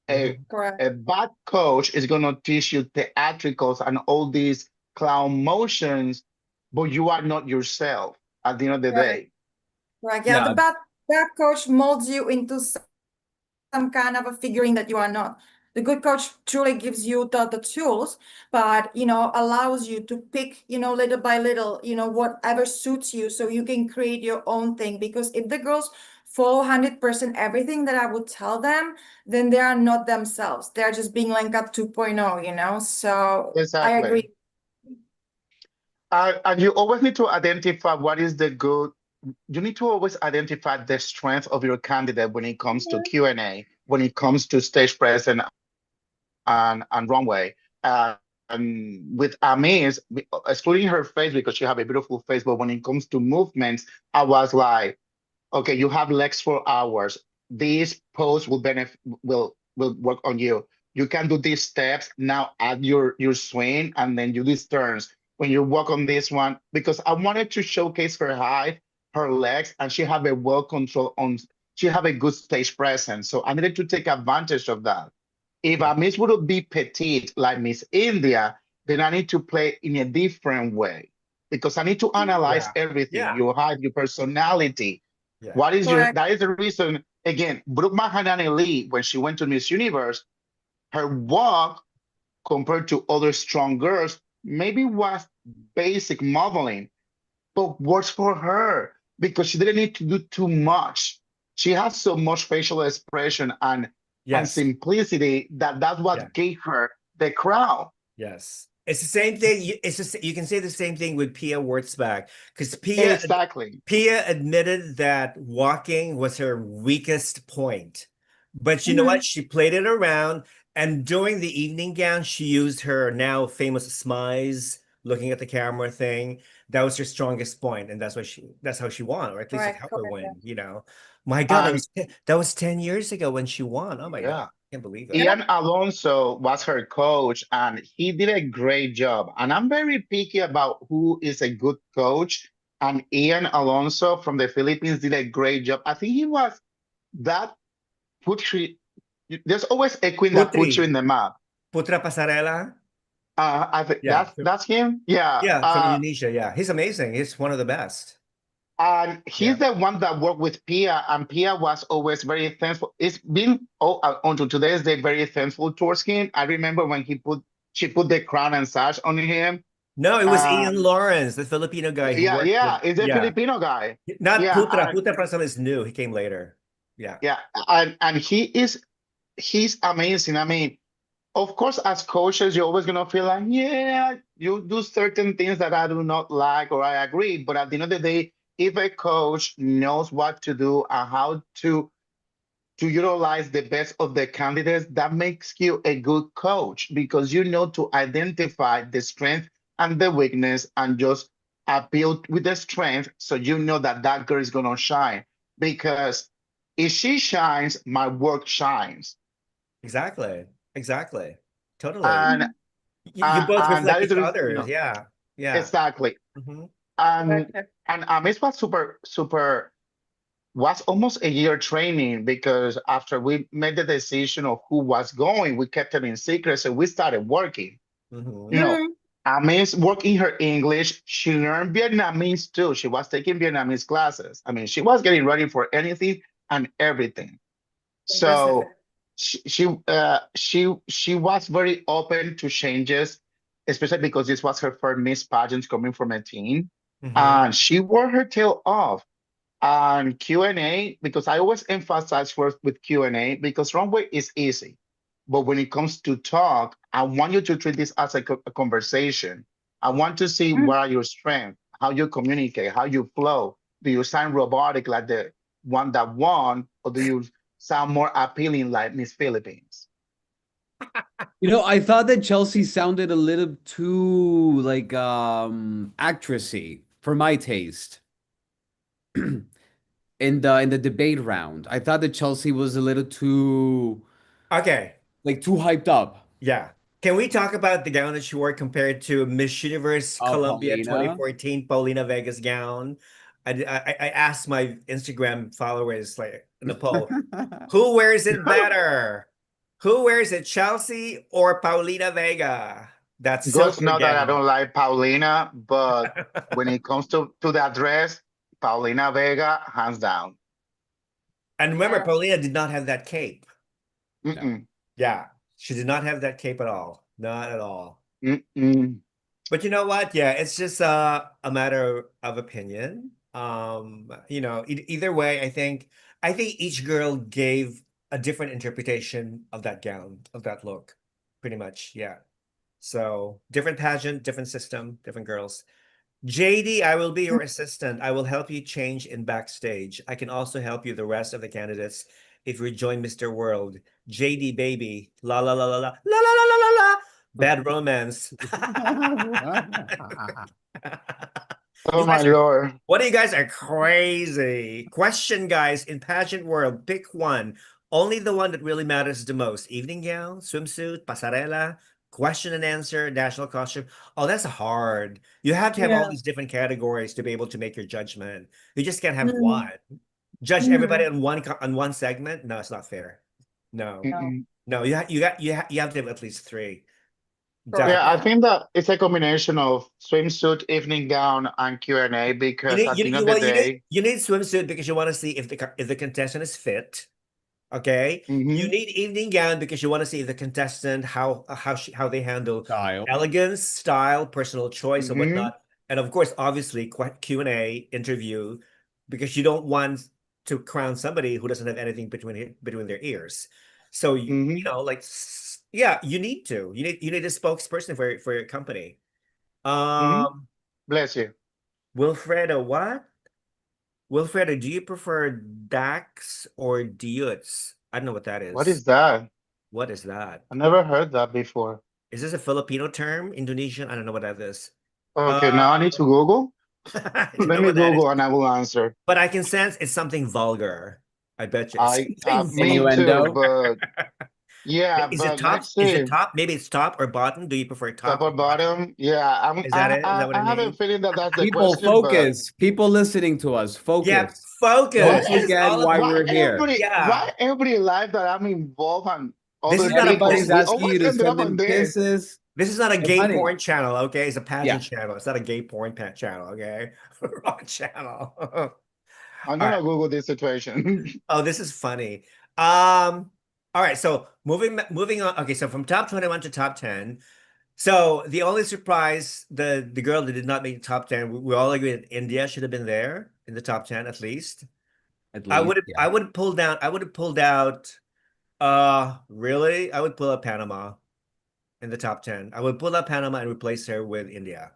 A,
Mhm.
correct,
a bad coach is gonna teach you theatricals and all these clown motions, but you are not yourself at the end of the
correct,
day.
correct. Yeah, the
No,
bad coach molds you into some kind of a figuring that you are not. The good coach truly gives you the tools, but allows you to pick, little by little, whatever suits you, so you can create your own thing. Because if the girls follow 100% everything that I would tell them, then they are not themselves. They're just being Lenka 2.0. So I
Exactly.
agree.
And you always need to identify what is the good. You need to always identify the strength of your candidate when it comes to Q&A, when it comes to stage presence and runway. And with Amis, excluding her face because she have a beautiful face, but when it comes to movements, I was like, okay, you have legs for hours. These pose will benefit will work on you. You can do these steps now, add your swing, and then do these turns when you walk on this one, because I wanted to showcase her height, her legs, and she have a well control on. She have a good stage presence, so I needed to take advantage of that. If
yeah,
a Miss would be petite like Miss India, then I need to play in a different way because I need to analyze
yeah,
everything.
yeah,
You have your personality.
yeah.
What is your,
Correct.
that is the reason, again, Brooke Mahanani Lee, when she went to Miss Universe, her walk compared to other strong girls maybe was basic modeling, but works for her because she didn't need to do too much. She has so much facial expression and
Yes,
simplicity that that's
yeah,
what gave her the crowd.
yes. It's the same thing. It's just you can say the same thing with Pia Wurtzbach because
Exactly.
Pia admitted that walking was her weakest point. But you know what?
Mhm.
She played it around, and during the evening gown, she used her now famous smize, looking at the camera thing. That was her strongest point, and that's how she won, or at least it
Correct,
helped her
correct. Yeah.
win, you know. My God,
And
that was 10 years ago when she won. Oh my God,
yeah,
I can't believe it.
Yeah.
Ian Alonso was her coach, and he did a great job. And I'm very picky about who is a good coach. And Ian Alonso from the Philippines did a great job. I think he was that put you, there's always a queen that puts you
Putri,
in the map.
Putra Pasarela.
I think
Yeah,
that's him. Yeah.
yeah, from Indonesia. Yeah, he's amazing. He's one of the best.
And
Yeah.
he's the one that worked with Pia, and Pia was always very thankful. It's been until today's day very thankful towards him. I remember when she put the crown and sash on him.
No, it was Ian
Um,
Lawrence, the Filipino guy who
yeah,
worked with.
yeah, it's a
Yeah,
Filipino guy.
not
Yeah,
Putra. Putra Pasarela is new. He came later. Yeah.
yeah, and he's amazing. I mean, of course, as coaches, you're always gonna feel like, yeah, you do certain things that I do not like or I agree. But at the end of the day, if a coach knows what to do and how to utilize the best of the candidates, that makes you a good coach because you know to identify the strength and the weakness and just appeal with the strength so you know that that girl is going to shine. Because if she shines, my work shines.
Exactly. Exactly. Totally.
And
Mhm.
You both
and
reflect
that is
each
the reason,
other. Yeah. Yeah.
exactly.
Hmm.
And
Correct.
Miss was super was almost a year training because after we made the decision of who was going, we kept it in secret. So we started working. You
Hmm.
know,
Mhm.
Amis working her English. She learned Vietnamese too. She was taking Vietnamese classes. I mean, she was getting ready for anything and everything.
Impressive.
So she was very open to changes. especially because this was her first Miss Pageant coming from a teen.
Mhm.
And she wore her tail off. And Q&A, because I always emphasize first with Q&A, because runway is easy. But when it comes to talk, I want you to treat this as a conversation. I want to see
Mm.
what are your strengths, how you communicate, how you flow. Do you sound robotic like the one that won, or do you sound more appealing like Miss Philippines?
You know, I thought that Chelsea sounded a little too like actressy for my taste. In the debate round. I thought that Chelsea was a little too
Okay.
too hyped up.
Yeah. Can we talk about the gown that she wore compared to Miss Universe Colombia
Paulina.
2014 Paulina Vega's gown? I asked my Instagram followers like in the poll, who wears it better? Who wears it, Chelsea or Paulina Vega? That
Girls
silver
know that I
gown.
don't like Paulina, but when it comes to that dress, Paulina Vega, hands down.
And remember,
Yeah.
Paulina did not have that cape.
Mm-mm,
Yeah, she did not have that cape at all. Not at all.
mm-mm.
But you know what? Yeah, it's just a matter of opinion. Either way, I think each girl gave a different interpretation of that gown, of that look, pretty much. Yeah. So different pageant, different system, different girls. JD, I will be your assistant. I will help you change in backstage. I can also help you the rest of the candidates if you join Mr. World. JD baby. La la la la la la la la la la la. Bad romance.
Oh
You
my
guys are
Lord.
What do you guys are crazy? Question, guys, in pageant world, pick one. Only the one that really matters the most. Evening gown, swimsuit, pasarela, question and answer, national costume. Oh, that's hard. You have to have all
Yeah.
these different categories to be able to make your judgment. You just can't have
Mm.
one. Judge everybody
Mhm.
on one segment? No, it's not fair. No.
No.
Mm-mm.
No, you have to have at least three.
Correct.
Yeah, I
Definitely.
think that it's a combination of swimsuit, evening gown, and Q&A
You
because
need
at
you,
the end
you
of the
well you need
day,
you need swimsuit because you want to see if the contestant is fit. Okay. You
mhm,
need evening gown because you want to see the contestant how they handle
Style.
elegance, style, personal choice, and
mhm,
whatnot. And of course, obviously, Q&A interview because you don't want to crown somebody who doesn't have anything between their ears. So
mhm,
yeah, you need a spokesperson for your company.
mhm.
Um,
Bless you.
Wilfredo, what? Wilfredo, do you prefer Dax or Diutz? I don't know what that
What
is.
is that?
What is that?
I never heard that before.
Is this a Filipino term? Indonesian? I don't know what that is.
Okay,
Uh,
now I need to Google.
I don't
Let
know
me
what that is.
Google and I will answer.
But I can sense it's something vulgar. I bet you it's something
Me too,
vulgar.
Innuendo.
but yeah,
Is it
but
top?
let's
Is it
see.
top? Maybe it's top or bottom. Do you prefer
Top
top
or
or bottom?
bottom? Yeah,
Is that it? Is that what
I
it
have a
means?
feeling that that's the
People
question, but
focus. People listening to us,
Yeah,
focus.
why
Don't
focus. This is
forget
all
why
about,
why
we're here.
yeah.
why everybody life that I'm involved on
This
other
is not a
people,
Everybody's
we
asking you
always
to
ended
send
up on
them
this.
kisses
This is not a
and
gay
money.
porn channel, okay? It's a
Yeah.
pageant channel. It's not a gay porn channel, okay? Wrong channel.
I'm
All
gonna
right.
Google this situation.
Oh, this is funny. All right, so moving on. Okay, so from top 21 to top 10. So the only surprise, the girl that did not make the top 10, we all agree that India should have been there in the top 10 at least.
At
I
least.
would have
Yeah.
I would have pulled down, I would have pulled out really? I would pull out Panama in the top 10. I would pull out Panama and replace her with India.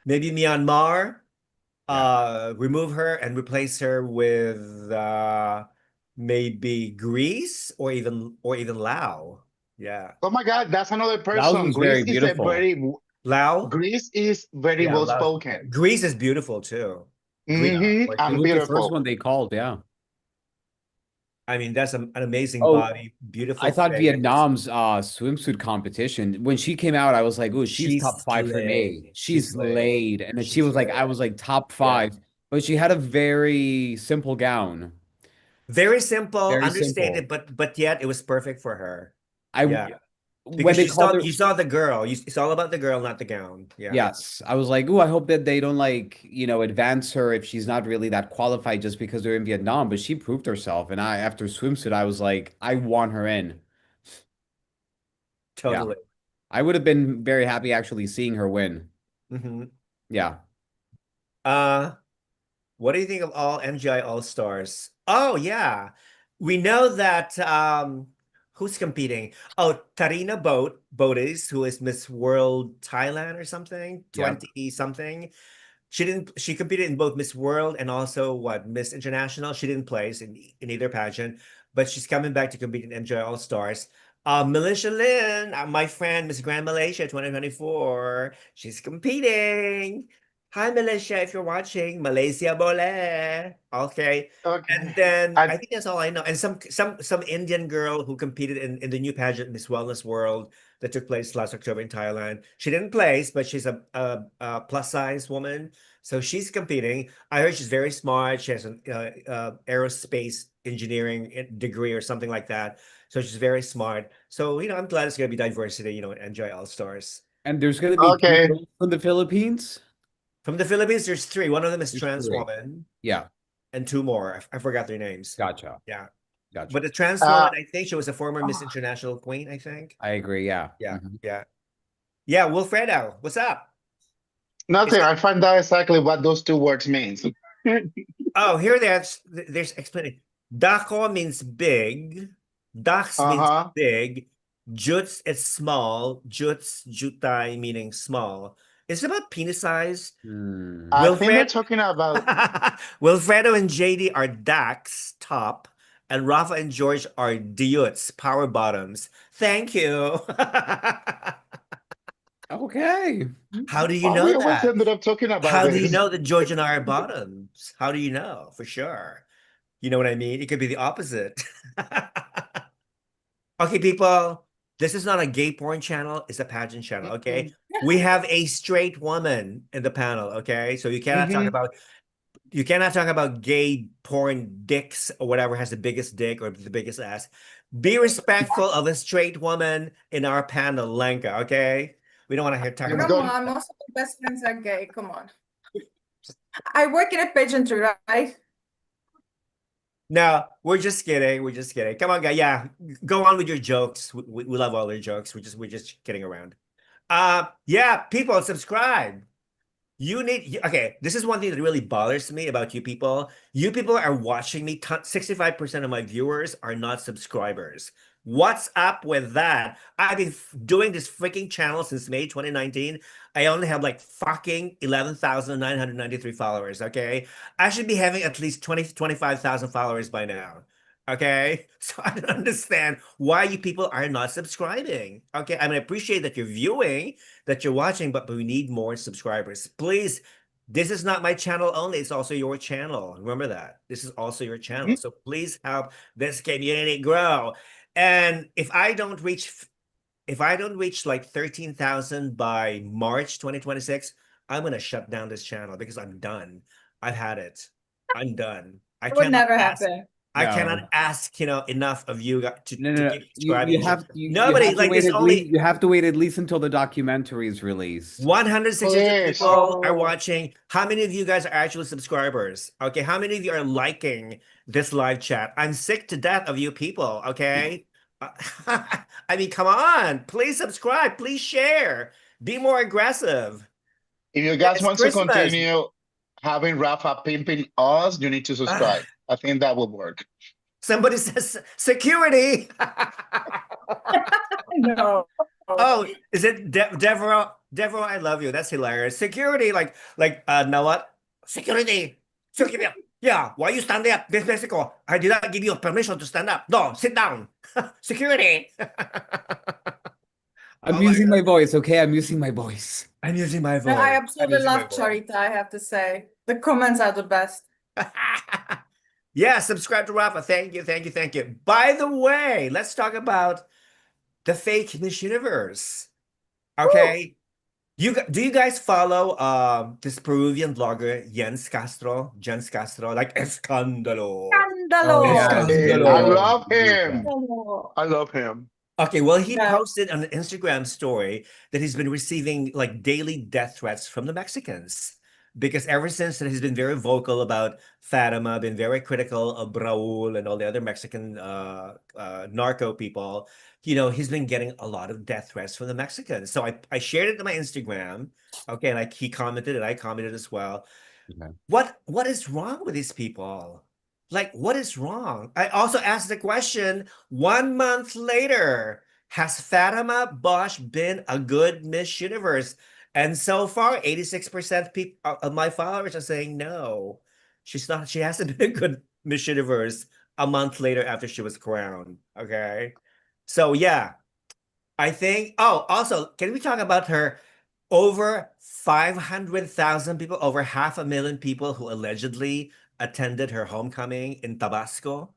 Maybe Myanmar,
Yeah.
remove her and replace her with maybe Greece or even Lao. Yeah.
Oh my God, that's another
Laos
person.
was very beautiful.
Lao?
Greece is very
Yeah,
well
Laos.
spoken.
Greece is beautiful too. Greece,
Yeah. It
And
was the first
beautiful.
one they called, yeah.
I mean, that's an amazing
Oh,
body,
I
beautiful
thought
face.
Vietnam's swimsuit competition, when she came out, I was like, oh, she's
She
top five for me.
slayed. She
She's
slayed.
laid. And then
She
she was like, I
slayed.
was like top
Yeah.
five. But she had a very simple gown.
Very simple,
Very
understated,
simple.
but yet it was perfect for her.
I
Yeah.
when
Because
they
you
called
saw
her,
you saw the girl. It's all about the girl, not the gown. Yeah.
yes, I was like, oh, I hope that they don't advance her if she's not really that qualified just because they're in Vietnam. But she proved herself. And after swimsuit, I was like, I want her in. Yeah.
Totally.
I would have been very happy actually seeing her win.
Hmm.
Yeah.
What do you think of all MGI All-Stars? Oh yeah. We know that who's competing? Oh, Tarina Bodes, who is Miss World Thailand or something,
Yep.
20 something. She competed in both Miss World and also what, Miss International. She didn't place in either pageant, but she's coming back to compete in MGI All-Stars. Malaysia Lynn, my friend, Miss Grand Malaysia 2024. She's competing. Hi, Malaysia, if you're watching, Malaysia Bole. Okay. And
Okay.
then
I
I think that's all I know. And some Indian girl who competed in the new pageant Miss Wellness World that took place last October in Thailand. She didn't place, but she's a plus size woman, so she's competing. I heard she's very smart. She has an aerospace engineering degree or something like that. So she's very smart. So I'm glad it's gonna be diversity. Enjoy All Stars.
And there's gonna be two
okay.
girls from the Philippines.
From the Philippines, there's three. One of them is
There's
trans
three.
woman,
Yeah.
and two more. I forgot their names.
Gotcha.
Yeah,
Gotcha.
but the trans
Uh,
woman, I think she was a former Miss International Queen. I think.
I agree. Yeah.
Yeah,
Mhm.
yeah, yeah. Wilfredo, what's up? Is
nothing.
that
I find out exactly what those two words means.
Oh, here there's explaining. Dako means big. Dax means
Uh-huh.
big. Juts is small. Jutai meaning small. Is it about penis size?
Hmm.
I think they're
Wilfred,
talking about
Wilfredo and JD are Dax, top, and Rafa and George are Duts, power bottoms. Thank you.
Okay.
How do you
oh,
know
we always
that?
ended up talking about
How do you
this.
know that George and I are bottoms? How do you know for sure? You know what I mean? It could be the opposite. Okay, people, this is not a gay porn channel, it's a pageant channel, okay? We have a straight woman in the panel, okay? So
Mhm.
you cannot talk about gay porn dicks or whatever has the biggest dick or the biggest ass. Be respectful of a straight woman in our panel, Lenka, okay? We don't want to hear talk
And
about
Come
don't
on, most of my best friends are gay. Come on. I work in a pageantry, right?
No, we're just kidding. We're just kidding. Come on, guy. Yeah, go on with your jokes. We love all your jokes. We're just kidding around. Yeah, people subscribe. Okay, this is one thing that really bothers me about you people. You people are watching me. 65% of my viewers are not subscribers. What's up with that? I've been doing this freaking channel since May 2019. I only have like fucking 11,993 followers, okay? I should be having at least 25,000 followers by now. Okay, so I don't understand why you people are not subscribing. Okay, I mean, I appreciate that you're viewing, that you're watching, but we need more subscribers. Please, this is not my channel only, it's also your channel. Remember that. This is also your channel. So please help this community grow. And if I don't reach like 13,000 by March 2026, I'm gonna shut down this channel because I'm done. I've had it. I'm done.
It would never happen.
I cannot
No.
ask, enough of you
No,
to
no, no.
keep subscribing.
You
Nobody,
have to
like,
wait
there's
at least
only
you have to wait at least until the documentary is released.
162
Please.
people are
Oh.
watching. How many of you guys are actually subscribers? Okay, how many of you are liking this live chat? I'm sick to death of you people, okay? I mean, come on. Please subscribe. Please share. Be more aggressive.
If you guys
It's
want to
Christmas.
continue having Rafa pimping us, you need to subscribe. I think that will work.
Somebody says security.
No.
Oh, is it Deborah? Deborah, I love you. That's hilarious. Security, know what? Security. Security. Yeah, why you stand up? This Mexico. I did not give you permission to stand up. No, sit down. Security.
I'm
Oh my
using
God.
my voice, okay? I'm using my voice.
I'm using my
No, I
voice. I'm
absolutely
using my
love
voice.
Charita, I have to say. The comments are the best.
Yeah, subscribe to Rafa. Thank you, thank you, thank you. By the way, let's talk about the fake Miss Universe. Okay. Do you guys follow this Peruvian blogger Jens Castro, like Escándalo?
Oh,
Scandalo.
yeah, it's
Hey,
really
I
Escándalo.
love
good.
him.
Scandalo.
I love him.
Okay, well, he
Yeah.
posted on an Instagram story that he's been receiving like daily death threats from the Mexicans. because ever since then he's been very vocal about Fatima, been very critical of Raul and all the other Mexican narco people. You know, he's been getting a lot of death threats from the Mexicans. So I shared it to my Instagram. Okay, and he commented and I commented as well.
Okay.
What is wrong with these people? Like, what is wrong? I also asked the question 1 month later, has Fatima Bosch been a good Miss Universe? And so far, 86% of my followers are saying no. She's not, she hasn't been a good Miss Universe a month later after she was crowned. Okay. So yeah, I think, oh, also, can we talk about her over 500,000 people, over 500,000 people who allegedly attended her homecoming in Tabasco?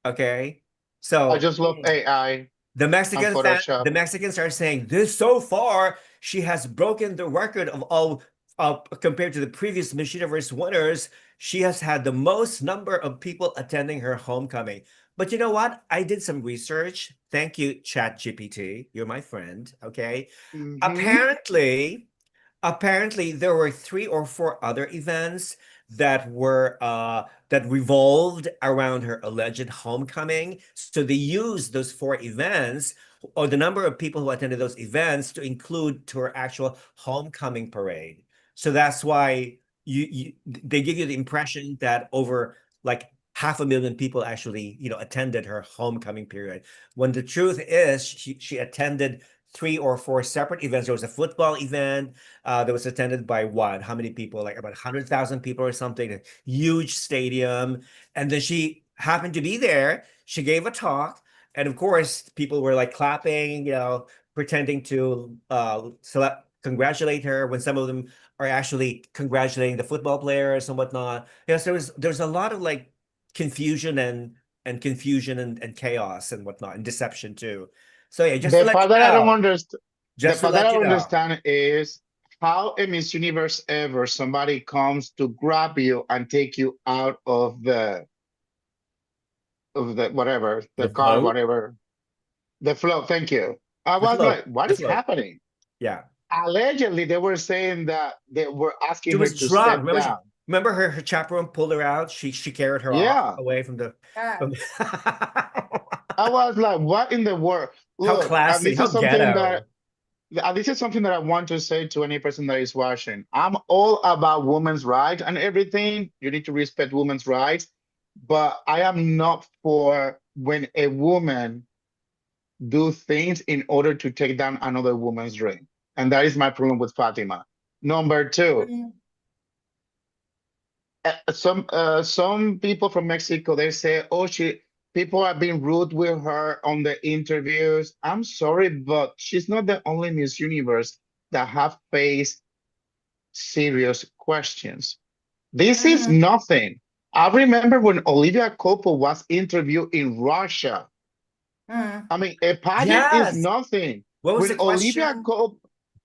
Okay.
I
So
just love AI
the
and
The
Photoshop.
Mexicans are saying this so far, she has broken the record of all compared to the previous Miss Universe winners. She has had the most number of people attending her homecoming. But you know what? I did some research. Thank you, ChatGPT. You're my friend. Okay.
Hmm.
Apparently there were 3 or 4 other events that revolved around her alleged homecoming. So they used those 4 events or the number of people who attended those events to include to her actual homecoming parade. So that's why they give you the impression that over like 500,000 people actually, attended her homecoming period. When the truth is she attended 3 or 4 separate events. There was a football event that was attended by what? How many people? Like about 100,000 people or something, a huge stadium. And then she happened to be there. She gave a talk. And of course, people were like clapping, pretending to congratulate her when some of them are actually congratulating the football players and whatnot. Yes, there was a lot of like confusion and confusion and chaos and whatnot and deception too. So yeah, just to
The
let
part
you
that I don't
know.
understand, the
Just to
part that
let
I
you
don't
know.
understand is how a Miss Universe ever somebody comes to grab you and take you out of the whatever, the
The
car,
float,
whatever, the flow. Thank you. I
the
was
float,
like, what
the
is
float.
happening?
Yeah.
Allegedly, they were saying that they were
She
asking her
was
to
drunk.
step
Remember,
down.
remember her chaperone pulled her out. She carried her off
Yeah.
away from the
Yeah.
from
I was like, what in the world?
how
Look, and
classy,
this
how
is something that
ghetto.
this is something that I want to say to any person that is watching. I'm all about women's rights and everything. You need to respect women's rights, but I am not for when a woman do things in order to take down another woman's dream. And that is my problem with Fatima. Number two,
Mm.
some people from Mexico, they say, oh, people are being rude with her on the interviews. I'm sorry, but she's not the only Miss Universe that have faced serious questions. This is
Mhm.
nothing. I remember when Olivia Copo was interviewed in Russia.
Mm.
I mean, a pageant is
Yes.
nothing.
What was
When
the
Olivia
question?
Copo,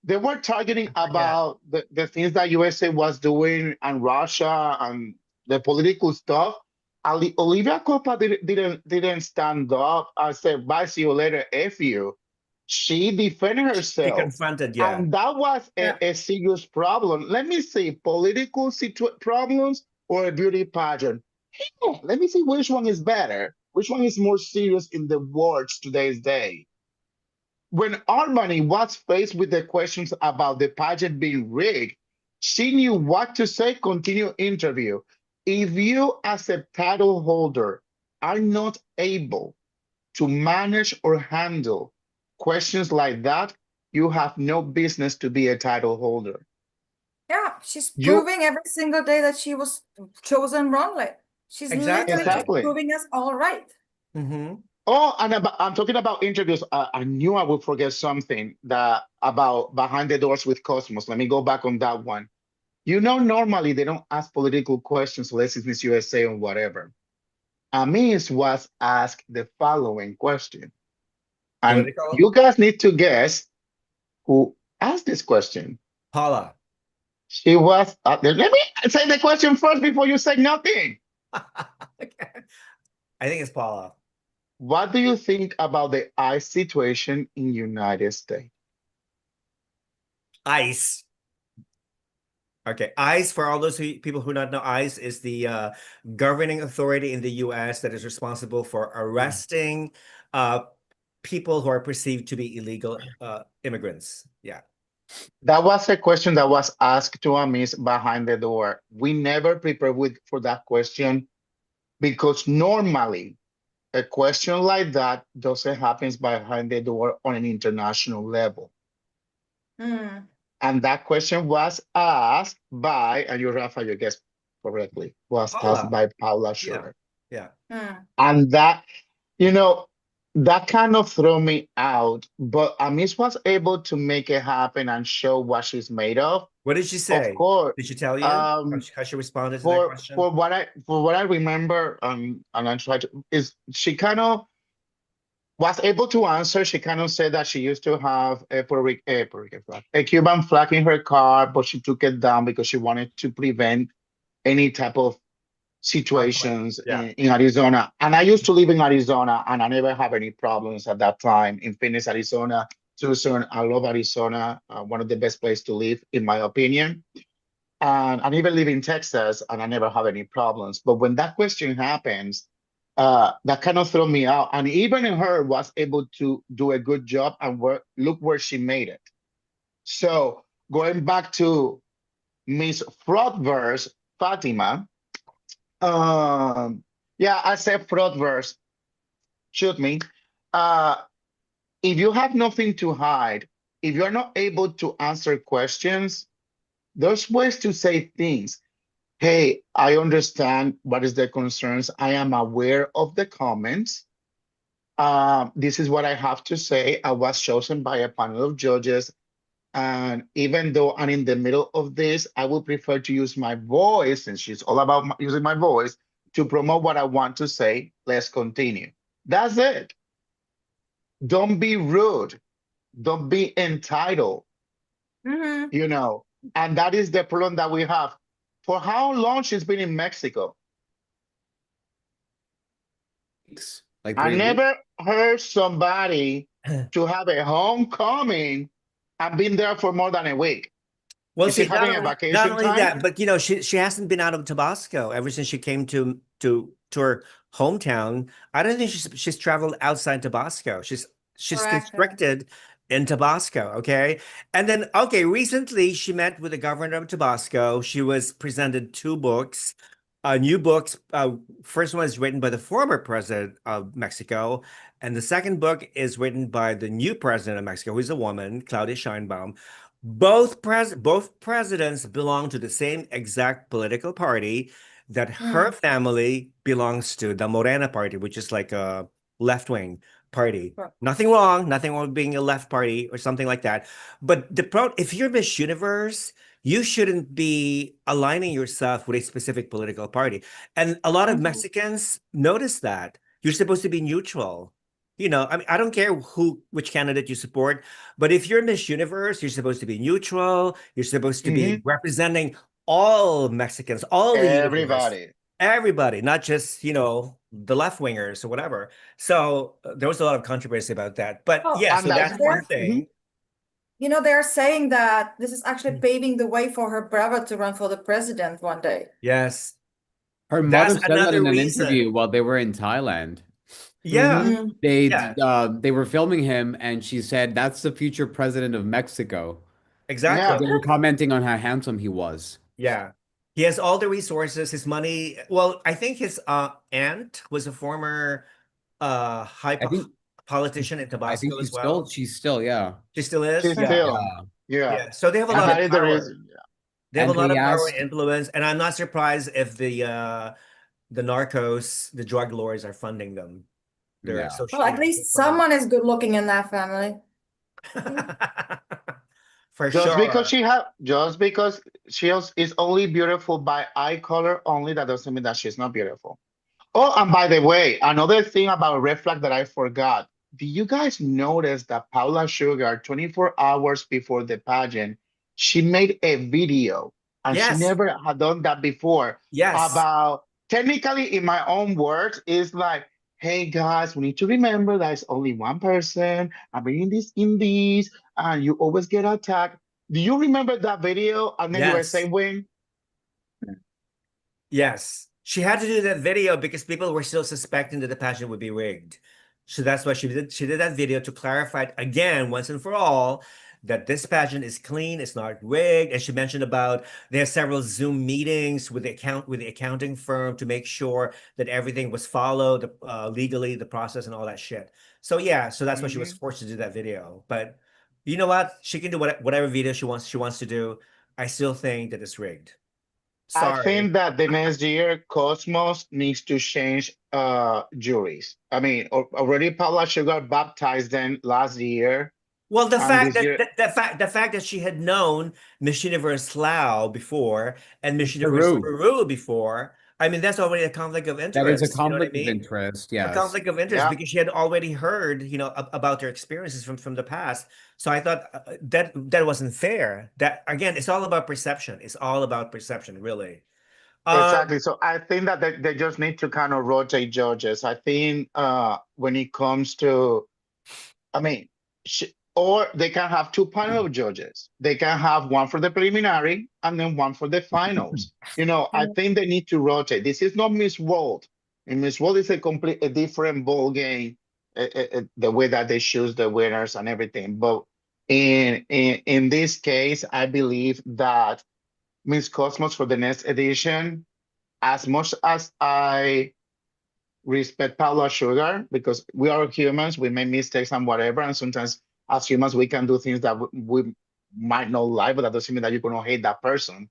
they were targeting
I forget.
about the things that USA was doing and Russia and the political stuff. Olivia Copa didn't stand up and say, bye, see you later, F you. She defended
She
herself.
confronted, yeah.
And that was
Yeah.
a serious problem. Let me see, political problems or a beauty pageant. Yeah, let me see which one is better. Which one is more serious in the words today's day? When Armani was faced with the questions about the pageant being rigged, she knew what to say, continue interview. If you as a title holder are not able to manage or handle questions like that, you have no business to be a title holder.
Yeah, she's
You
proving every single day that she was chosen wrongly. She's literally
Exactly.
just
exactly.
proving us all right.
Mm-hmm.
Oh, and I'm talking about interviews. I knew I would forget something that about behind the doors with Cosmos. Let me go back on that one. You know, normally they don't ask political questions unless it's Miss USA or whatever. Amis was asked the following question, and
Political?
you guys need to guess who asked this question.
Paula.
She was. Let me say the question first before you say nothing.
Okay. I think it's Paula.
What do you think about the ICE situation in United States?
Ice. Okay, ICE, for all those people who not know, ICE is the governing authority in the US that is responsible for arresting people who are perceived to be illegal immigrants. Yeah.
That was a question that was asked to a miss behind the door. We never prepared for that question because normally a question like that doesn't happen behind the door on an international level.
Mm.
And that question was asked by, and you, Rafa, you guessed correctly, was asked
Paula.
by Paula
Yeah.
Sugar.
Yeah.
Mm.
And that, you know, that kind of threw me out, but Amis was able to make it happen and show what she's made of.
What did she
Of
say?
course,
Did she tell you how she responded to that
for
question?
what I remember, and I tried to, is she kind of was able to answer. She kind of said that she used to have a Puerto Rican flag, a Cuban flag in her car, but she took it down because she wanted to prevent any type of situations
Yeah.
in Arizona. And I used to live in Arizona and I never have any problems at that time in Phoenix, Arizona. Tucson, I love Arizona, one of the best places to live, in my opinion. And I even live in Texas and I never have any problems. But when that question happens, that kind of threw me out. And even her was able to do a good job and look where she made it. So going back to Miss Fraudverse, Fatima, yeah, I said Fraudverse, shoot me. Uh, if you have nothing to hide, if you're not able to answer questions, there's ways to say things. Hey, I understand what is the concerns. I am aware of the comments. This is what I have to say. I was chosen by a panel of judges. And even though I'm in the middle of this, I would prefer to use my voice, and she's all about using my voice to promote what I want to say. Let's continue. That's it. Don't be rude. Don't be entitled,
Mhm.
you know. And that is the problem that we have. For how long she's been in Mexico?
Weeks, like
I
3 weeks.
never heard somebody to have a homecoming and been there for more than a week.
Well,
Is she
see, not
having a
only not
vacation
only
time?
that, but she hasn't been out of Tabasco ever since she came to her hometown. I don't think she's traveled outside Tabasco. She's
Correct.
constricted in Tabasco, okay? And then recently she met with the governor of Tabasco. She was presented two books, new books. First one is written by the former president of Mexico, and the second book is written by the new president of Mexico, who's a woman, Claudia Sheinbaum. Both presidents belong to the same exact political party that her family belongs to, the Morena party, which is like a left-wing party.
Right.
Nothing wrong with being a left party or something like that. But if you're Miss Universe, you shouldn't be aligning yourself with a specific political party. And a lot of Mexicans notice that. You're supposed to be neutral. I mean, I don't care which candidate you support, but if you're Miss Universe, you're supposed to be neutral. You're supposed to be representing all Mexicans, all the universe,
Everybody.
everybody, not just, the left wingers or whatever. So there was a lot of controversy about that. But
Oh,
yeah,
And
so
that's
that's
why.
one thing.
they're saying that this is actually paving the way for her brother to run for the president one day.
Yes,
Her
that's
mother said that
another
in an
reason.
interview while they were in Thailand.
Yeah,
Mm.
They were filming him, and she said that's the future president of Mexico.
exactly.
Yeah.
They were commenting on how handsome he was.
Yeah. He has all the resources, his money. Well, I think his aunt was a former high
I think
politician in
I think
Tabasco as well.
she's still, yeah.
She still is?
She's
Yeah.
still.
Yeah.
Yeah.
Yeah. So they have a
And
lot
that
of
is the
power.
reason.
They have a
And
lot
they
of power and
asked,
influence, and I'm not surprised if the narcos, the drug lords are funding them. They're
yeah.
social,
Well, at least
funding.
someone is good looking in that family.
For
Just
sure.
because is only beautiful by eye color only, that doesn't mean that she's not beautiful. Oh, and by the way, another thing about red flag that I forgot. Do you guys notice that Paula Sugar, 24 hours before the pageant, she made a video, and she
Yes.
never had done that before,
Yes.
about, technically, in my own words, is like, hey guys, we need to remember that it's only one person. I'm bringing this in these, and you always get attacked. Do you remember that video? And then you were
Yes.
saying when?
Yes. She had to do that video because people were still suspecting that the pageant would be rigged. So that's why she did that video to clarify it again once and for all that this pageant is clean, it's not rigged. And she mentioned about there are several Zoom meetings with the accounting firm to make sure that everything was followed legally, the process and all that shit. So yeah, so that's why she was forced to do that video. But you know what? She can do whatever video she wants to do. I still think that it's rigged.
I
Sorry.
think that the next year, Cosmos needs to change juries. I mean, already Paula Sugar baptized them last year,
Well, the
and
fact
this year,
the fact that she had known Miss Universe Lao before and Miss Universe
Peru.
Peru before, I mean, that's already a conflict of
That is a
interest. You know what I
conflict of
mean?
interest.
A
Yes.
conflict of interest
yeah,
because she had already heard, you know, about their experiences from the past. So I thought that wasn't fair. That again, it's all about perception. It's all about perception, really.
exactly. So I think that they just need to kind of rotate judges. I think when it comes to, I mean, or they can have two panel of judges. They can have one for the preliminary and then one for the finals. You know, I think they need to rotate. This is not Miss World. In Miss World, it's a different ball game, the way that they choose the winners and everything. But in this case, I believe that Miss Cosmos for the next edition, as much as I respect Paula Sugar, because we are humans, we make mistakes and whatever, and sometimes as humans we can do things that we might not like, but that doesn't mean that you're going to hate that person.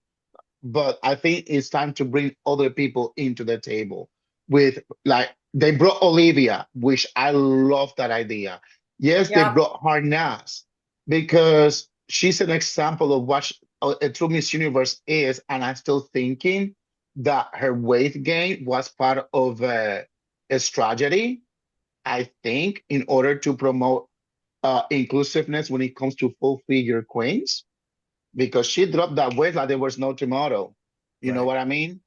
But I think it's time to bring other people into the table. With like they brought Olivia, which I love that idea. Yes, they
Yeah.
brought Harnaz because she's an example of what a true Miss Universe is, and I'm still thinking that her weight gain was part of a strategy, I think, in order to promote inclusiveness when it comes to full figure queens, because she dropped that weight like there was no tomorrow. You know
Right.
what I mean?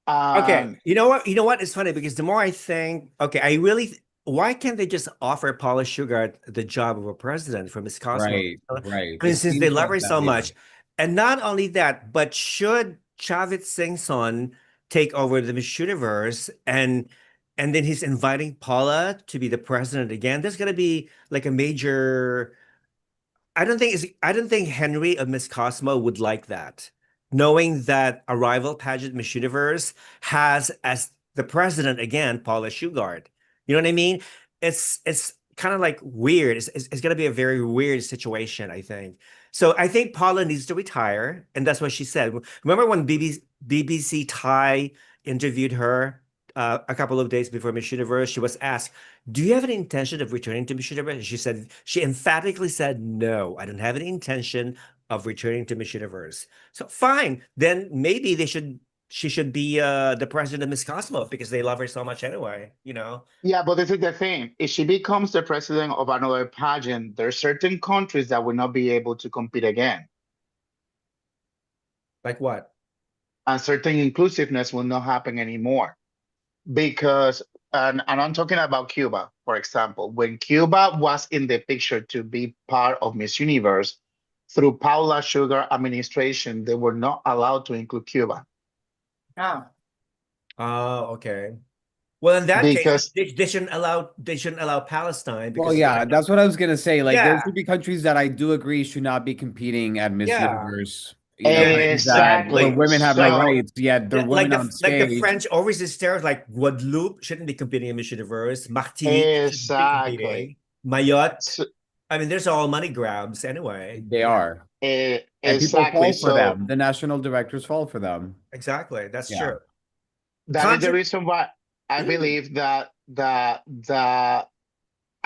Okay, you know what? You know what? It's funny because the more I think, okay, why can't they just offer Paula Sugar the job of a president for Miss Cosmo?
Right. Right.
I mean,
It
since they
seems
love
like
her
that.
so
Yeah.
much, and not only that, but should Chavit Singh Son take over the Miss Universe and then he's inviting Paula to be the president again? There's gonna be like a major I don't think Henry of Miss Cosmo would like that, knowing that a rival pageant Miss Universe has as the president again Paula Shugart. You know what I mean? It's kind of like weird. It's gonna be a very weird situation, I think. So I think Paula needs to retire, and that's what she said. Remember when BBC Thai interviewed her a couple of days before Miss Universe? She was asked, do you have any intention of returning to Miss Universe? She emphatically said, no, I don't have any intention of returning to Miss Universe. So fine, then maybe she should be the president of Miss Cosmo because they love her so much anyway, you know?
Yeah, but this is the thing. If she becomes the president of another pageant, there are certain countries that will not be able to compete again.
Like what?
And certain inclusiveness will not happen anymore. Because, and I'm talking about Cuba, for example, when Cuba was in the picture to be part of Miss Universe, through Paula Sugar administration, they were not allowed to include Cuba.
Oh.
Oh, okay. Well, in that case,
Because
they shouldn't allow Palestine
Well,
because
yeah, that's what I was gonna say. Like, there
yeah,
should be countries that I do agree should not be competing at Miss
yeah.
Universe. You know,
Yeah,
countries that where
exactly.
women have no
like
So
rights, yet they're women on
like the
stage.
French overseas stars like Guadeloupe shouldn't be competing in Miss Universe. Martinique shouldn't be
exactly.
competing. Mayotte.
So,
I mean, there's all money grabs anyway.
They
Yeah,
are, and people
exactly.
fall for
So
them. The national directors fall for them.
exactly. That's
Yeah.
true.
that is the
Contra
reason why I believe that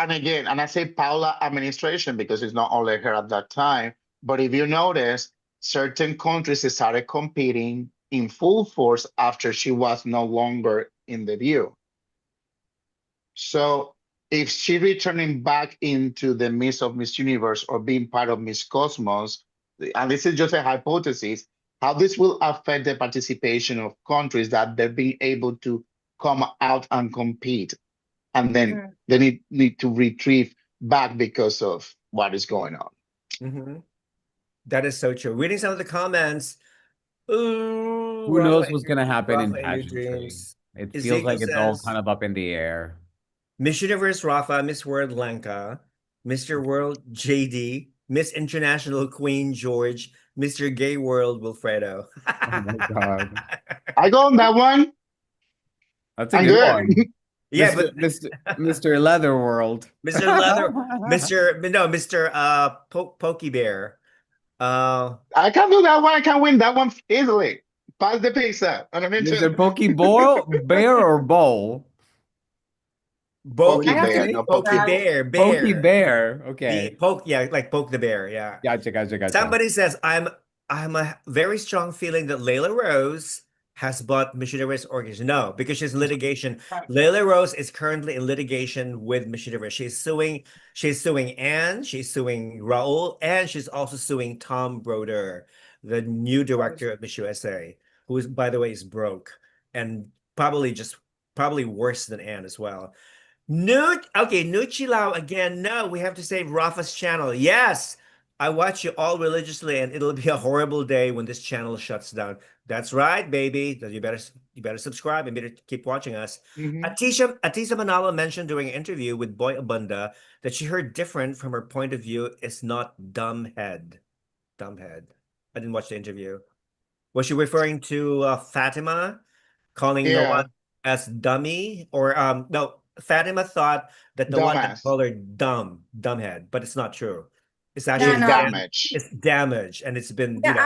and again, and I say Paula administration because it's not only her at that time, but if you notice, certain countries started competing in full force after she was no longer in the view. So if she returning back into the midst of Miss Universe or being part of Miss Cosmos, and this is just a hypothesis, how this will affect the participation of countries that they're being able to come out and compete, and then they need to retrieve back because of what is going on.
Mhm. That is so true. Reading some of the comments. Ooh,
Who knows what's gonna happen in
Rafa in New
pageantry?
Dreams.
It feels
Ezekiel
like it's all
says,
kind of up in the air.
Miss Universe Rafa, Miss World Lenka, Mr. World JD, Miss International Queen George, Mr. Gay World Wilfredo.
Oh my God.
I go on that one.
That's a
I'm
good
good.
one.
Yeah, but
Mr. Leather World.
Mr. Leather, Mr. Pokey Bear.
I can do that one. I can win that one easily. Pass the pizza. And I
Mr.
mentioned
Pokeball, Bear or Bowl?
Bokey,
Pokey
I have to
Bear,
Bokey,
no
think
Pokey
Pokey.
that.
Bear,
Pokey
Bear.
Bear. Okay.
Poke, yeah, like poke the bear, yeah.
Gotcha.
Somebody says I'm a very strong feeling that Layla Rose has bought Missionaries Organization. No, because she's in litigation. Layla Rose is currently in litigation with Missionaries. She's suing Anne, she's suing Raul, and she's also suing Tom Broder, the new director of Miss USA, who is, by the way, is broke and probably worse than Anne as well. Okay, Nuchilau again. No, we have to save Rafa's channel. Yes, I watch you all religiously, and it'll be a horrible day when this channel shuts down. That's right, baby. You better subscribe and better keep watching us.
Mhm.
Atisa Manalo mentioned during an interview with Boy Abunda that she heard different from her point of view is not dumbhead. Dumbhead. I didn't watch the interview. Was she referring to Fatima calling Noah
Yeah,
as dummy? Or no, Fatima thought that the one had
dumbass.
called her dumbhead, but it's not true. It's
Yeah,
actually
It's
no.
damage.
it's damage, and it's been,
Yeah,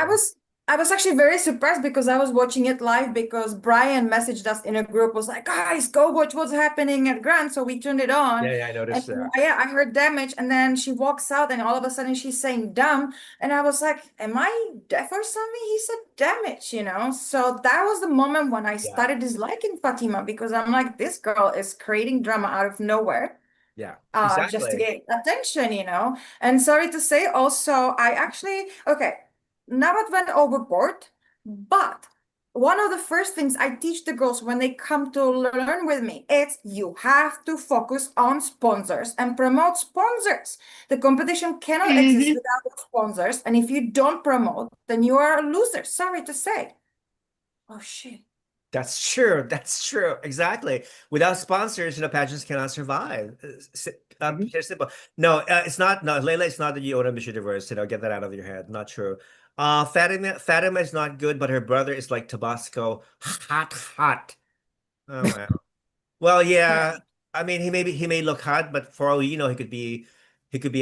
I was actually very surprised because I was watching it live because Brian messaged us in a group, was like, guys, go watch what's happening at Grant. So we turned it on.
yeah, I
And
noticed that.
yeah, I heard damage, and then she walks out, and all of a sudden she's saying dumb. And I was like, am I deaf or something? He said damage, you know? So that was the moment when I
Yeah,
started disliking Fatima because I'm like, this girl is creating drama out of nowhere
yeah,
just to
exactly.
get attention, you know. And sorry to say, also, I actually, okay, now it went overboard, but one of the first things I teach the girls when they come to learn with me, it's you have to focus on sponsors and promote sponsors. The competition cannot exist
Mhm.
without sponsors, and if you don't promote, then you are a loser. Sorry to say. Oh shit.
That's true. That's true. Exactly. Without sponsors, pageants cannot survive.
Mhm.
It's simple. No, it's not. No, Layla, it's not that you own a Miss Universe. Get that out of your head. Not true. Fatima is not good, but her brother is like Tabasco, hot, hot. Oh wow. Well,
Yeah.
yeah. I mean, he may look hot, but for all you know, he could be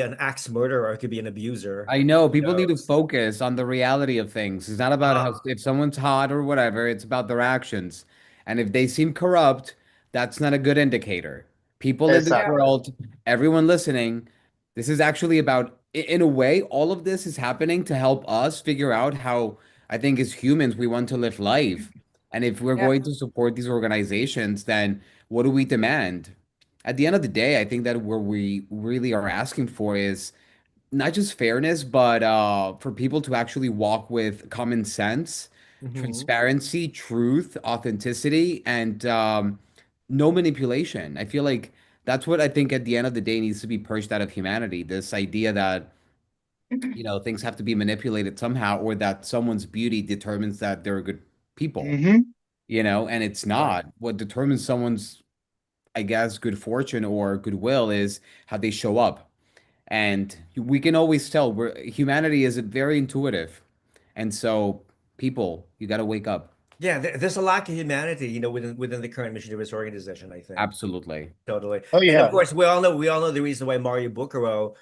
an axe murderer or he could be an abuser.
I know
Who
people need to
knows?
focus on the reality of things. It's not about how
Uh,
if someone's hot or whatever, it's about their actions. And if they seem corrupt, that's not a good indicator. People in this
Yeah.
Exactly.
world, everyone listening, this is actually about, in a way, all of this is happening to help us figure out how I think as humans we want to live life. And if we're
Yeah.
going to support these organizations, then what do we demand? At the end of the day, I think that where we really are asking for is not just fairness, but for people to actually walk with common sense,
mhm.
transparency, truth, authenticity, and no manipulation. I feel like that's what I think at the end of the day needs to be purged out of humanity. This idea that, things have to be manipulated somehow, or that someone's beauty determines that they're good people,
Hmm.
and it's
Right.
not. What determines someone's, I guess, good fortune or goodwill is how they show up. And we can always tell humanity is very intuitive. And so, people, you got to wake up.
Yeah, there's a lack of humanity, within the current missionary organization, I think.
Absolutely.
Totally.
Oh
And of
yeah.
course, we all know the reason why Mario Bucaro,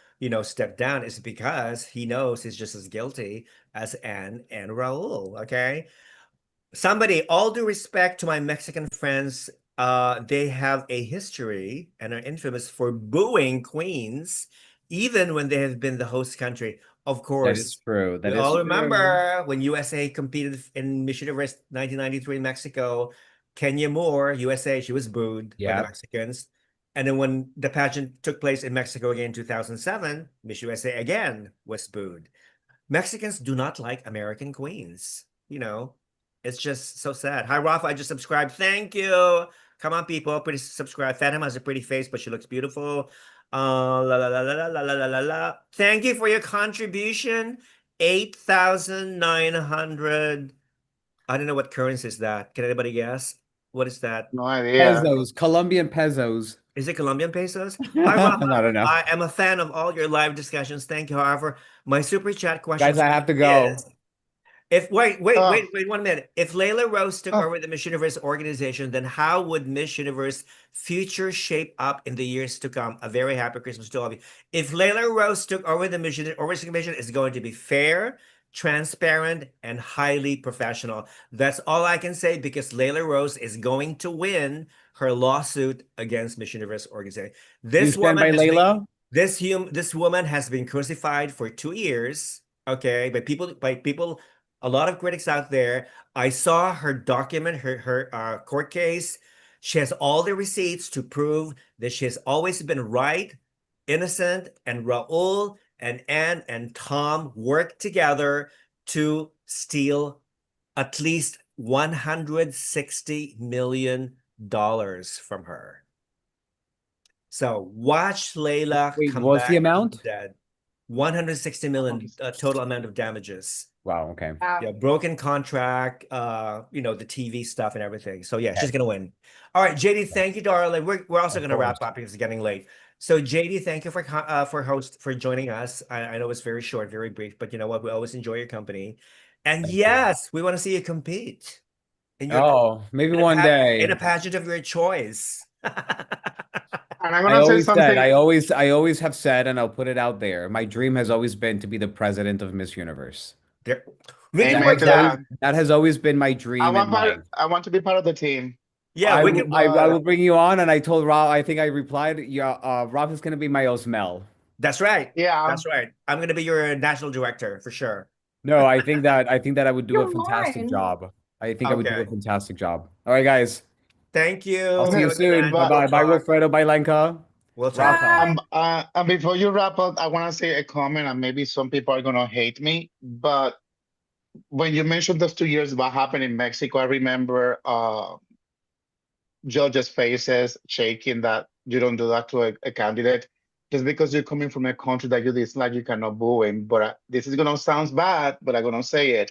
stepped down is because he knows he's just as guilty as Anne and Raul. Okay. Somebody, all due respect to my Mexican friends, they have a history and are infamous for booing queens, even when they have been the host country. Of
That is
course,
true.
we
That is
all
true.
remember when USA competed in Miss Universe 1993 in Mexico. Kenya Moore, USA, she was booed by the
Yeah.
Mexicans. And then when the pageant took place in Mexico again in 2007, Miss USA again was booed. Mexicans do not like American queens. It's just so sad. Hi, Rafa. I just subscribed. Thank you. Come on, people. Pretty subscribe. Fatima has a pretty face, but she looks beautiful. La la la la la la la la la. Thank you for your contribution. 8,900. I don't know what currency is that. Can anybody guess? What is that?
No idea.
Pesos, Colombian pesos.
Is it Colombian pesos? Hi,
I
Rafa.
don't know.
I am a fan of all your live discussions. Thank you. However, my super chat question
Guys, I have to go.
is, if
Oh,
wait 1 minute. If Layla Rose took
oh,
over the Miss Universe organization, then how would Miss Universe future shape up in the years to come? A very happy Christmas to all of you. If Layla Rose took over the Miss Universe organization, it's going to be fair, transparent, and highly professional. That's all I can say because Layla Rose is going to win her lawsuit against Miss Universe organization.
Do you
This
stand
woman
by
has been
Layla?
this woman has been crucified for 2 years. Okay, by people, a lot of critics out there. I saw her document, her court case. She has all the receipts to prove that she has always been right, innocent, and Raul and Anne and Tom worked together to steal at least $160 million from her. So watch Layla
Wait,
come
what's the
back from the
amount?
dead. 160 million total amount of damages.
Wow, okay.
Yeah, broken contract, the TV stuff and everything. So yeah, she's gonna win. All right, JD, thank you, darling. We're also
Of
gonna wrap
course.
up because it's getting late. So JD, thank you for joining us. I know it's very short, very brief, but you know what? We always enjoy your company. And
Thank you.
yes, we want to see you compete in your
Oh, maybe
in a
one
pa in a
day.
pageant of your choice.
and I'm
I
gonna say
always said,
something.
I always have said, and I'll put it out there. My dream has always been to be the president of Miss Universe.
There, we can
Amen
work
to
that.
that.
That has always been my dream in life.
I want to be part of the team.
Yeah, we can.
I
But
will bring you on, and I told Rob. I think I replied, yeah, Rob is gonna be my Osmel.
That's right.
yeah,
That's right. I'm gonna be your national director for sure.
No, I think that I would do a
You're
fantastic
mine.
job. I think I would do a
Okay.
fantastic job. All right, guys.
Thank
I'll
you.
see you
Have a good
soon.
night.
Bye
but
bye.
We'll
Bye,
talk.
Wilfredo. Bye, Lenka.
We'll talk.
Rafa.
Bye.
and before you wrap up, I want to say a comment, and maybe some people are gonna hate me. But when you mentioned those 2 years, what happened in Mexico, I remember judges' faces shaking that you don't do that to a candidate. Just because you're coming from a country that you dislike, you cannot boo him. But this is gonna sound bad, but I'm gonna say it.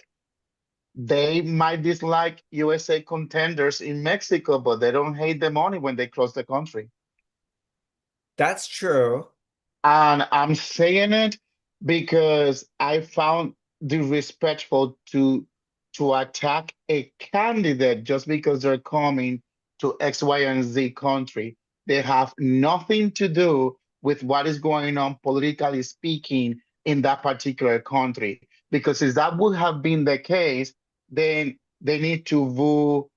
They might dislike USA contenders in Mexico, but they don't hate the money when they cross the country.
That's true.
And I'm saying it because I found disrespectful to attack a candidate just because they're coming to X, Y, and Z country. They have nothing to do with what is going on politically speaking in that particular country. Because if that would have been the case, then they need to boo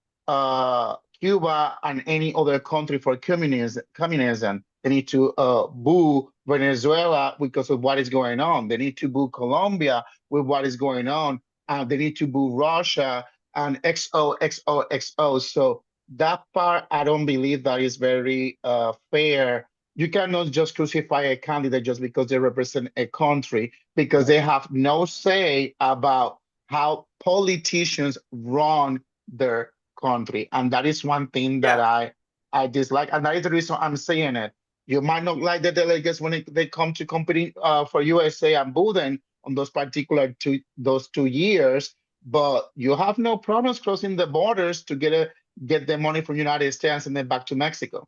Cuba and any other country for communism. They need to boo Venezuela because of what is going on. They need to boo Colombia with what is going on. They need to boo Russia and XOXOXO. So that part, I don't believe that is very fair. You cannot just crucify a candidate just because they represent a country, because they have no say about how politicians run their country. And that is one thing that
Yeah.
I dislike. And that is the reason I'm saying it. You might not like the delegates when they come to compete for USA and boo them on those 2 years, but you have no problems crossing the borders to get the money from United States and then back to Mexico.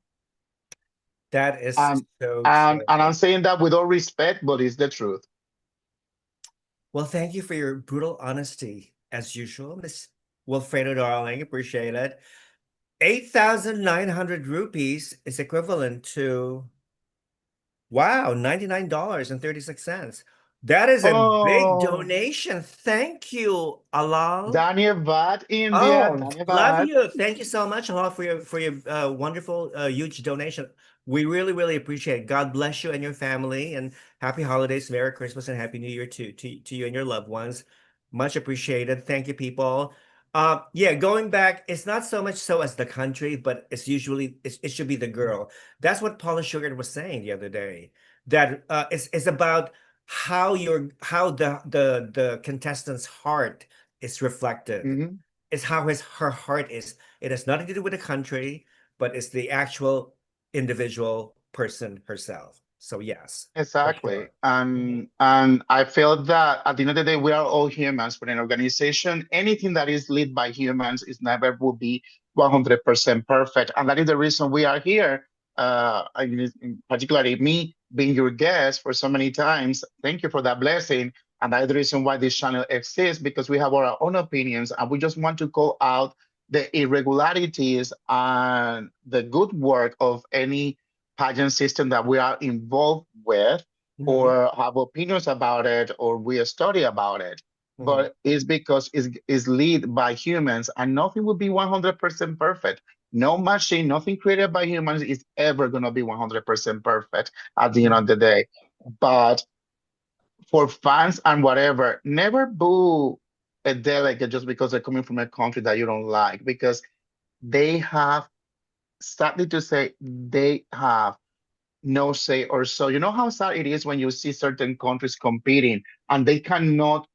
That is
And
so
and I'm
true.
saying that with all respect, but it's the truth.
Well, thank you for your brutal honesty, as usual, Miss Wilfredo darling. Appreciate it. 8,900 rupees is equivalent to, wow, $99.36. That is a big
Oh,
donation. Thank you, Alal.
Daniel Bad, India,
Oh,
Daniel
love
Bad.
you. Thank you so much, Alal, for your wonderful, huge donation. We really, really appreciate it. God bless you and your family, and happy holidays, Merry Christmas, and Happy New Year to you and your loved ones. Much appreciated. Thank you, people. Yeah, going back, it's not so much so as the country, but it's usually it should be the girl. That's what Paula Sugar was saying the other day. That it's about how the contestant's heart is reflected.
Mhm.
It's how her heart is. It has nothing to do with the country, but it's the actual individual person herself. So yes, for
Exactly.
sure.
And I feel that at the end of the day, we are all humans, but an organization, anything that is led by humans is never will be 100% perfect. And that is the reason we are here. I mean, particularly me being your guest for so many times. Thank you for that blessing. And that is the reason why this channel exists, because we have our own opinions and we just want to call out the irregularities and the good work of any pageant system that we are involved with or have opinions about it or we study about it. But it's because it's led by humans and nothing will be 100% perfect. No machine, nothing created by humans is ever going to be 100% perfect at the end of the day. But for fans and whatever, never boo a delegate just because they're coming from a country that you don't like, because they have, sadly to say, they have no say or so. You know how sad it is when you see certain countries competing and they cannot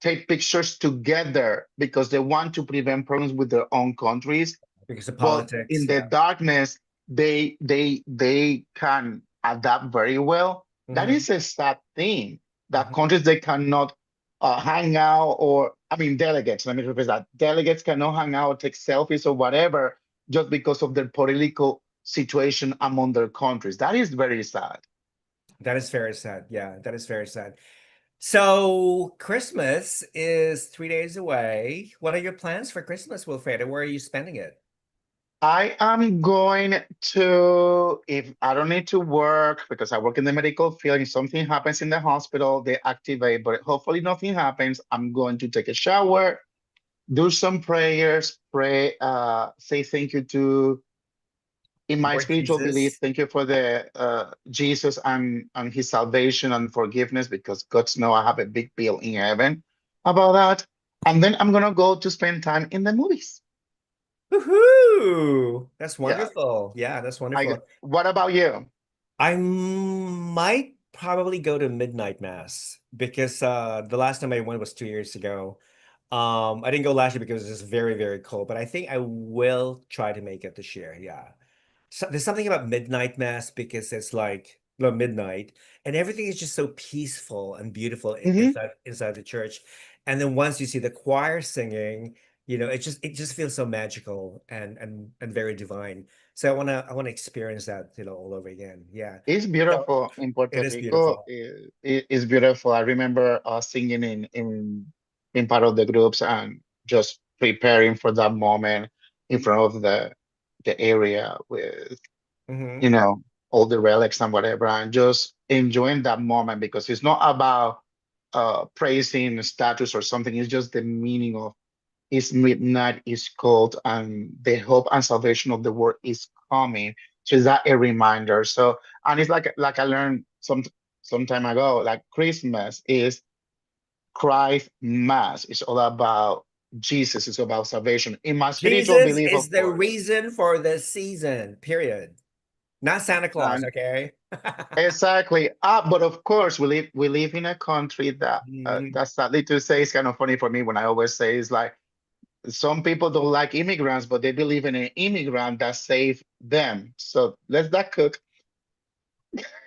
take pictures together because they want to prevent problems with their own countries.
Because of
But
politics.
in the darkness, they can adapt very well. That is a sad thing that countries they cannot hang out, or I mean delegates. Let me rephrase that. Delegates cannot hang out, take selfies or whatever, just because of their political situation among their countries. That is very sad.
That is very sad. Yeah, that is very sad. So Christmas is 3 days away. What are your plans for Christmas, Wilfredo? Where are you spending it?
I am going to, if I don't need to work, because I work in the medical field, if something happens in the hospital, they activate, but hopefully nothing happens. I'm going to take a shower, do some prayers, pray, say thank you to, in my
Lord
spiritual belief,
Jesus.
thank you for the Jesus and his salvation and forgiveness, because God knows I have a big bill in heaven about that. And then I'm gonna go to spend time in the movies.
Woohoo! That's
Yeah.
wonderful. Yeah, that's wonderful.
What about you?
I might probably go to midnight mass because the last time I went was 2 years ago. I didn't go last year because it was just very, very cold, but I think I will try to make it this year. Yeah. So there's something about midnight mass because it's like well, midnight and everything is just so peaceful and beautiful
Mhm.
inside the church. And then once you see the choir singing, it just feels so magical and very divine. So I wanna experience that, all over again. Yeah.
It's
So
beautiful in
it
Puerto
is
Rico.
beautiful.
It's beautiful. I remember singing in part of the groups and just preparing for that moment in front of the area with
Hmm.
you know all the relics and whatever, and just enjoying that moment, because it's not about praising status or something. It's just the meaning of is midnight is cold and the hope and salvation of the world is coming. So is that a reminder? So, and it's like I learned some time ago, like Christmas is Christ Mass. It's all about Jesus. It's about salvation. In my spiritual
Jesus
belief,
is
of
the
course.
reason for the season, period. Not Santa Claus,
And
okay?
exactly. But of course, we live in a country that
Mhm.
that's sadly to say is kind of funny for me when I always say it's like some people don't like immigrants, but they believe in an immigrant that saved them. So let's that cook.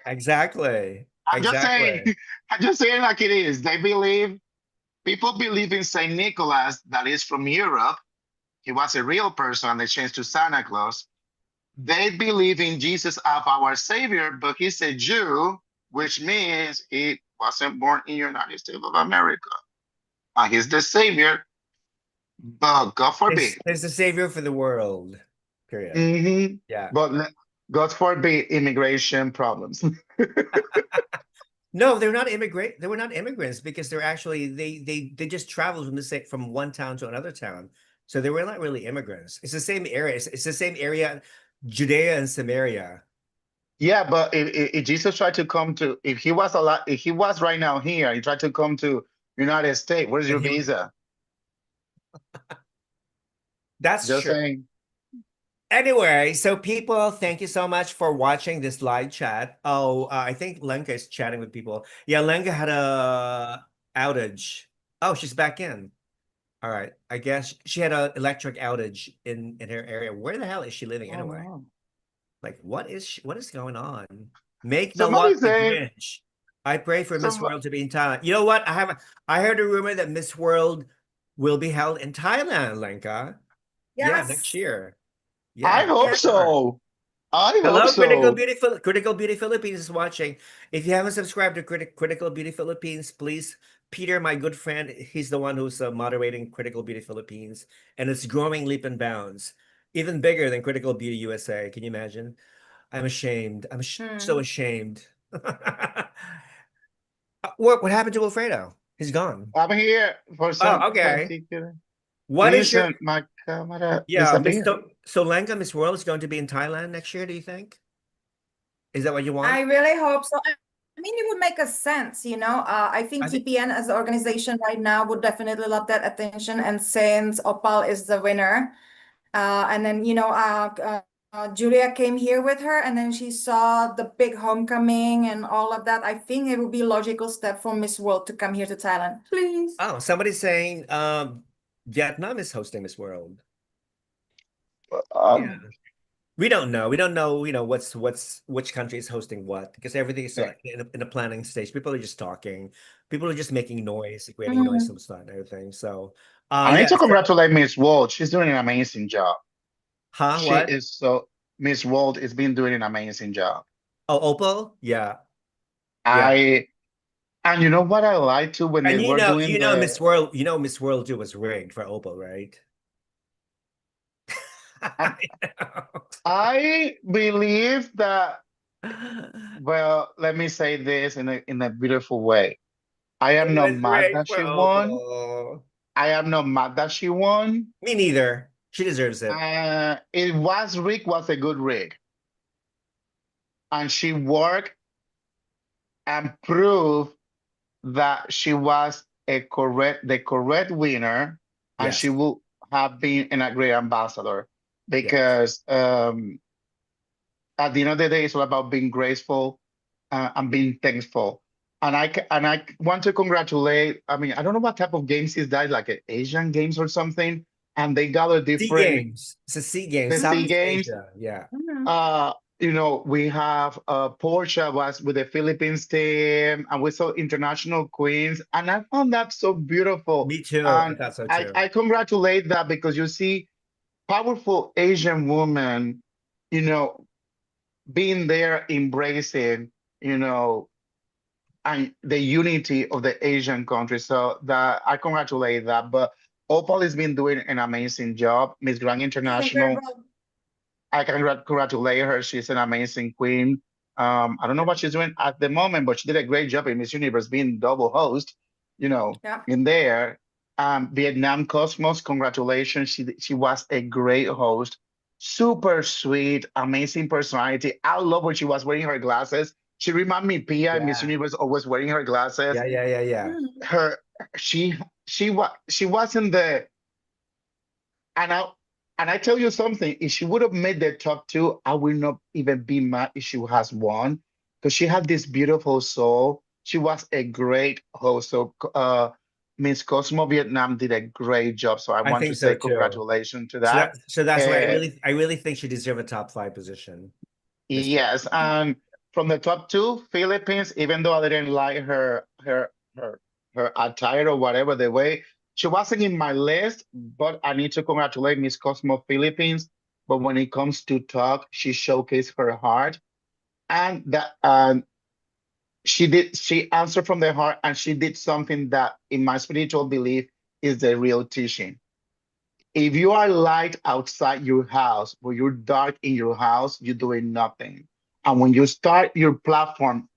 Exactly.
I'm just saying,
Exactly.
I'm just saying like it is. People believe in Saint Nicholas that is from Europe. He was a real person and they changed to Santa Claus. They believe in Jesus as our savior, but he's a Jew, which means he wasn't born in the United States of America. And he's the savior, but God forbid.
It's the savior for the world, period.
hmm
Yeah.
But God forbid immigration problems.
No, they're not immigrant. They were not immigrants because they're actually they just traveled from one town to another town. So they were not really immigrants. It's the same area. It's the same area, Judea and Samaria.
Yeah, but if Jesus tried to come to, if he was alive, if he was right now here, he tried to come to United States, where's
And
your
he would,
visa?
that's
Just
true.
saying.
Anyway, so people, thank you so much for watching this live chat. Oh, I think Lenka is chatting with people. Yeah, Lenka had a outage. Oh, she's back in. All right. I guess she had an electric outage in her area. Where the hell is she living
Oh
anyway?
no.
Like, what is going on? Make
Somebody
Milwaukee
say,
Grinch. I pray for Miss
some,
World to be in Thailand. You know what? I heard a rumor that Miss World will be held in Thailand, Lenka. Yeah, next
Yes.
year.
I
Yeah,
hope
Yeah.
sure.
so. I hope
Hello, Critical
so.
Beauty Critical Beauty Philippines is watching. If you haven't subscribed to Critical Beauty Philippines, please, Peter, my good friend, he's the one who's moderating Critical Beauty Philippines, and it's growing leap and bounds, even bigger than Critical Beauty USA. Can you imagine? I'm ashamed. I'm so ashamed. What happened to Wilfredo? He's gone.
I'm here for some
Oh, okay.
particular
What is your
reason. My camera
yeah, Miss
disappeared.
so Lenka, Miss World is going to be in Thailand next year, do you think? Is that what you want?
I really hope so. I mean, it would make a sense, you know. I think
I think
TPN as an organization right now would definitely love that attention. And since Opal is the winner, and then Julia came here with her, and then she saw the big homecoming and all of that. I think it would be a logical step for Miss World to come here to Thailand, please.
oh, somebody's saying Vietnam is hosting Miss World. Yeah.
Um,
We don't know. We don't know, which country is hosting what because everything is
yeah.
in a planning stage. People are just talking. People are just making noise, creating noise and stuff and everything. So,
I need
yeah.
to
So,
congratulate Miss World. She's doing an amazing job.
huh?
She
What?
is so Miss World has been doing an amazing job.
Oh, Opal? Yeah, yeah.
I and you know what I like to when they
And
were doing
Miss
the
World, Miss World too was rigged for Opal, right?
um,
I know.
I believe that well, let me say this in a beautiful way. I am
It
not
was
mad
rigged
that
for
she won.
Opal.
I am not mad that she won.
Me neither. She deserves it.
It was Rick was a good rig. And she worked and proved that she was the correct winner, and
Yes.
she will have been a great ambassador
Yes.
because at the end of the day, it's all about being graceful and being thankful. And I want to congratulate. I mean, I don't know what type of games is that, like Asian games or something. And they gather
Sea
different
Games. It's a Sea Games,
the Sea
Southeast
Games.
Asia. Yeah.
Uh, we have Portia was with the Philippines team, and we saw international queens, and I found that so beautiful.
Me too. I
And
thought so
I,
too.
I congratulate that because you see powerful Asian women, you know, being there, embracing, you know, and the unity of the Asian country. So that I congratulate that. But Opal has been doing an amazing job. Miss Grand International,
Incredible.
I can congratulate her. She's an amazing queen. I don't know what she's doing at the moment, but she did a great job in Miss Universe being double host,
Yeah.
in there. Vietnam Cosmos, congratulations. She was a great host. Super sweet, amazing personality. I love when she was wearing her glasses. She reminded me Pia in Miss
Yeah.
Universe always wearing her glasses.
Yeah. Yeah. Yeah. Yeah.
Her she she wasn't the and I tell you something, if she would have made the top two, I will not even be mad if she has won. Because she had this beautiful soul. She was a great host. So Miss Cosmo Vietnam did a great job. So I
I
want
think
to
so
say
too.
congratulations to
So
that.
that's why
Uh,
I really think she deserves a top 5 position. Miss
yes, and from the top two, Philippines, even though I didn't like her attire or whatever the way, she wasn't in my list, but I need to congratulate Miss Cosmo Philippines. But when it comes to talk, she showcased her heart, and that she answered from the heart, and she did something that in my spiritual belief is the real teaching. If you are light outside your house, but you're dark in your house, you're doing nothing. And when you start your platform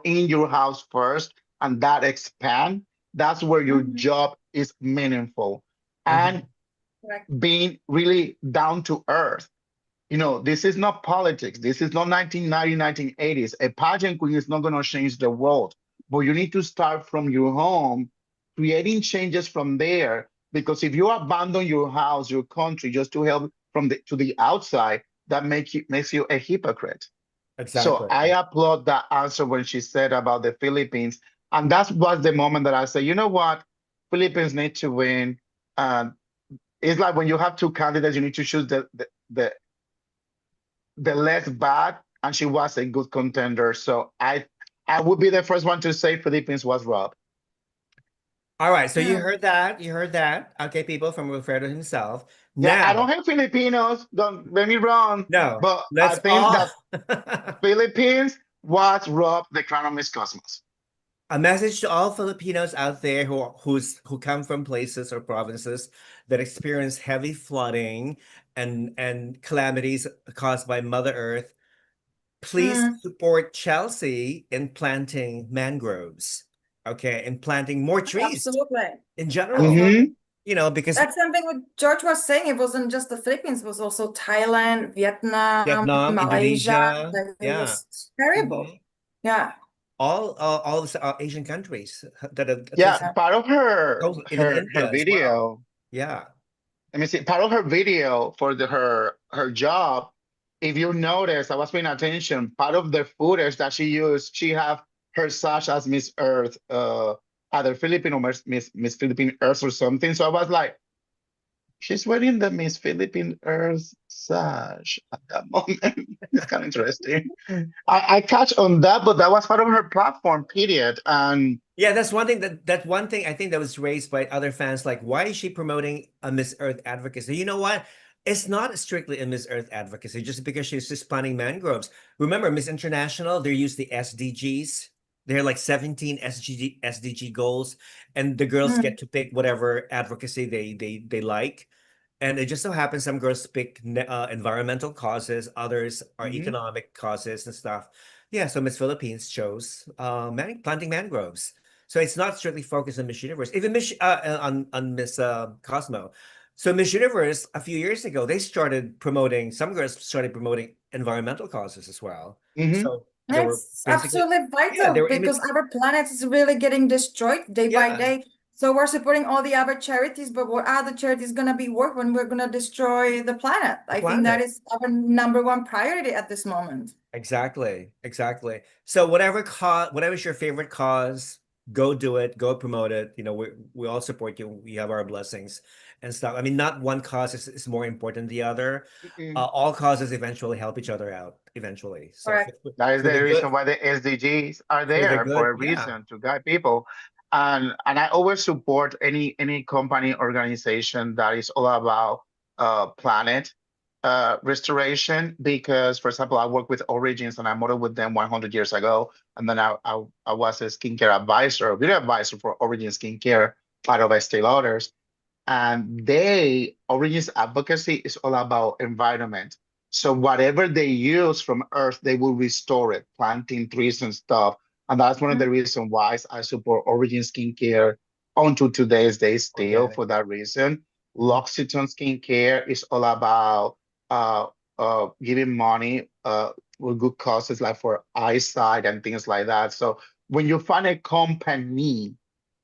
in your house first, and that expand, that's where your job is meaningful. And
Mhm.
Correct.
being really down to earth. This is not politics. This is not 1990, 1980s. A pageant queen is not going to change the world, but you need to start from your home, creating changes from there. Because if you abandon your house, your country, just to help to the outside, that makes you a hypocrite. So
Exactly.
I applaud that answer when she said about the Philippines, and that was the moment that I said, you know what, Philippines need to win. And it's like when you have two candidates, you need to choose the less bad and she was a good contender. So I would be the first one to say Philippines was robbed.
All right, so you
Hmm.
heard that. You heard that. Okay, people, from Wilfredo himself.
Yeah, I
Now,
don't hate Filipinos, don't get me wrong,
no,
but I
let's
think
all
that Philippines was robbed the crown of Miss Cosmos.
a message to all Filipinos out there who come from places or provinces that experience heavy flooding and calamities caused by Mother Earth. Please
Hmm.
support Chelsea in planting mangroves, okay, and planting more trees
Absolutely.
in general.
Absolutely.
You know, because
That's something what George was saying. It wasn't just the Philippines, it was also Thailand, Vietnam,
Vietnam,
Malaysia.
Indonesia,
Like it
yeah,
was terrible.
mhm.
Yeah.
All the Asian countries that have at
Yeah,
least
Yeah.
part of
even
her
India as well.
video.
Yeah.
Let me see. Part of her video for her job, if you notice, I was paying attention. Part of the footage that she used, she have her sash as Miss Earth, either Philippine or Miss Philippine Earth or something. So I was like, she's wearing the Miss Philippine Earth sash at that moment. It's kind of interesting. I catch on that, but that was part of her platform, period. And
Yeah, that's one thing that one thing I think that was raised by other fans, like, why is she promoting a Miss Earth advocacy? You know what? It's not strictly a Miss Earth advocacy just because she's just planting mangroves. Remember, Miss International, they use the SDGs. They're like 17 SDG goals, and the girls
Hmm.
get to pick whatever advocacy they like. And it just so happens some girls pick environmental causes, others are
mhm.
economic causes and stuff. Yeah, so Miss Philippines chose planting mangroves. So it's not strictly focused on Miss Universe, even on Miss Cosmo. So Miss Universe a few years ago, they started promoting. Some girls started promoting environmental causes as well.
Mhm.
So they were
It's
basically,
absolutely
yeah,
vital
they were
because our planet is really getting destroyed day by
yeah,
day. So we're supporting all the other charities, but what are the charities gonna be worth when we're gonna destroy the planet?
the
I think that
planet.
is our number one priority at this moment.
Exactly, exactly. So whatever's your favorite cause, go do it, go promote it. You know, we all support you. We have our blessings and stuff. I mean, not one cause is more important than the other.
Mm-mm.
All causes eventually help each other out eventually. So
Correct.
That is
for the
the
good,
reason why the SDGs are
for the
there, for
good,
a
yeah.
reason to guide people. And I always support any company organization that is all about planet restoration, because for example I work with Origins and I modeled with them 100 years ago, and then I was a skincare advisor, a video advisor for Origins Skincare, part of Estee Lauders. And they Origins advocacy is all about environment. So whatever they use from Earth, they will restore it, planting trees and stuff. And that's one of the
Mhm.
reasons why I support Origin Skincare until today's day still,
Organic.
for that reason.
Mhm.
L'Occitane Skincare is all about uh giving money with good causes, like for eyesight and things like that. So when you find a company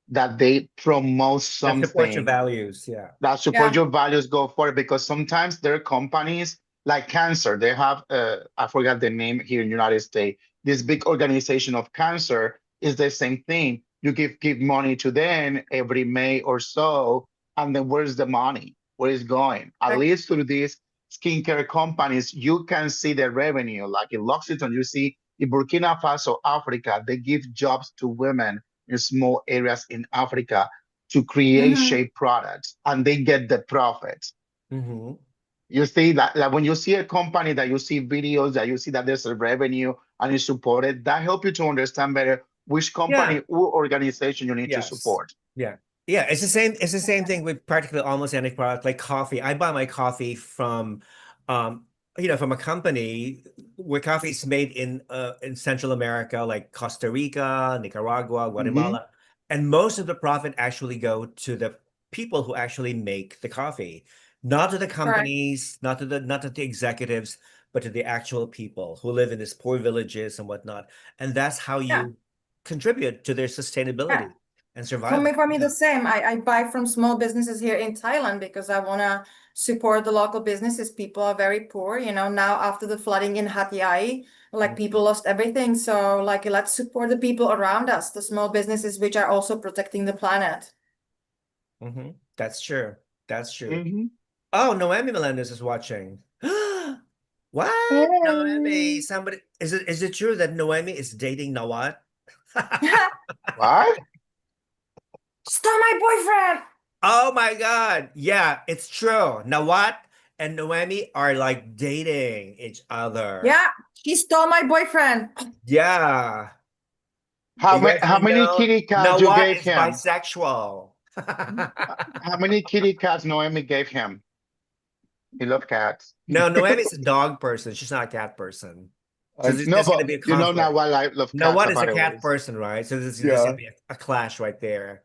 that they promote
That support your
something
values, yeah.
that support
Yeah.
your values, go for it, because sometimes there are companies like cancer. They have I forgot the name here in the United States. This big organization of cancer is the same thing. You give money to them every May or so, and then where's the money? Where is going? At
Correct.
least through these skincare companies, you can see the revenue. Like in L'Occitane, you see in Burkina Faso, Africa, they give jobs to women in small areas in Africa to create
Mhm.
shape products, and they get the profits.
Hmm.
You see that when you see a company, that you see videos, that you see that there's a revenue and you support it, that help you to understand better which
Yeah.
company or organization you need to
Yes.
support.
Yeah. Yeah. It's the same thing with practically almost any product, like coffee. I buy my coffee from um from a company where coffee is made in Central America, like Costa Rica, Nicaragua,
Mhm.
Guatemala. And most of the profit actually go to the people who actually make the coffee, not to the
Correct.
companies, not to the executives, but to the actual people who live in these poor villages and whatnot. And that's how
Yeah.
you contribute to their
Yeah.
sustainability and
For me,
survival.
for me,
Yeah.
the same. I buy from small businesses here in Thailand because I want to support the local businesses. People are very poor, now after the flooding in Hat Yai, like people lost everything. So like, let's support the people around us, the small businesses, which are also protecting the planet.
Hmm. That's true. That's true.
Mhm.
Oh, Noemi Melendez is watching. What? Noemi,
Hey.
somebody, is it true that Noemi is dating Nawat?
What?
Stole my boyfriend.
Oh my God. Yeah, it's true. Nawat and Noemi are like dating each other.
Yeah, he stole my boyfriend.
Yeah. You guys
How
didn't
many
know?
kitty cats you
Nawat
gave
is
him?
bisexual.
How many kitty cats Noemi gave him? He loved cats.
No, Noemi's a dog person. She's not a cat person. So
No,
there's going to
but
be a
you know now
conflict.
why I love cats
Nawat is a
apparently.
cat person, right? So there's going
Yeah.
to be a clash right there.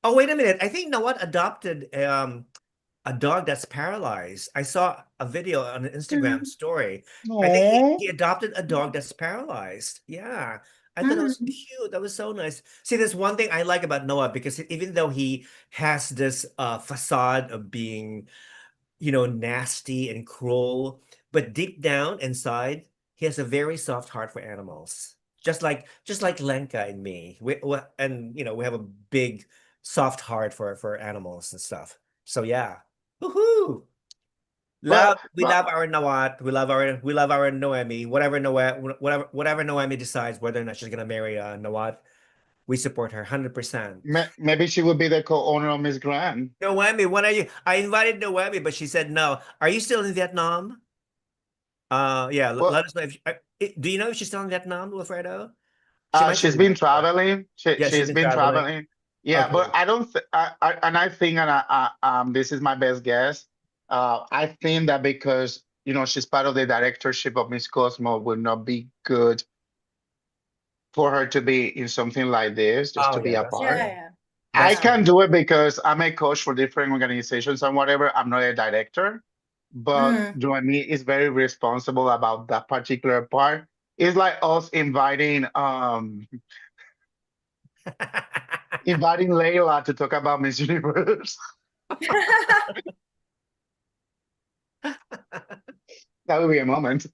Oh, wait a minute. I think Nawat adopted a dog that's paralyzed. I saw a video on an Instagram
Mhm.
story. I think
No.
he adopted a dog that's paralyzed. Yeah. I thought it was
Mhm.
cute. That was so nice. See, there's one thing I like about Noah because even though he has this facade of being, nasty and cruel, but deep down inside, he has a very soft heart for animals. Just like Lenka and me. We have a big soft heart for animals and stuff. So yeah. Woohoo!
But
We love our Nawat. We love our Noemi. Whatever Noemi decides whether or not she's gonna marry Nawat, we support her 100%.
maybe she would be the co-owner of Miss Grand.
Noemi, when are you? I invited Noemi, but she said no. Are you still in Vietnam? Yeah,
Well,
let us know do you know if she's still in Vietnam, Wilfredo? She might be
she's
in
been
Vietnam.
traveling.
Yeah, she's
She's
been
been
traveling.
traveling. Yeah, but
Okay.
I don't. And I think, this is my best guess. I think that because she's part of the directorship of Miss Cosmo, would not be good for her to be in something like this, just
Oh
to be
yeah,
a
that's
Yeah,
part.
true.
yeah,
I
That's
yeah.
can
true.
do it because I'm a coach for different organizations and whatever. I'm not a director, but
Mm.
Joanne is very responsible about that particular part. It's like us inviting Layla to talk about Miss Universe. That would be a moment.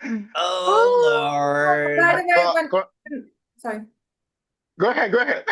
Oh
Oh, by the
Lord.
way,
But
sorry.
go ahead, go ahead.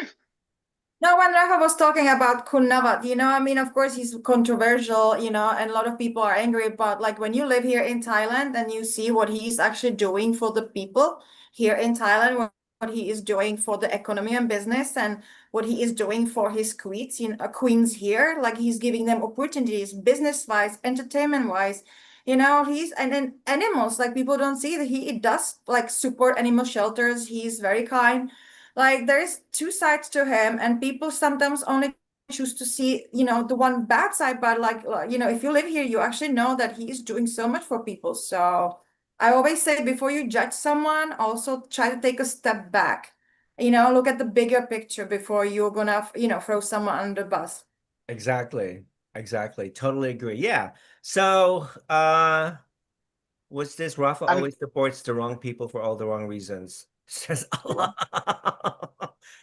No, when Rafa was talking about Kunnavat, I mean, of course, he's controversial, and a lot of people are angry. But like when you live here in Thailand and you see what he's actually doing for the people here in Thailand, what he is doing for the economy and business, and what he is doing for his queens, queens here, like he's giving them opportunities, business-wise, entertainment-wise. He's and then animals, like people don't see that he does like support animal shelters. He's very kind. Like there's two sides to him, and people sometimes only choose to see, the one bad side. But like, if you live here, you actually know that he is doing so much for people. So I always say before you judge someone, also try to take a step back. Look at the bigger picture before you're gonna, throw someone under the bus.
Exactly. Exactly. Totally agree. Yeah. So, what's this? Rafa
And
always supports the wrong people for all the wrong reasons. Says Allah.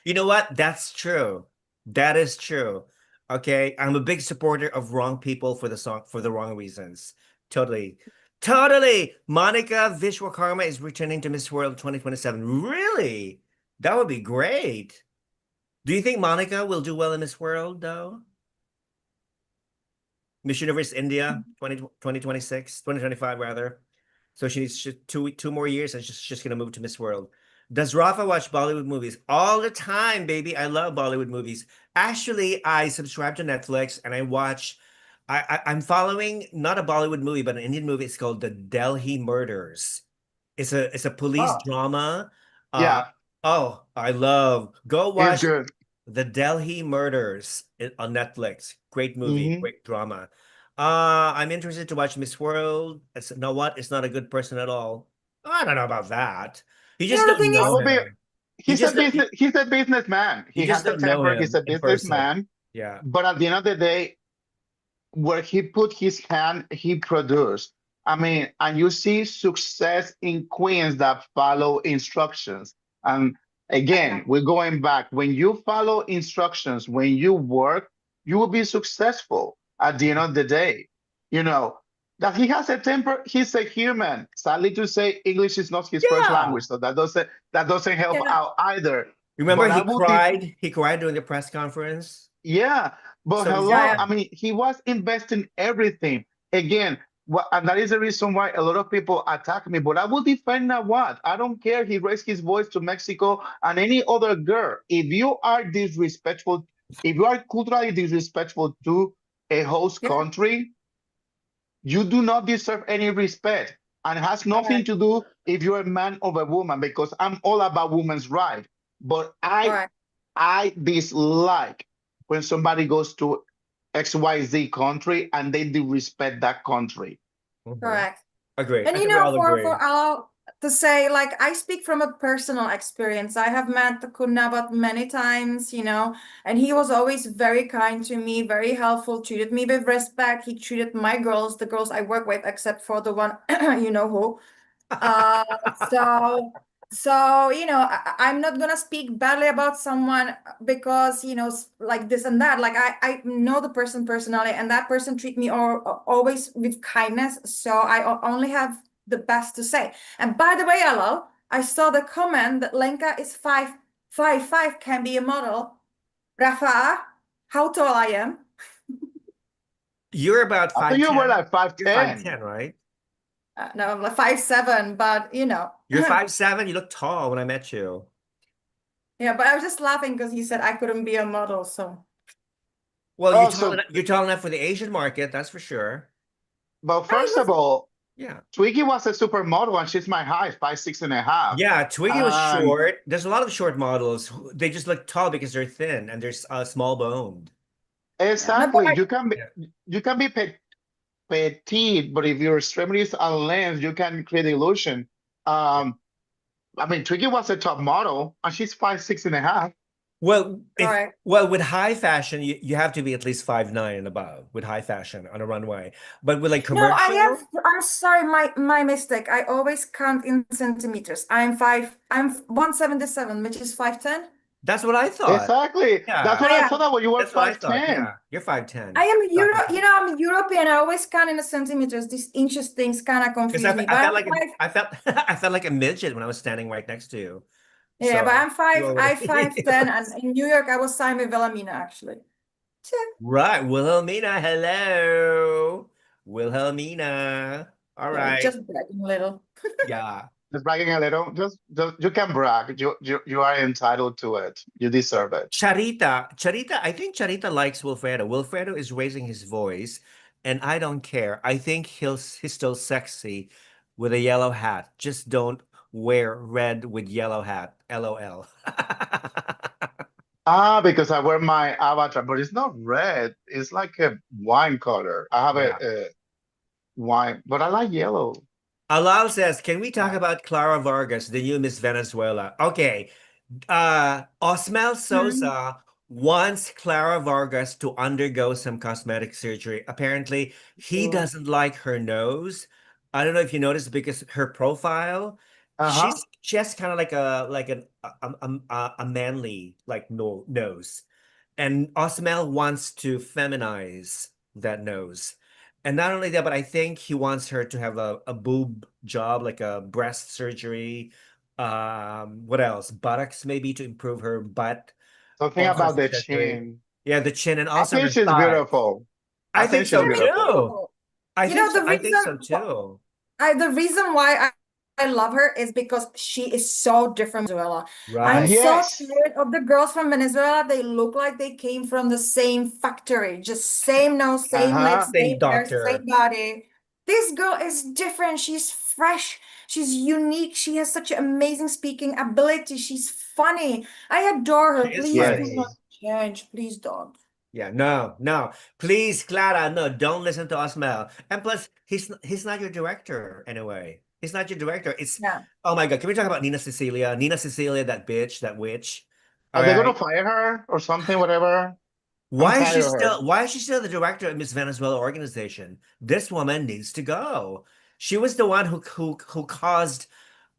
You know what? That's true. That is true. Okay. I'm a big supporter of wrong people for the wrong reasons. Totally. Totally. Monica Vishwakarma is returning to Miss World 2027. Really? That would be great. Do you think Monica will do well in Miss World though? Miss Universe India 2026, 2025 rather. So she needs two more years and she's just gonna move to Miss World. Does Rafa watch Bollywood movies? All the time, baby. I love Bollywood movies. Actually, I subscribe to Netflix and I watch I'm following not a Bollywood movie, but an Indian movie. It's called The Delhi Murders. It's a police
oh,
drama. Uh
yeah,
oh, I love go
it's
watch
good.
the Delhi Murders on Netflix. Great movie,
Hmm.
great drama. I'm interested to watch Miss World. It's know what? It's not a good person at all. I don't know about that. You just
The
don't
thing
I
know
is,
will be.
him. You just don't
He's a businessman.
you
He
just
has a
don't know
temper. He's
him
a
in person.
businessman.
Yeah.
But at the end of the day, where he put his hand, he produced. I mean, and you see success in queens that follow instructions. And again, we're going back. When you follow instructions, when you work, you will be successful at the end of the day. You know, that he has a temper, he's a human. Sadly to say, English is not his first
Yeah.
language, so that doesn't help
yeah,
out either.
Remember
But I
he
would be
cried? He cried during the press conference.
yeah, but
So he's
hello.
yeah,
I
human.
mean, he was investing everything. Again, And that is the reason why a lot of people attack me. But I will defend Nawat. I don't care. He raised his voice to Mexico and any other girl. If you are disrespectful, if you are culturally disrespectful to a host
Yeah.
country, you do not deserve any respect. And it has nothing
Correct.
to do if you're a man or a woman, because I'm all about women's rights. But
Correct.
I dislike when somebody goes to XYZ country and they disrespect that country.
Mhm.
Correct.
Agree.
And
I
you
think we
know,
all agree.
for all to say, like, I speak from a personal experience. I have met the Kunabat many times, you know, and he was always very kind to me, very helpful, treated me with respect. He treated my girls, the girls I work with, except for the one, you know who. Uh, so you know, I'm not gonna speak badly about someone because, you know, like this and that. Like I know the person personally, and that person treat me always with kindness. So I only have the best to say. And by the way, Alal, I saw the comment that Lenka is 5'5", can be a model. Rafa, how tall I am?
You're about
I thought you were
5'10".
like
You're
5'10".
5'10", right?
No, I'm like 5'7", but you know.
You're 5'7". You look tall when I met you.
Yeah, but I was just laughing because he said I couldn't be a model, so.
Well,
Oh, so,
you're tall enough for the Asian market, that's for sure.
but
I
first of
was
all,
Yeah.
Twiggy was a supermodel and she's my height, 5'6.5".
Yeah, Twiggy was
And
short. There's a lot of short models. They just look tall because they're thin and they're small boned.
yeah, no, but
exactly,
Yeah.
you can be petite, but if your extremities are length, you can create illusion. Um, I mean, Twiggy was a top model and she's 5'6.5".
Well,
correct.
with high fashion, you have to be at least 5'9" and above with high fashion on a runway. But with like
No,
commercial,
I'm sorry, my mistake. I always count in centimeters. I'm 177, which is 5'10".
that's what I thought.
Exactly. That's
Yeah,
what
I
I
am.
thought that when you were
that's what I thought.
5'10".
Yeah, you're 5'10".
I am
Got
Euro, you
confused.
know, I'm European. I always count in the centimeters. These inches things kind of
Because
confuse me.
I
But
felt
I'm
like
five,
I felt I felt like a midget when I was standing right next to you.
yeah, but
So
I'm five,
you
I
already
5'10", and in New York I was signed with Wilhelmina actually. Check.
right, Wilhelmina, hello. Wilhelmina. All
Yeah,
right.
just bragging a little.
Yeah.
Just bragging a little. Just you can brag. You are entitled to it. You deserve it.
Charita, I think Charita likes Wilfredo. Wilfredo is raising his voice, and I don't care. I think he's still sexy with a yellow hat. Just don't wear red with yellow hat. LOL.
Ah, because I wear my avatar, but it's not red. It's like a wine color. I have
Yeah.
a wine, but I like yellow.
Alal says, can we talk about Clara Vargas, the new Miss Venezuela? Okay. Osmel
Mhm.
Sosa wants Clara Vargas to undergo some cosmetic surgery. Apparently, he
Sure.
doesn't like her nose. I don't know if you noticed because her profile,
Uh-huh.
she has kind of like a manly like no nose, and Osmel wants to feminize that nose. And not only that, but I think he wants her to have a boob job, like a breast surgery. What else? Buttocks maybe to improve her butt,
Something
all sorts
about
of
the
surgery.
chin.
Yeah, the chin and
I
also
think
her
she's
thighs.
beautiful. I
I
think
think
she's
so
Yeah, me
beautiful.
too.
too. You know, the
I think so
reason
too.
the reason why I love her is because she is so different from Venezuela. I'm
Right.
so
Yes.
tired of the girls from Venezuela. They look like they came from the same factory, just same nose, same
Uh-huh.
lips,
Same
same hair, same
doctor.
body. This girl is different. She's fresh. She's unique. She has such amazing speaking ability. She's funny. I adore
She
her.
is
Please do
Yes.
funny.
not change. Please don't.
Yeah, no, no. Please, Clara, no, don't listen to Osmel. And plus, he's not your director anyway. He's not your director. It's
Yeah.
oh my God, can we talk about Nina Cecilia? Nina Cecilia, that bitch, that witch. All
Are they gonna
right.
fire her or something, whatever? I'm tired of her.
Why is she still the director of Miss Venezuela organization? This woman needs to go. She was the one who caused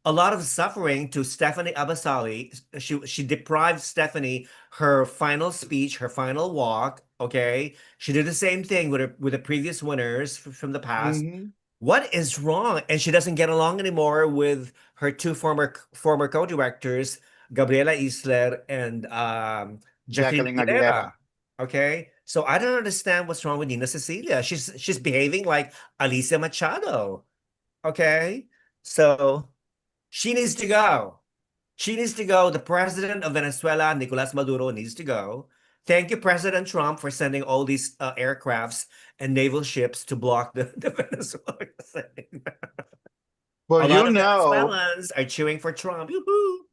a lot of suffering to Stephanie Abasali. She deprived Stephanie her final speech, her final walk. Okay, she did the same thing with the previous winners from the past.
Hmm.
What is wrong? And she doesn't get along anymore with her two former co-directors, Gabriela Isler and Jacqueline
Jacqueline Aguilera.
Aguilera. Okay, so I don't understand what's wrong with Nina Cecilia. She's behaving like Alicia Machado. Okay, so she needs to go. She needs to go. The president of Venezuela, Nicolas Maduro, needs to go. Thank you, President Trump, for sending all these aircrafts and naval ships to block the Venezuelan thing. A
But
lot
you
of
know,
Venezuelans are cheering for Trump. Yoo-hoo.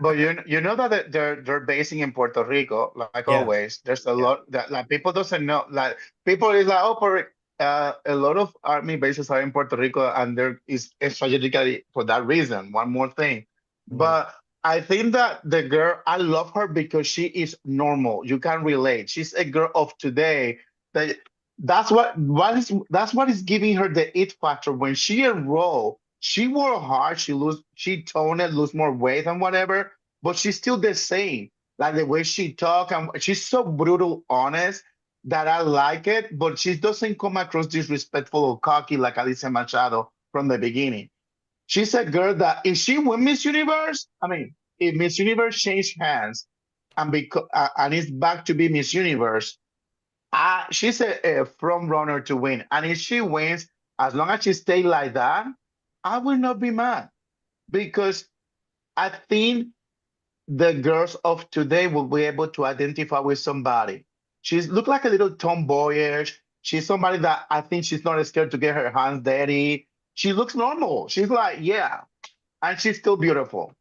but you know that they're basing in Puerto Rico, like
Yeah,
always. There's a
yeah.
lot that like people doesn't know. Like people is like, oh, a lot of army bases are in Puerto Rico, and there is strategically for that reason. One more thing,
Mhm.
but I think that the girl, I love her because she is normal. You can relate. She's a girl of today. That that's what is giving her the it factor when she enrolled. She worked hard, she toned it, lose more weight and whatever, but she's still the same. Like the way she talk and she's so brutal honest that I like it, but she doesn't come across disrespectful or cocky like Alicia Machado from the beginning. She's a girl that if she win Miss Universe, I mean, if Miss Universe changed hands and it's back to be Miss Universe, she's a front runner to win. And if she wins, as long as she stays like that, I will not be mad because I think the girls of today will be able to identify with somebody. She's look like a little tomboyish. She's somebody that I think she's not scared to get her hands dirty. She looks normal. She's like, yeah, and she's still beautiful.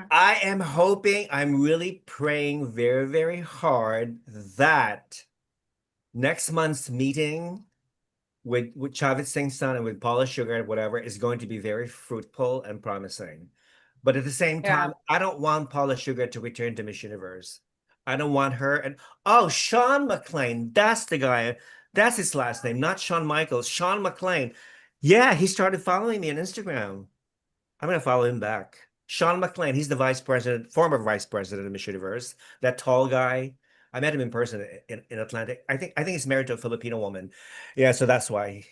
I am hoping, I'm really praying very, very hard that next month's meeting with Chavez Singh's son and with Paula Sugar and whatever is going to be very fruitful and promising. But at the same
Yeah.
time, I don't want Paula Sugar to return to Miss Universe. I don't want her. And oh, Sean McLean, that's the guy. That's his last name, not Shawn Michaels. Sean McLean. Yeah, he started following me on Instagram. I'm gonna follow him back. Sean McLean, he's the vice president, former vice president of Miss Universe. That tall guy. I met him in person in Atlantic. I think he's married to a Filipino woman. Yeah, so that's why.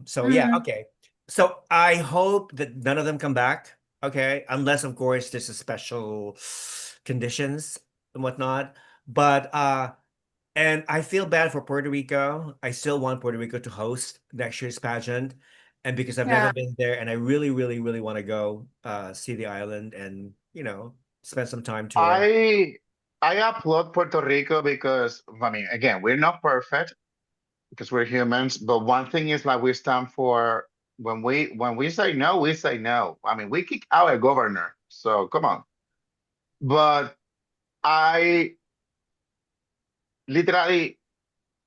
So yeah,
Mhm.
okay. So I hope that none of them come back. Okay, unless of course there's a special conditions and whatnot. But and I feel bad for Puerto Rico. I still want Puerto Rico to host next year's pageant. And because I've never
Yeah.
been there and I really, really, really want to go see the island and, spend some time touring.
I I applaud Puerto Rico because I mean, again, we're not perfect because we're humans, but one thing is like we stand for when we say no, we say no. I mean, we kick out a governor, so come on. But I literally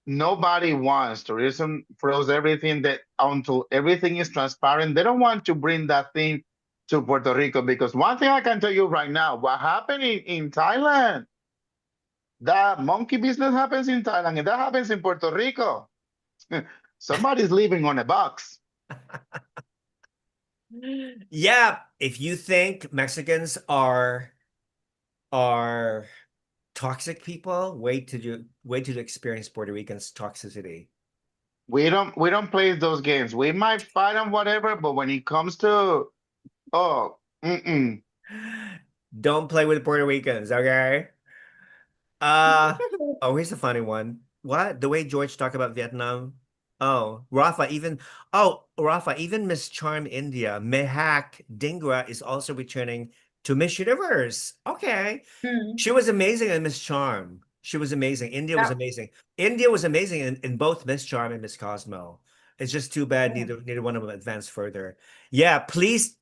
nobody wants tourism froze everything that until everything is transparent. They don't want to bring that thing to Puerto Rico because one thing I can tell you right now, what happened in Thailand, that monkey business happens in Thailand, and that happens in Puerto Rico. Somebody's living on a box.
Yeah, if you think Mexicans are toxic people, wait till you experience Puerto Rican's toxicity.
We don't play those games. We might fight and whatever, but when it comes to oh, mm-mm.
Don't play with Puerto Ricans, okay? Uh, oh, here's a funny one. What? The way George talked about Vietnam? Rafa, even Miss Charm India, Mehak Dhingra is also returning to Miss Universe. Okay.
Mhm.
She was amazing in Miss Charm. She was amazing. India was
Yeah.
amazing. India was amazing in both Miss Charm and Miss Cosmo. It's just too bad neither one of them advanced further. Yeah, please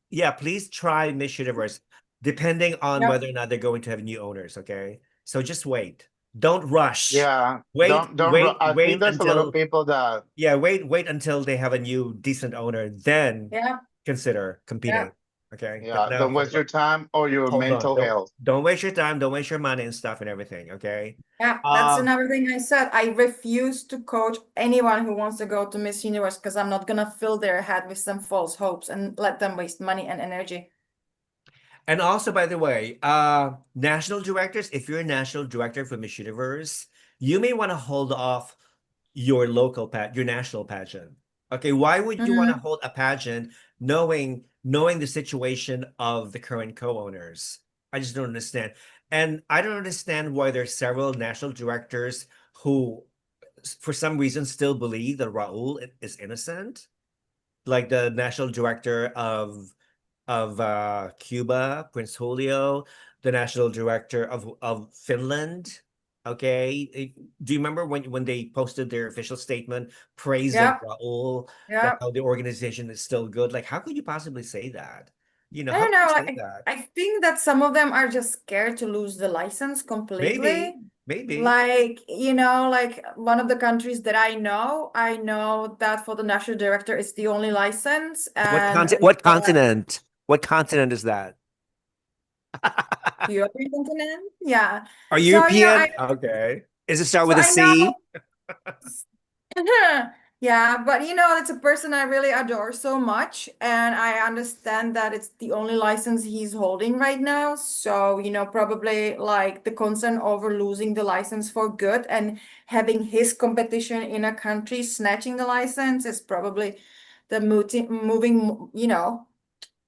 try Miss Universe, depending on
Yep.
whether or not they're going to have new owners, okay? So just wait. Don't rush.
Yeah,
Wait,
don't.
wait,
I think
wait
there's a lot of
until
people that
yeah, wait until they have a new decent owner, then
Yeah.
consider
Yeah.
competing. Okay. But
yeah,
now
don't waste your time or your
hold on.
mental
Don't
health.
don't waste your time, don't waste your money and stuff and everything. Okay.
Yeah, that's
Uh
another thing I said. I refuse to coach anyone who wants to go to Miss Universe because I'm not gonna fill their head with some false hopes and let them waste money and energy.
and also by the way, national directors, if you're a national director for Miss Universe, you may want to hold off your national pageant. Okay, why would you want to
Mhm.
hold a pageant knowing the situation of the current co-owners? I just don't understand. And I don't understand why there's several national directors who, for some reason, still believe that Raul is innocent. Like the national director of Cuba, Prince Julio, the national director of Finland. Okay, do you remember when they posted their official statement praising
Yeah,
Raul, that
yeah.
how the organization is still good? Like, how could you possibly say that?
I
How
don't
could you
know.
say
Like,
that?
I think that some of them are just scared to lose the license completely.
Maybe, maybe.
Like, like one of the countries that I know that for the national director, it's the only license. And
What continent? What continent is that?
European continent. Yeah.
Are
So,
European? Okay. Is it start
so
with a
I
C?
know. Yeah, but it's a person I really adore so much, and I understand that it's the only license he's holding right now. So, probably like the concern over losing the license for good and having his competition in a country snatching the license is probably the moving,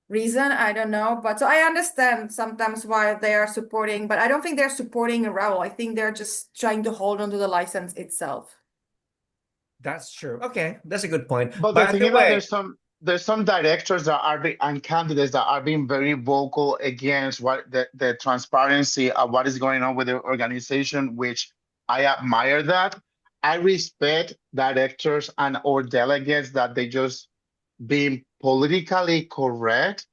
reason. I don't know. But so I understand sometimes why they are supporting, but I don't think they're supporting Raul. I think they're just trying to hold on to the license itself.
That's true. Okay, that's a good point.
But the
By
thing
the
is that
way,
there's some directors that are and candidates that are being very vocal against what the transparency of what is going on with the organization, which I admire that. I respect directors and or delegates that they just being politically correct.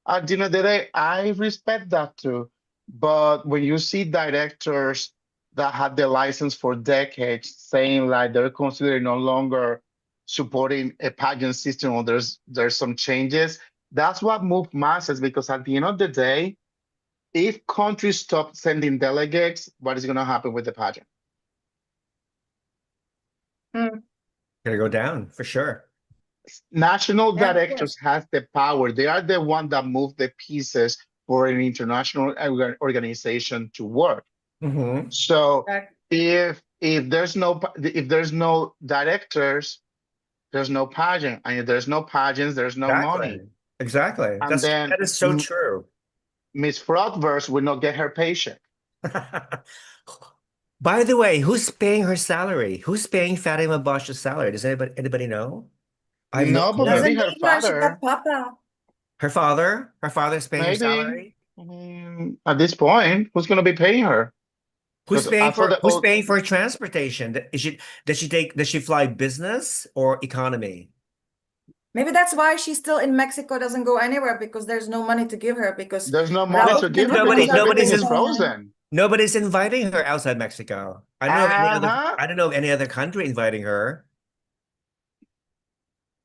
At the end of the day, I respect that too. But when you see directors that have the license for decades saying like they're considering no longer supporting a pageant system or there's some changes, that's what moved masses because at the end of the day, if countries stop sending delegates, what is going to happen with the pageant?
Mm.
gonna go down for sure.
National
Yeah, of course.
directors has the power. They are the one that move the pieces for an international organization to work.
Hmm.
So
Right.
if there's no directors, there's no pageant, and if there's no pageants, there's no money.
Exactly. Exactly.
And then
That is so true.
Miss Fraudverse will not get her paycheck.
By the way, who's paying her salary? Who's paying Fatima Bosch's salary? Does anybody know? I have no
No, but
clue.
maybe
Doesn't
her
need one. She
father.
got Papa.
Her father's paying her
Maybe.
salary.
At this point, who's going to be paying her? Because I thought that
Who's paying for transportation? Does she fly business or economy?
Maybe that's why she's still in Mexico, doesn't go anywhere because there's no money to give her because
there's no money
Raul
to
Well,
give her
and
because
Vanessa
everything
nobody's
is
in,
Vanessa-
frozen.
nobody's inviting her outside Mexico.
Uh-huh.
I don't know of any other country inviting her.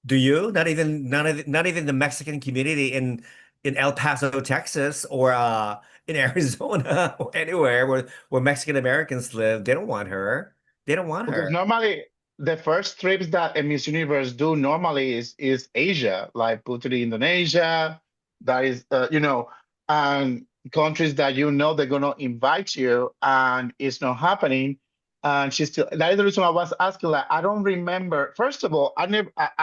Do you? Not even the Mexican community in El Paso, Texas, or in Arizona or anywhere where Mexican Americans live. They don't want her. They don't want
Because
her.
normally the first trips that a Miss Universe do normally is Asia, like Putri, Indonesia, that is and countries that they're gonna invite you and it's not happening. And she's still that is the reason I was asking, like, I don't remember. First of all, I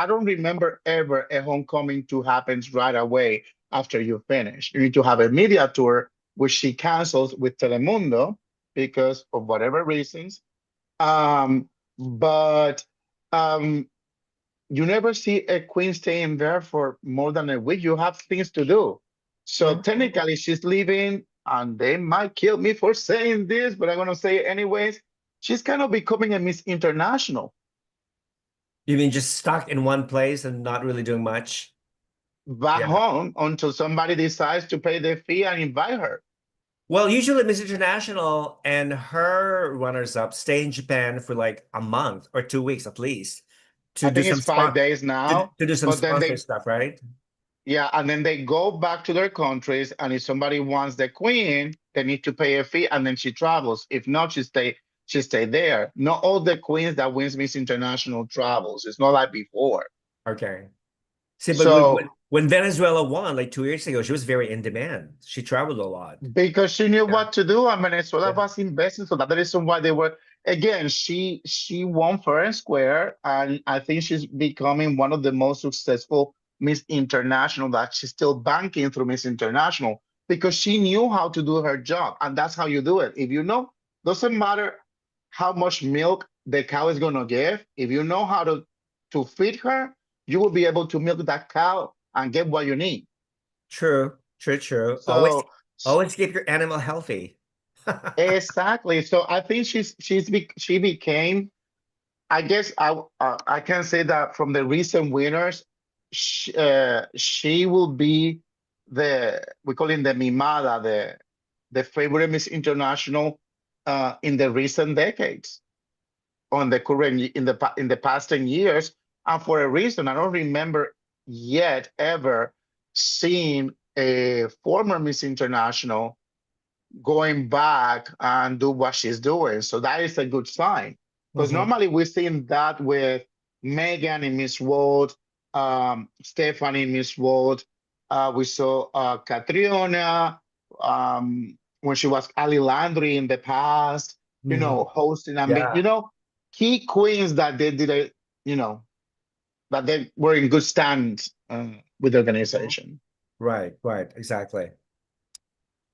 don't remember ever a homecoming to happens right away after you finish. You need to have a media tour, which she cancels with Telemundo because of whatever reasons. But um, you never see a queen staying there for more than a week. You have things to do. So
Mhm.
technically, she's leaving, and they might kill me for saying this, but I'm gonna say it anyways. She's kind of becoming a Miss International
You mean just stuck in one place and not really doing much?
back
Yeah.
home until somebody decides to pay the fee and invite her.
Well, usually Miss International and her runners-up stay in Japan for like a month or 2 weeks at least to
I
do
think
some
it's 5 days now,
to do some
but then
sponsor
they
stuff, right?
Yeah, and then they go back to their countries, and if somebody wants the queen, they need to pay a fee, and then she travels. If not, she stay there. Not all the queens that wins Miss International travels. It's not like before.
Okay. See, but
So
when Venezuela won like 2 years ago, she was very in demand. She traveled a lot.
because she knew
Yeah.
what to do, and Venezuela
Yeah.
was investing, so that's the reason why they were. Again, she won fair and square, and I think she's becoming one of the most successful Miss International. That she's still banking through Miss International. because she knew how to do her job, and that's how you do it. If you know, doesn't matter how much milk the cow is gonna give, if you know how to feed her, you will be able to milk that cow and get what you need.
True, true, true.
So
Always keep your animal healthy.
exactly. So I think she became. I guess I can say that from the recent winners, she will be we call it the mimada, the favorite Miss International in the recent decades, on the current in the past 10 years, and for a reason. I don't remember yet ever seeing a former Miss International going back and do what she's doing. So that is a good sign. Because normally we've seen that with Megan in Miss World, Stephanie in Miss World. We saw Catriona when she was Ali Landry in the past, you know, hosting. I mean, you know, key queens that they did it, you know, that they were in good stands with the organization.
Right, exactly.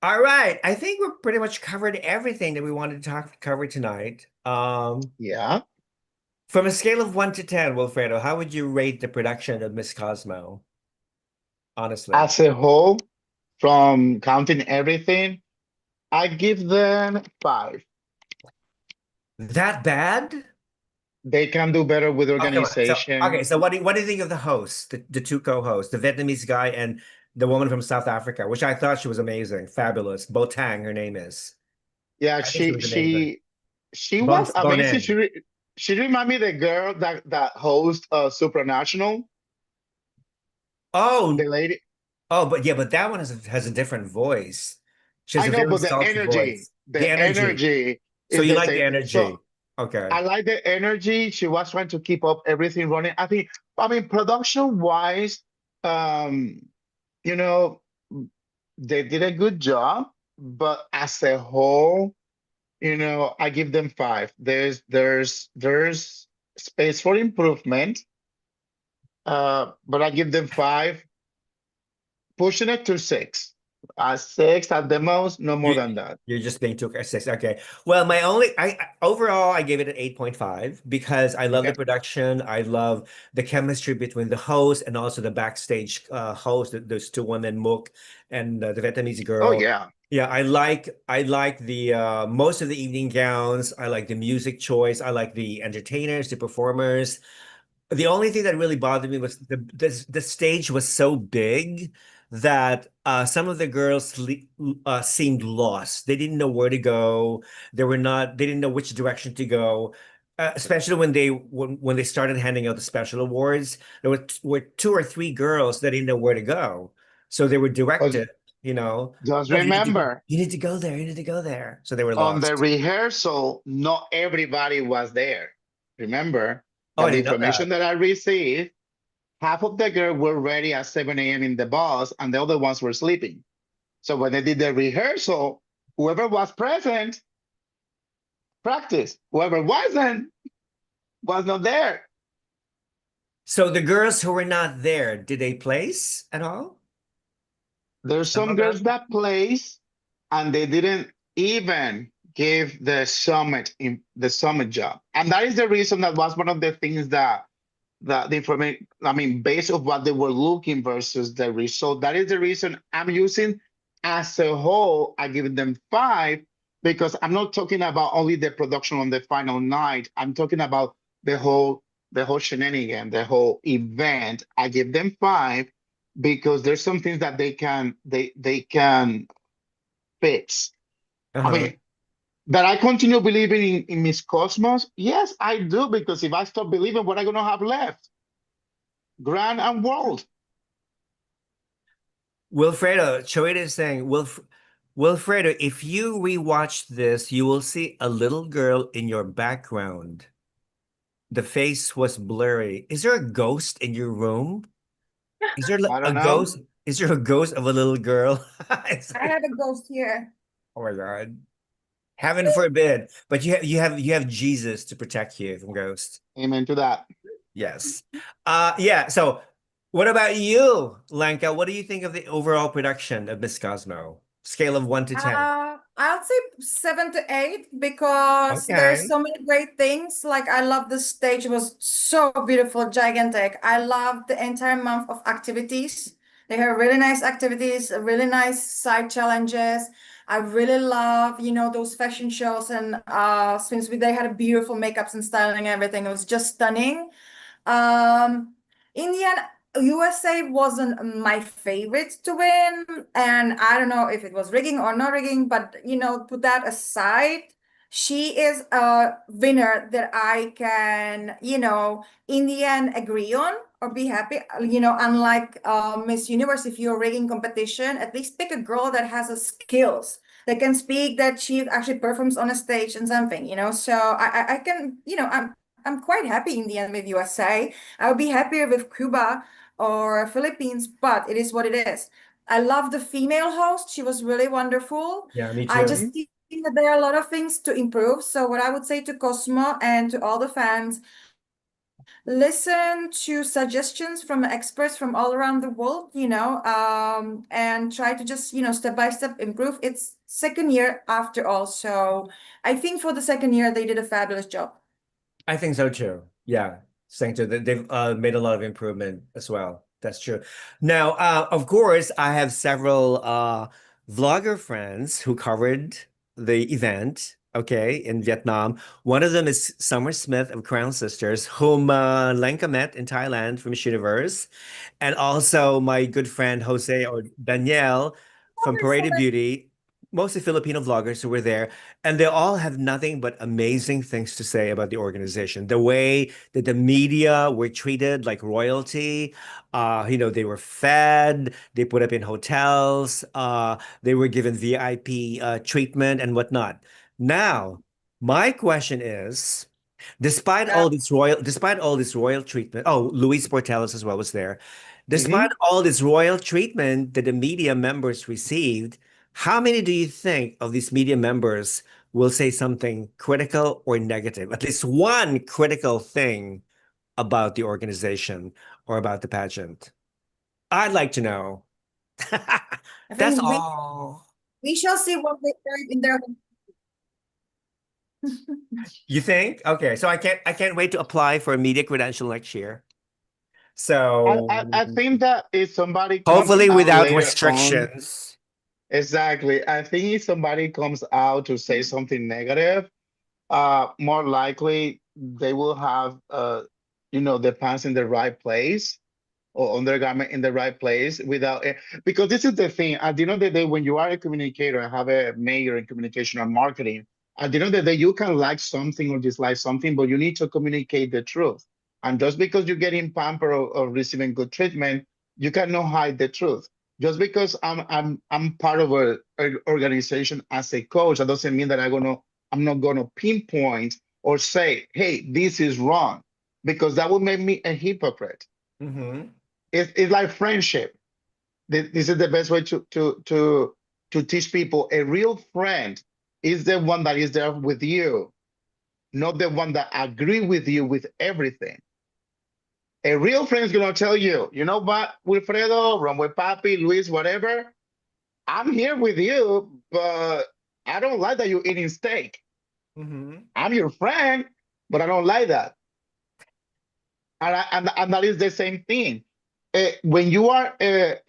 All right, I think we're pretty much covered everything that we wanted to cover tonight.
Yeah.
From a scale of 1 to 10, Wilfredo, how would you rate the production of Miss Cosmo? Honestly.
As a whole, from counting everything, I give them 5.
That bad?
They can do better with
Oh, come on.
organization.
So what do you think of the hosts, the two co-hosts, the Vietnamese guy and the woman from South Africa, which I thought she was amazing, fabulous. Bo Tang, her name is.
Yeah,
I think she was amazing.
she was amazing.
Bonin.
She reminded me the girl that hosts Supranational,
Oh,
the lady.
but that one has a different voice. She has
I
a
know,
very
but
sultry voice. The
the
energy.
energy
So
is
you
the
like the
same.
energy.
So
Okay.
I like the energy. She was trying to keep up everything running. I mean, production wise, you know, they did a good job, but as a whole, you know, I give them 5. There's space for improvement, but I give them 5, pushing it to 6. 6 at the most, no more than that.
You're just being too six. Okay. Well, overall I gave it an 8.5 because I love the production. I love the chemistry between the host and also the backstage host, those two women, Mook and the Vietnamese girl.
Oh yeah.
Yeah, I like the most of the evening gowns. I like the music choice. I like the entertainers, the performers. The only thing that really bothered me was the stage was so big that some of the girls seemed lost. They didn't know where to go. They didn't know which direction to go. Especially when they started handing out the special awards, there were 2 or 3 girls that didn't know where to go. So they were directed, you know,
Just
"No,
remember,
you need to go there, you need to go there." So they were
on the
lost.
rehearsal, not everybody was there. Remember
Oh, I
that the
didn't know
information that I received, half of the girls were ready at 7 a.m. in the bus, and the other ones were sleeping. So when they did the rehearsal, whoever was present practiced. Whoever wasn't was not there.
So the girls who were not there, did they place at all?
There's
Some
some
of
girls
them?
that placed, and they didn't even give the summit job. And that is the reason that was one of the things that the information, I mean, based of what they were looking versus the result. That is the reason I'm using as a whole, I give them 5, because I'm not talking about only the production on the final night. I'm talking about the whole shenanigan, the whole event. I give them 5 because there's some things that they can fix. I mean, that I continue believing in Miss Cosmos? Yes, I do, because if I stop believing, what am I going to have left? Grand and World.
Wilfredo, Choida is saying, Wilfredo, if you rewatch this, you will see a little girl in your background. The face was blurry. Is there a ghost in your room? Is there
I
a
don't know.
ghost? Is there a ghost of a little girl?
I have a ghost here.
Oh my God. Heaven forbid. But you have Jesus to protect you from ghosts.
Amen to that.
Yes. Yeah. So what about you, Lenka? What do you think of the overall production of Miss Cosmo? Scale of 1 to 10.
I'll say 7 to 8 because there's
Okay.
so many great things. Like I love the stage; it was so beautiful, gigantic. I love the entire month of activities. They have really nice activities, really nice side challenges. I really love, those fashion shows and since they had a beautiful makeups and styling and everything. It was just stunning. In the end, USA wasn't my favorite to win, and I don't know if it was rigging or not rigging, but put that aside, she is a winner that I can, in the end agree on or be happy. Unlike Miss Universe, if you're rigging competition, at least pick a girl that has a skills that can speak, that she actually performs on a stage and something, So I can, I'm quite happy in the end with USA. I would be happier with Cuba or Philippines, but it is what it is. I love the female host. She was really wonderful.
Yeah, me
I
too.
just think that there are a lot of things to improve. So what I would say to Cosmo and to all the fans, listen to suggestions from experts from all around the world, and try to just, step by step improve. It's second year after all. So I think for the second year, they did a fabulous job.
I think so too. Yeah, saying too. They've made a lot of improvement as well. That's true. Now, of course, I have several vlogger friends who covered the event, okay, in Vietnam. One of them is Summer Smith of Crown Sisters, whom Lenka met in Thailand from Miss Universe, and also my good friend Jose or Danielle from Parade Beauty, mostly Filipino vloggers who were there. And they all have nothing but amazing things to say about the organization. The way that the media were treated like royalty, they were fed, they put up in hotels, they were given VIP treatment and whatnot. Now, my question is, despite all this royal treatment, oh, Luis Portelis as well was there. Despite
Mhm.
all this royal treatment that the media members received, how many do you think of these media members will say something critical or negative? At least one critical thing about the organization or about the pageant. I'd like to know.
I
That's
think
all.
we shall see what they write in their.
You think? Okay, so I can't wait to apply for a media credential next year.
I
So
think that if somebody comes
hopefully
out
without
later on,
restrictions.
exactly. I think if somebody comes out to say something negative, more likely they will have the pants in the right place or undergarment in the right place without it. Because this is the thing. At the end of the day, when you are a communicator and have a major in communication or marketing, at the end of the day, you can like something or dislike something, but you need to communicate the truth. And just because you're getting pampered or receiving good treatment, you cannot hide the truth. Just because I'm part of a organization as a coach, that doesn't mean that I'm not gonna pinpoint or say, hey, this is wrong, because that would make me a hypocrite.
Hmm.
It's like friendship. This is the best way to teach people. A real friend is the one that is there with you, not the one that agree with you with everything. A real friend is gonna tell you, you know what, Wilfredo, Romwe Papi, Luis, whatever, I'm here with you, but I don't like that you're eating steak.
Hmm.
I'm your friend, but I don't like that. And that is the same thing. When you are, if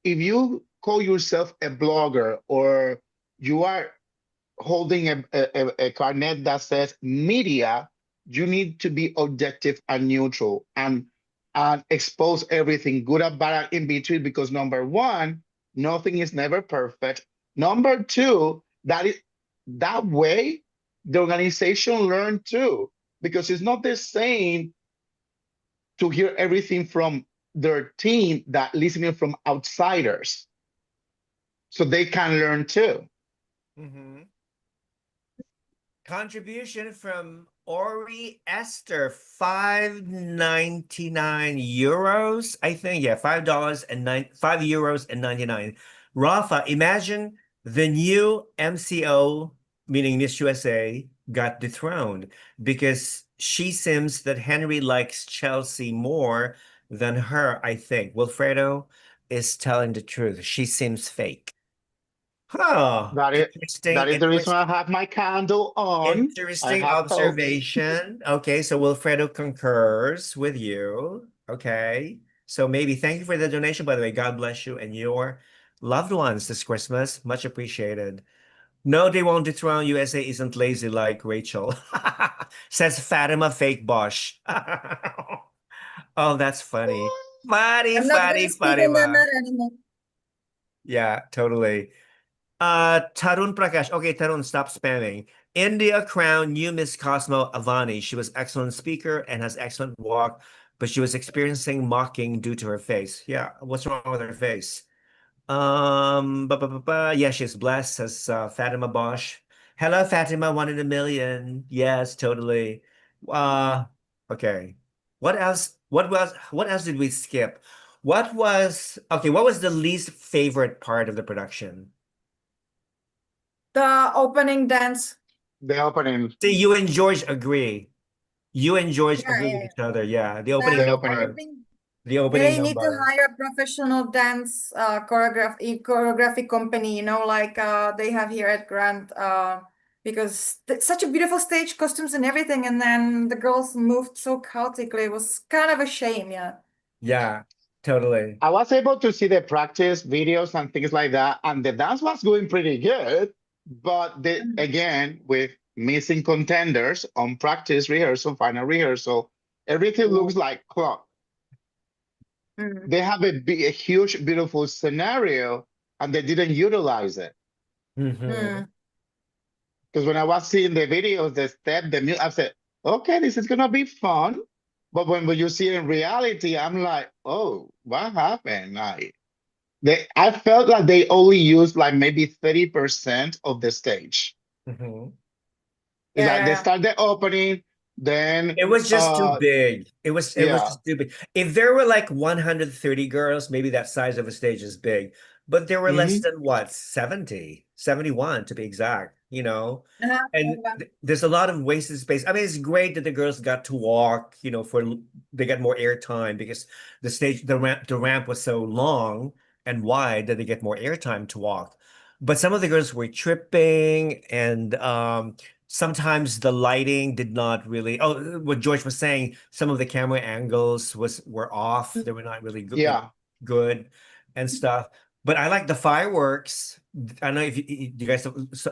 you call yourself a blogger, or you are holding a carnet that says media, you need to be objective and neutral, and expose everything, good and bad, in between. Because number one, nothing is never perfect. Number two, that way the organization learn too, because it's not the same to hear everything from their team that listening from outsiders, so they can learn too.
Hmm. Contribution from Ori Esther, 5.99 euros, I think. Yeah, €5.99. Rafa, imagine the new MCO, meaning Miss USA, got dethroned because she seems that Henry likes Chelsea more than her, I think. Wilfredo is telling the truth. She seems fake. Huh.
That is
Interesting,
that is the reason I
interesting,
have my candle on. I
interesting
have hope.
observation. Okay, so Wilfredo concurs with you. Okay. So maybe thank you for the donation, by the way. God bless you and your loved ones this Christmas. Much appreciated. No, they won't dethrone. USA isn't lazy like Rachel. Says Fatima Fake Bosch. Oh, that's funny. Funny,
I'm not
funny,
gonna speak on that
Fatima.
matter anymore.
Yeah, totally. Tarun Prakash. Okay, Tarun, stop spamming. India crowned new Miss Cosmo Avani. She was excellent speaker and has excellent walk, but she was experiencing mocking due to her face. Yeah, what's wrong with her face? Yeah, she's blessed, says Fatima Bosch. Hello, Fatima, one in a million. Yes, totally. Uh, okay. What else? What else did we skip? What was the least favorite part of the production?
The opening dance.
The opening.
See, you and George agree. You and George
Yeah,
agree with
yeah,
each other. Yeah, the
yeah.
opening
The
I
opening.
number.
think
The opening
they need to
number.
hire a professional dance choreographic company, like they have here at Grant, because such a beautiful stage, costumes and everything, and then the girls moved so chaotically. It was kind of a shame, yeah.
Yeah, totally.
I was able to see the practice videos and things like that, and the dance was going pretty good. But again, with missing contenders on practice rehearsal, final rehearsal, everything looks like clock.
Mm.
They have a huge, beautiful scenario, and they didn't utilize it.
Mhm.
Mm.
Because when I was seeing the videos, the step, the music, I said, okay, this is gonna be fun. But when you see it in reality, I'm like, oh, what happened? I felt like they only used like maybe 30% of the stage.
Mhm.
It's
Yeah,
like
yeah,
they
yeah.
start the opening, then
It was just too big. It was
yeah.
just too big. If there were like 130 girls, maybe that size of a stage is big. But there were less
Hmm.
than what, 70, 71 to be exact, you know?
Uh-huh.
And there's a lot of wasted space. I mean, it's great that the girls got to walk, they got more airtime because the ramp was so long and wide that they get more airtime to walk. But some of the girls were tripping and sometimes the lighting did not really, oh, what George was saying, some of the camera angles were off. They were not really good,
Yeah.
good and stuff. But I like the fireworks. I don't know if you guys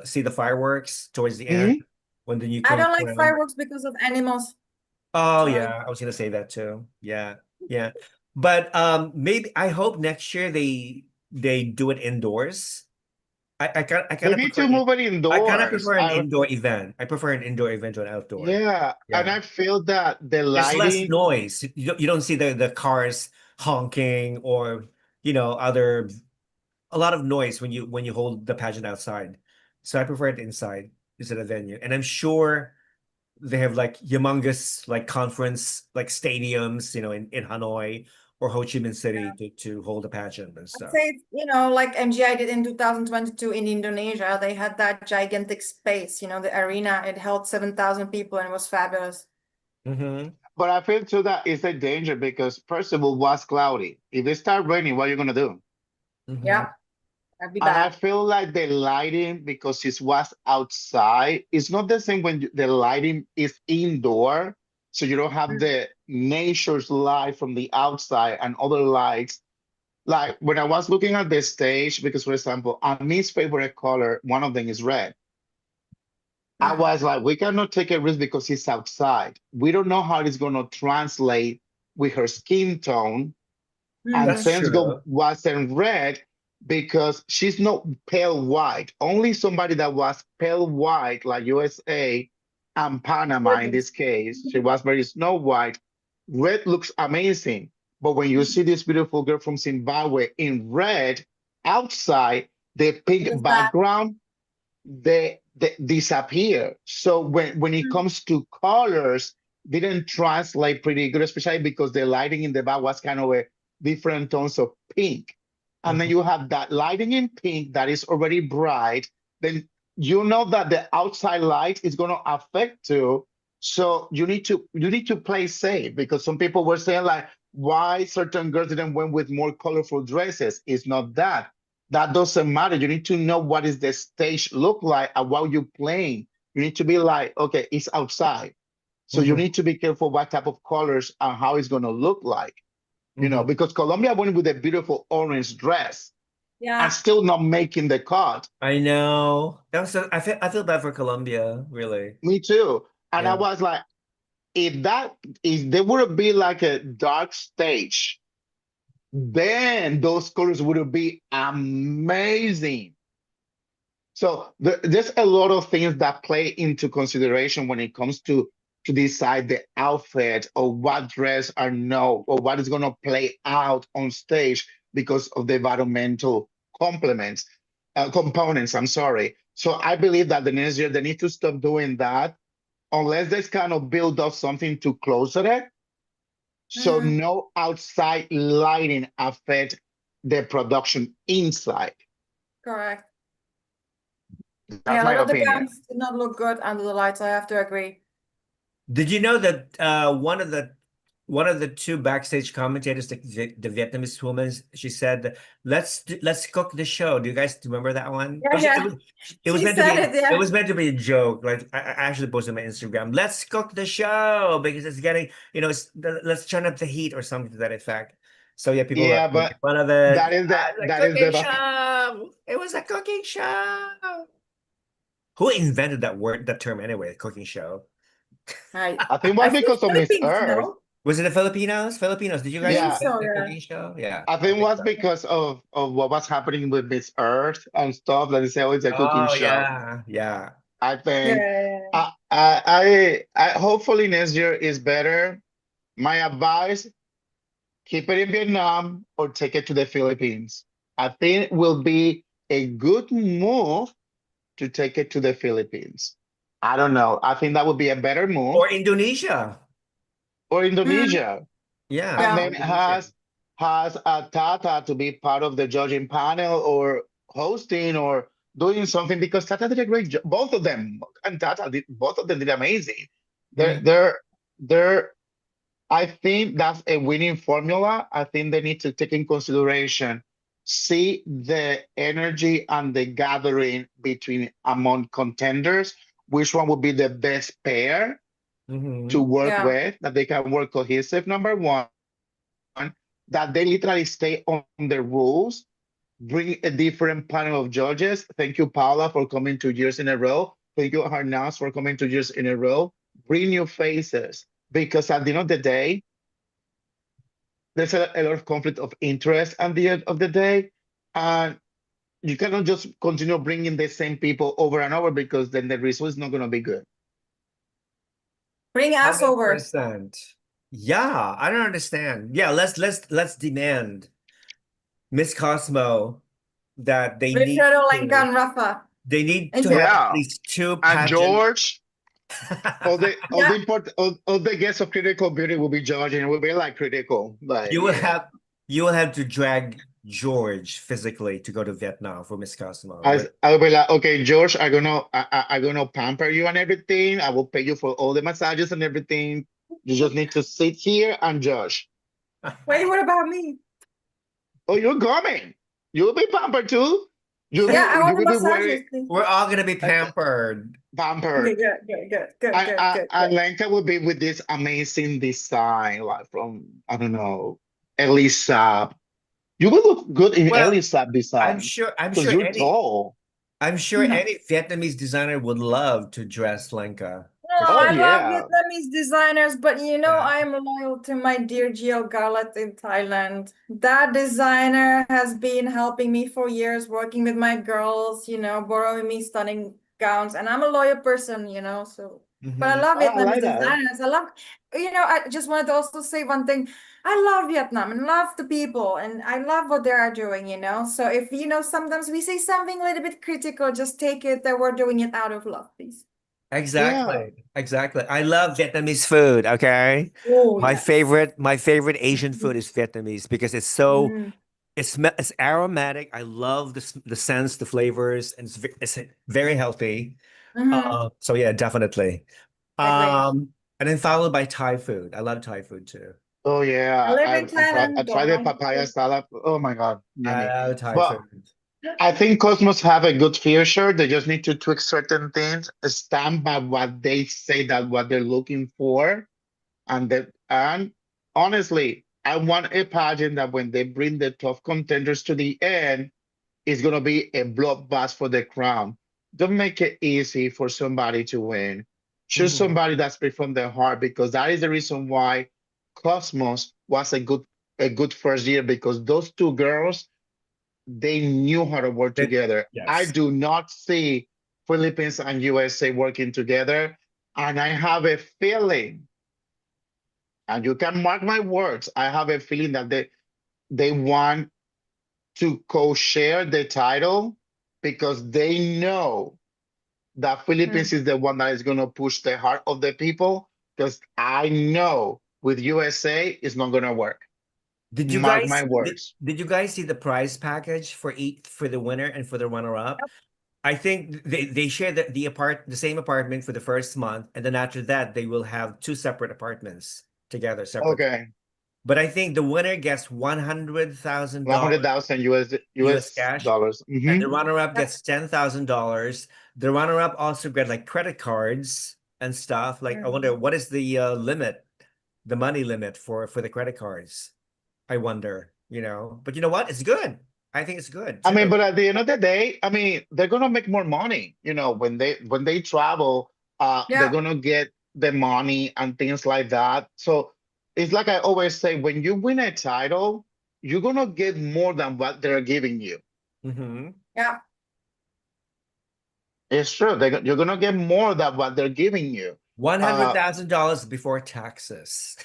see the fireworks towards the end
Hmm.
when the new
I
queen
don't like
crowned.
fireworks because of animals.
Oh
Sorry.
yeah, I was gonna say that too. Yeah, yeah. But maybe I hope next year they do it indoors. I
They
kind of
need
prefer
to
it.
move it
I kind of
indoors.
prefer an indoor event. I prefer an indoor event to an outdoor.
Yeah, and
Yeah.
I feel that the
There's less
lighting,
noise. You don't see the cars honking or other a lot of noise when you hold the pageant outside. So I prefer it inside instead of venue. And I'm sure they have like humongous like conference like stadiums, in Hanoi or Ho Chi Minh City to hold a pageant and
I'd
stuff.
say, like MGI did in 2022 in Indonesia, they had that gigantic space, the arena, it held 7,000 people and it was fabulous.
Mm-hmm.
but I feel too that it's a danger because first of all, it was cloudy. If it start raining, what are you gonna do?
Mm-hmm.
Yeah, that'd be
And I
bad.
feel like the lighting, because it was outside, it's not the same when the lighting is indoor. So you don't have
Mm.
the nature's light from the outside and other lights. Like when I was looking at the stage, because for example, Ami's favorite color, one of them is red. I
Mm.
was like, we cannot take a risk because he's outside. We don't know how it's going to translate with her skin tone. And
That's
Mhm.
Sense
true.
wasn't red because she's not pale white. Only somebody that was pale white, like USA and Panama in
Gorgeous.
this case, she was very snow white. Red looks amazing. But when you see this beautiful girl from Zimbabwe in red outside, the
It
pink
was bad.
background, they disappear. So when it
Mm.
comes to colors, didn't translate pretty good, especially because the lighting in the back was kind of a different tones of pink. And then
Mhm.
you have that lighting in pink that is already bright. Then you know that the outside light is going to affect you. So you need to play safe because some people were saying like why certain girls didn't went with more colorful dresses. It's not that. that doesn't matter. You need to know what is the stage look like and what you're playing. You need to be like, okay, it's outside. So you
Mhm,
need to be careful what type of colors and how it's going to look like,
mhm.
because Colombia went with a beautiful orange dress and
Yeah.
still not making the cut.
I know. That was so, I feel bad for Colombia, really.
Me too. And I
Yeah.
was like, if there would be like a dark stage, then those colors would be amazing. So there's a lot of things that play into consideration when it comes to decide the outfit or what dress or no or what is going to play out on stage because of the environmental complements components. I'm sorry. So I believe that the next year they need to stop doing that unless they kind of build up something to closer it. So
Mhm.
no outside lighting affect the production inside.
Correct.
That's
Yeah, a
my
lot of the
opinion.
gowns did not look good under the lights. I have to agree.
Did you know that one of the two backstage commentators, the Vietnamese woman, she said, let's cook the show. Do you guys remember that one?
Yeah, yeah.
It was
She
meant to
said
be
it, yeah.
a joke. Like I actually posted on my Instagram. Let's cook the show because it's getting, let's turn up the heat or something to that effect. So yeah, people were
Yeah,
making
but
fun of it.
that
Yeah,
is the
it's a
that is
cooking
the
show. It was a cooking show. Who invented that word, that term anyway? Cooking show.
I
I think it
I
was
think
because of Miss
Philippines,
Earth.
no?
Was it the Filipinos? Filipinos, did you
I
guys
think
Yeah,
invent
so,
the
yeah.
cooking show? Yeah,
I
I
think it
think
was
so.
because of what was happening with Miss Earth and stuff that they say, oh, it's a cooking
Oh
show.
yeah, yeah.
I
Yeah,
think
yeah, yeah.
I hopefully next year is better. My advice, keep it in Vietnam or take it to the Philippines. I think it will be a good move to take it to the Philippines. I don't know. I think that would be a better move.
Or Indonesia.
Or
Mhm.
Indonesia.
Yeah,
And
or
Yeah.
then
Indonesia.
has a Tata to be part of the judging panel or hosting or doing something because Tata did a great job. Both of them and Tata did both of them did amazing. They're
Mhm.
they're they're I think that's a winning formula. I think they need to take in consideration, see the energy and the gathering between among contenders, which one would be the best pair to
Mhm.
work
Yeah.
with, that they can work cohesive, number one, that they literally stay on the rules, bring a different panel of judges. Thank you, Paula, for coming 2 years in a row. Thank you, Harnas, for coming 2 years in a row. Bring new faces because at the end of the day, there's a lot of conflict of interest at the end of the day. And you cannot just continue bringing the same people over and over because then the result is not going to be good.
Bring us over.
100%. Yeah, I don't understand. Yeah, let's demand Miss Cosmo that
Wilfredo, Lenka, and Rafa.
they need
And
to have
George.
at
Yeah.
least two
And
pageant.
George,
Yeah.
all the guests of Critical Beauty will be judging. It will be like critical. Like,
You will
yeah.
have you will have to drag George physically to go to Vietnam for Miss Cosmo.
I will be like, okay, George, I'm gonna pamper you and everything. I will pay you for all the massages and everything. You just need to sit here and judge.
Wait, what about me?
Oh, you're coming. You'll be pampered too.
Yeah, I
You
want the
will be wearing
massages, please.
We're all gonna be pampered.
Okay,
pampered.
good, good, good, good, good, good,
And
good.
Lenka will be with this amazing design, like from, I don't know, Elisa. You will look good in
Well,
Elisa
I'm
design
sure I'm
because
sure
you're
any
tall.
I'm sure any Vietnamese designer would love to dress Lenka for
Oh,
Oh
I
sure.
love
yeah.
Vietnamese designers, but
Yeah.
I am loyal to my dear Gio Garlet in Thailand. That designer has been helping me for years, working with my girls, borrowing me stunning gowns, and I'm a loyal person, so. But I
Mhm.
love
Oh, I
Vietnamese
like that.
designers. I just wanted to also say one thing. I love Vietnam and love the people, and I love what they are doing. So if, sometimes we say something a little bit critical, just take it that we're doing it out of love, please.
Yeah.
Exactly. Exactly. I love Vietnamese food, okay?
Oh,
My
yes.
favorite my favorite Asian food is Vietnamese because
Mm.
it's aromatic. I love the scents, the flavors, and it's very healthy.
Mm-hmm.
So yeah, definitely.
Agree.
And then followed by Thai food. I love Thai food too.
Oh
I
yeah.
live in
I
Thailand,
tried
don't
the
mind the
papaya
food.
salad. Oh my God,
I
yummy.
love Thai
But
food.
I think Cosmos have a good future. They just need to tweak certain things, stand by what they say that what they're looking for, and honestly, I want a pageant that when they bring the tough contenders to the end, it's gonna be a bloodbath for the crown. Don't make it easy for somebody to win. Choose
Mhm.
somebody that's from their heart because that is the reason why Cosmos was a good first year because those two girls they knew how to work
That
together. I
yes.
do not see Philippines and USA working together, and I have a feeling, and you can mark my words, I have a feeling that they want to co-share the title because they know that Philippines is the one that is going to push the heart of the people. Because I know with USA, it's not going to work.
Did you
Mark
guys
my words.
did you guys see the prize package for each for the winner and for the runner-up? I think they share the same apartment for the first month, and then after that they will have two separate apartments together, separate.
Okay,
But I think the winner gets $100,000
100,000
US
US
cash,
dollars.
and
Mhm.
the runner-up gets $10,000. The runner-up also get like credit cards and stuff. Like I wonder what is the limit, the money limit for the credit cards. I wonder, But you know what? It's good. I think it's good
I mean,
too.
but at the end of the day, I mean, they're gonna make more money, when they travel, they're
Yeah.
gonna get the money and things like that. So it's like I always say, when you win a title, you're gonna get more than what they're giving you.
Hmm.
Yeah.
It's true. You're gonna get more than what they're giving you.
One hundred
Uh,
thousand dollars before taxes.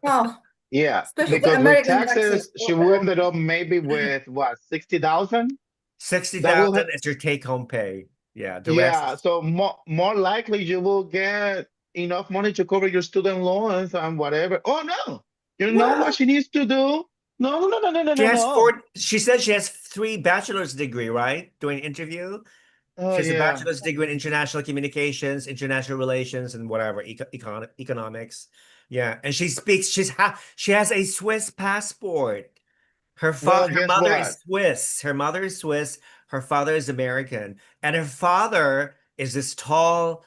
Oh,
yeah,
especially the
because with
American taxes.
taxes, she will ended up maybe with what, 60,000?
Sixty
That will
thousand is your take-home pay. Yeah, the rest
Yeah,
is
so more likely you will get enough money to cover your student loans and whatever. Oh no, you know what
what?
she needs to do? No, no, no, no, no,
She
no,
has
no.
four. She said she has three bachelor's degree, right? Doing an interview.
Oh
She has a
yeah.
bachelor's degree in international communications, international relations, and whatever economics. Yeah, and she speaks. She has a Swiss passport.
Well,
Her
guess
mother
what?
is Swiss. Her mother is Swiss. Her father is American, and her father is this tall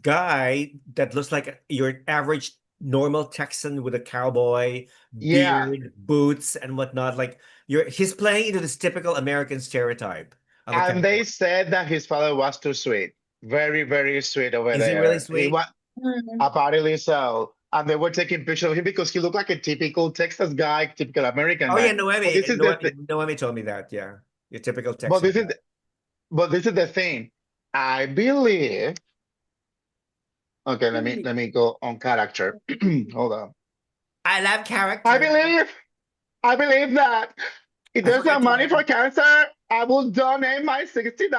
guy that looks like your average normal Texan with a cowboy
Yeah,
beard, boots, and whatnot. Like he's playing into this typical American stereotype of a
and they
cowboy.
said that his father was too sweet, very, very sweet over
Is he really
there. He
sweet?
was apparently so, and they were taking pictures of him because he looked like a typical Texas guy, typical American
Oh yeah,
guy. But
Noemi.
this is the
Noemi,
th
Noemi told me that. Yeah, your typical
but
Texan
this is
guy.
but this is the thing. I believe. Okay, let me go on character. Hold on.
I love
I
character.
believe I believe that if
I
there's some
forgot to
money
wear.
for cancer, I will donate my $60,000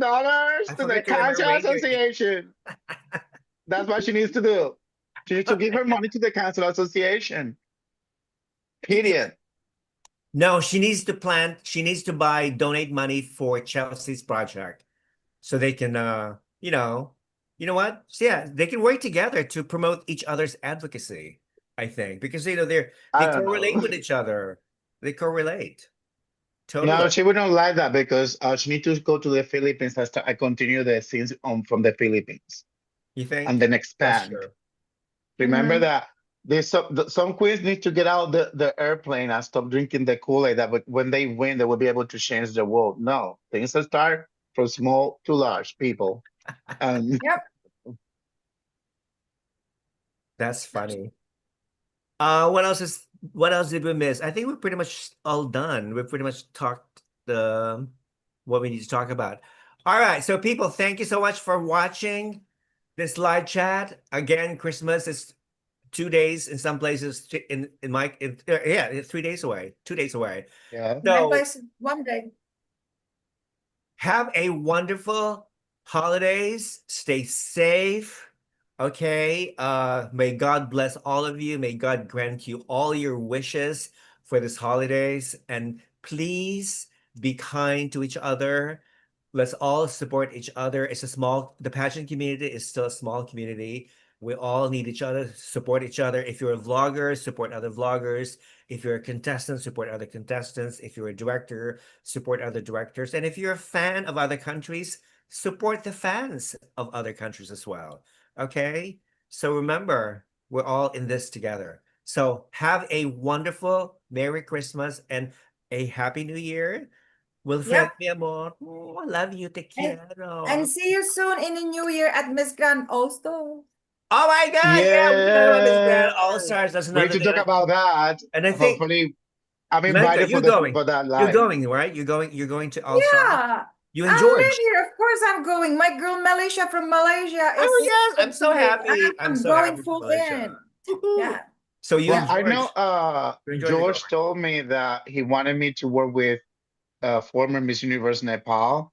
I
to the
forgot to wear my
Cancer
reindeer.
Association. That's what she needs to do. She needs to give her money to the Cancer Association. Period.
No, she needs to plant, she needs to donate money for Chelsea's project so they can, you know what? So yeah, they can work together to promote each other's advocacy, I think, because, they
I don't
correlate
know.
with each other. They correlate.
No,
Totally.
she wouldn't like that because she needs to go to the Philippines and continue the scenes from the Philippines
You
and
think?
then
That's
expand.
true.
Remember that some queens need to get out the airplane and stop drinking the Kool-Aid that when they win, they will be able to change the world. No, things that start from small to large, people. And
Yep.
That's funny. What else did we miss? I think we're pretty much all done. We've pretty much talked the what we need to talk about. All right, so people, thank you so much for watching this live chat. Again, Christmas is 2 days in some places. Yeah, it's 3 days away, 2 days away.
yeah,
My
So
place one day.
have a wonderful holidays. Stay safe. Okay. May God bless all of you. May God grant you all your wishes for this holidays. And please be kind to each other. Let's all support each other. The pageant community is still a small community. We all need each other, support each other. If you're a vlogger, support other vloggers. If you're a contestant, support other contestants. If you're a director, support other directors. And if you're a fan of other countries, support the fans of other countries as well. Okay? So remember, we're all in this together. So have a wonderful Merry Christmas and a Happy New Year. Wilfredo, mi amor. Oh, I love you. Te quiero.
And see you soon in the new year at Miss Grand also.
Oh my God! Yeah, we can talk about this Grand
Yeah.
All Stars. That's
We
another
need to
thing.
talk about that.
And I think,
Hopefully, I'm
Lenka,
invited
you're
for
going.
for that
You're
live.
going, right? You're going to All Stars.
Yeah.
You
I
and
live
George.
here. Of course I'm going. My girl Malaysia from Malaysia is
Oh yes, I'm so
going.
happy. I'm so
going
happy for
full
Malaysia.
in.
Woohoo.
Yeah.
So you
Well,
and
I
George.
know
You and George are
George
going.
told me that he wanted me to work with former Miss Universe Nepal.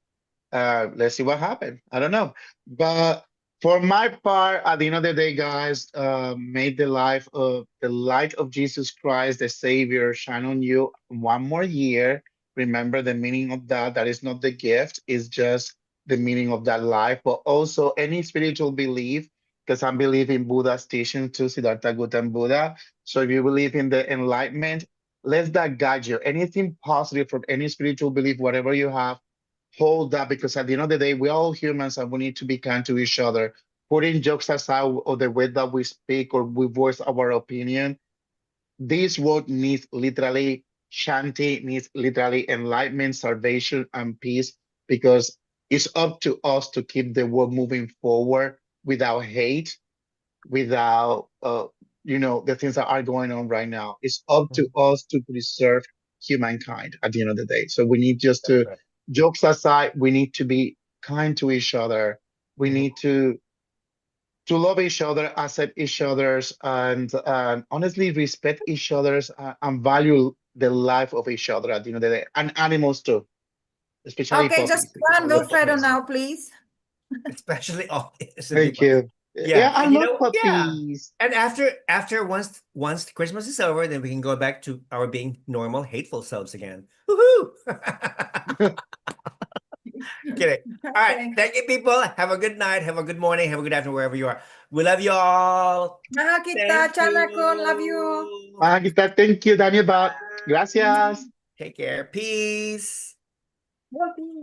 Let's see what happened. I don't know. But for my part, at the end of the day, guys, may the light of Jesus Christ, the Savior, shine on you one more year. Remember the meaning of that. That is not the gift, it's just the meaning of that life. But also any spiritual belief, because I believe in Buddha's teaching too, Siddhartha Gautama Buddha. So if you believe in the enlightenment, let that guide you. Anything positive from any spiritual belief, whatever you have, hold that, because at the end of the day, we're all humans and we need to be kind to each other. Putting jokes aside or the way that we speak or we voice our opinion, this world needs literally shanti, needs literally enlightenment, salvation, and peace, because it's up to us to keep the world moving forward without hate, without the things that are going on right now. It's up to us to preserve humankind at the end of the day. So we need just
That's
to,
right.
jokes aside, we need to be kind to each other. We
Mhm.
need to love each other, accept each other's, and honestly respect each other's, and value the life of each other at the end of the day, and animals too, especially
Okay, just
puppies, because I
run
love
Wilfredo
puppies.
now, please.
Especially all
Thank you.
Yeah,
Yeah, I
and
love puppies.
and after once Christmas is over, then we can go back to our being normal, hateful selves again. Woohoo! Kidding. All right,
Okay.
thank you, people. Have a good night. Have a good morning. Have a good afternoon, wherever you are. We love you all.
Mahal kita,
Thank
Chanakon, love you.
you.
Ah, kita, thank you, Daniel. Gracias.
Take care. Peace.
Love you.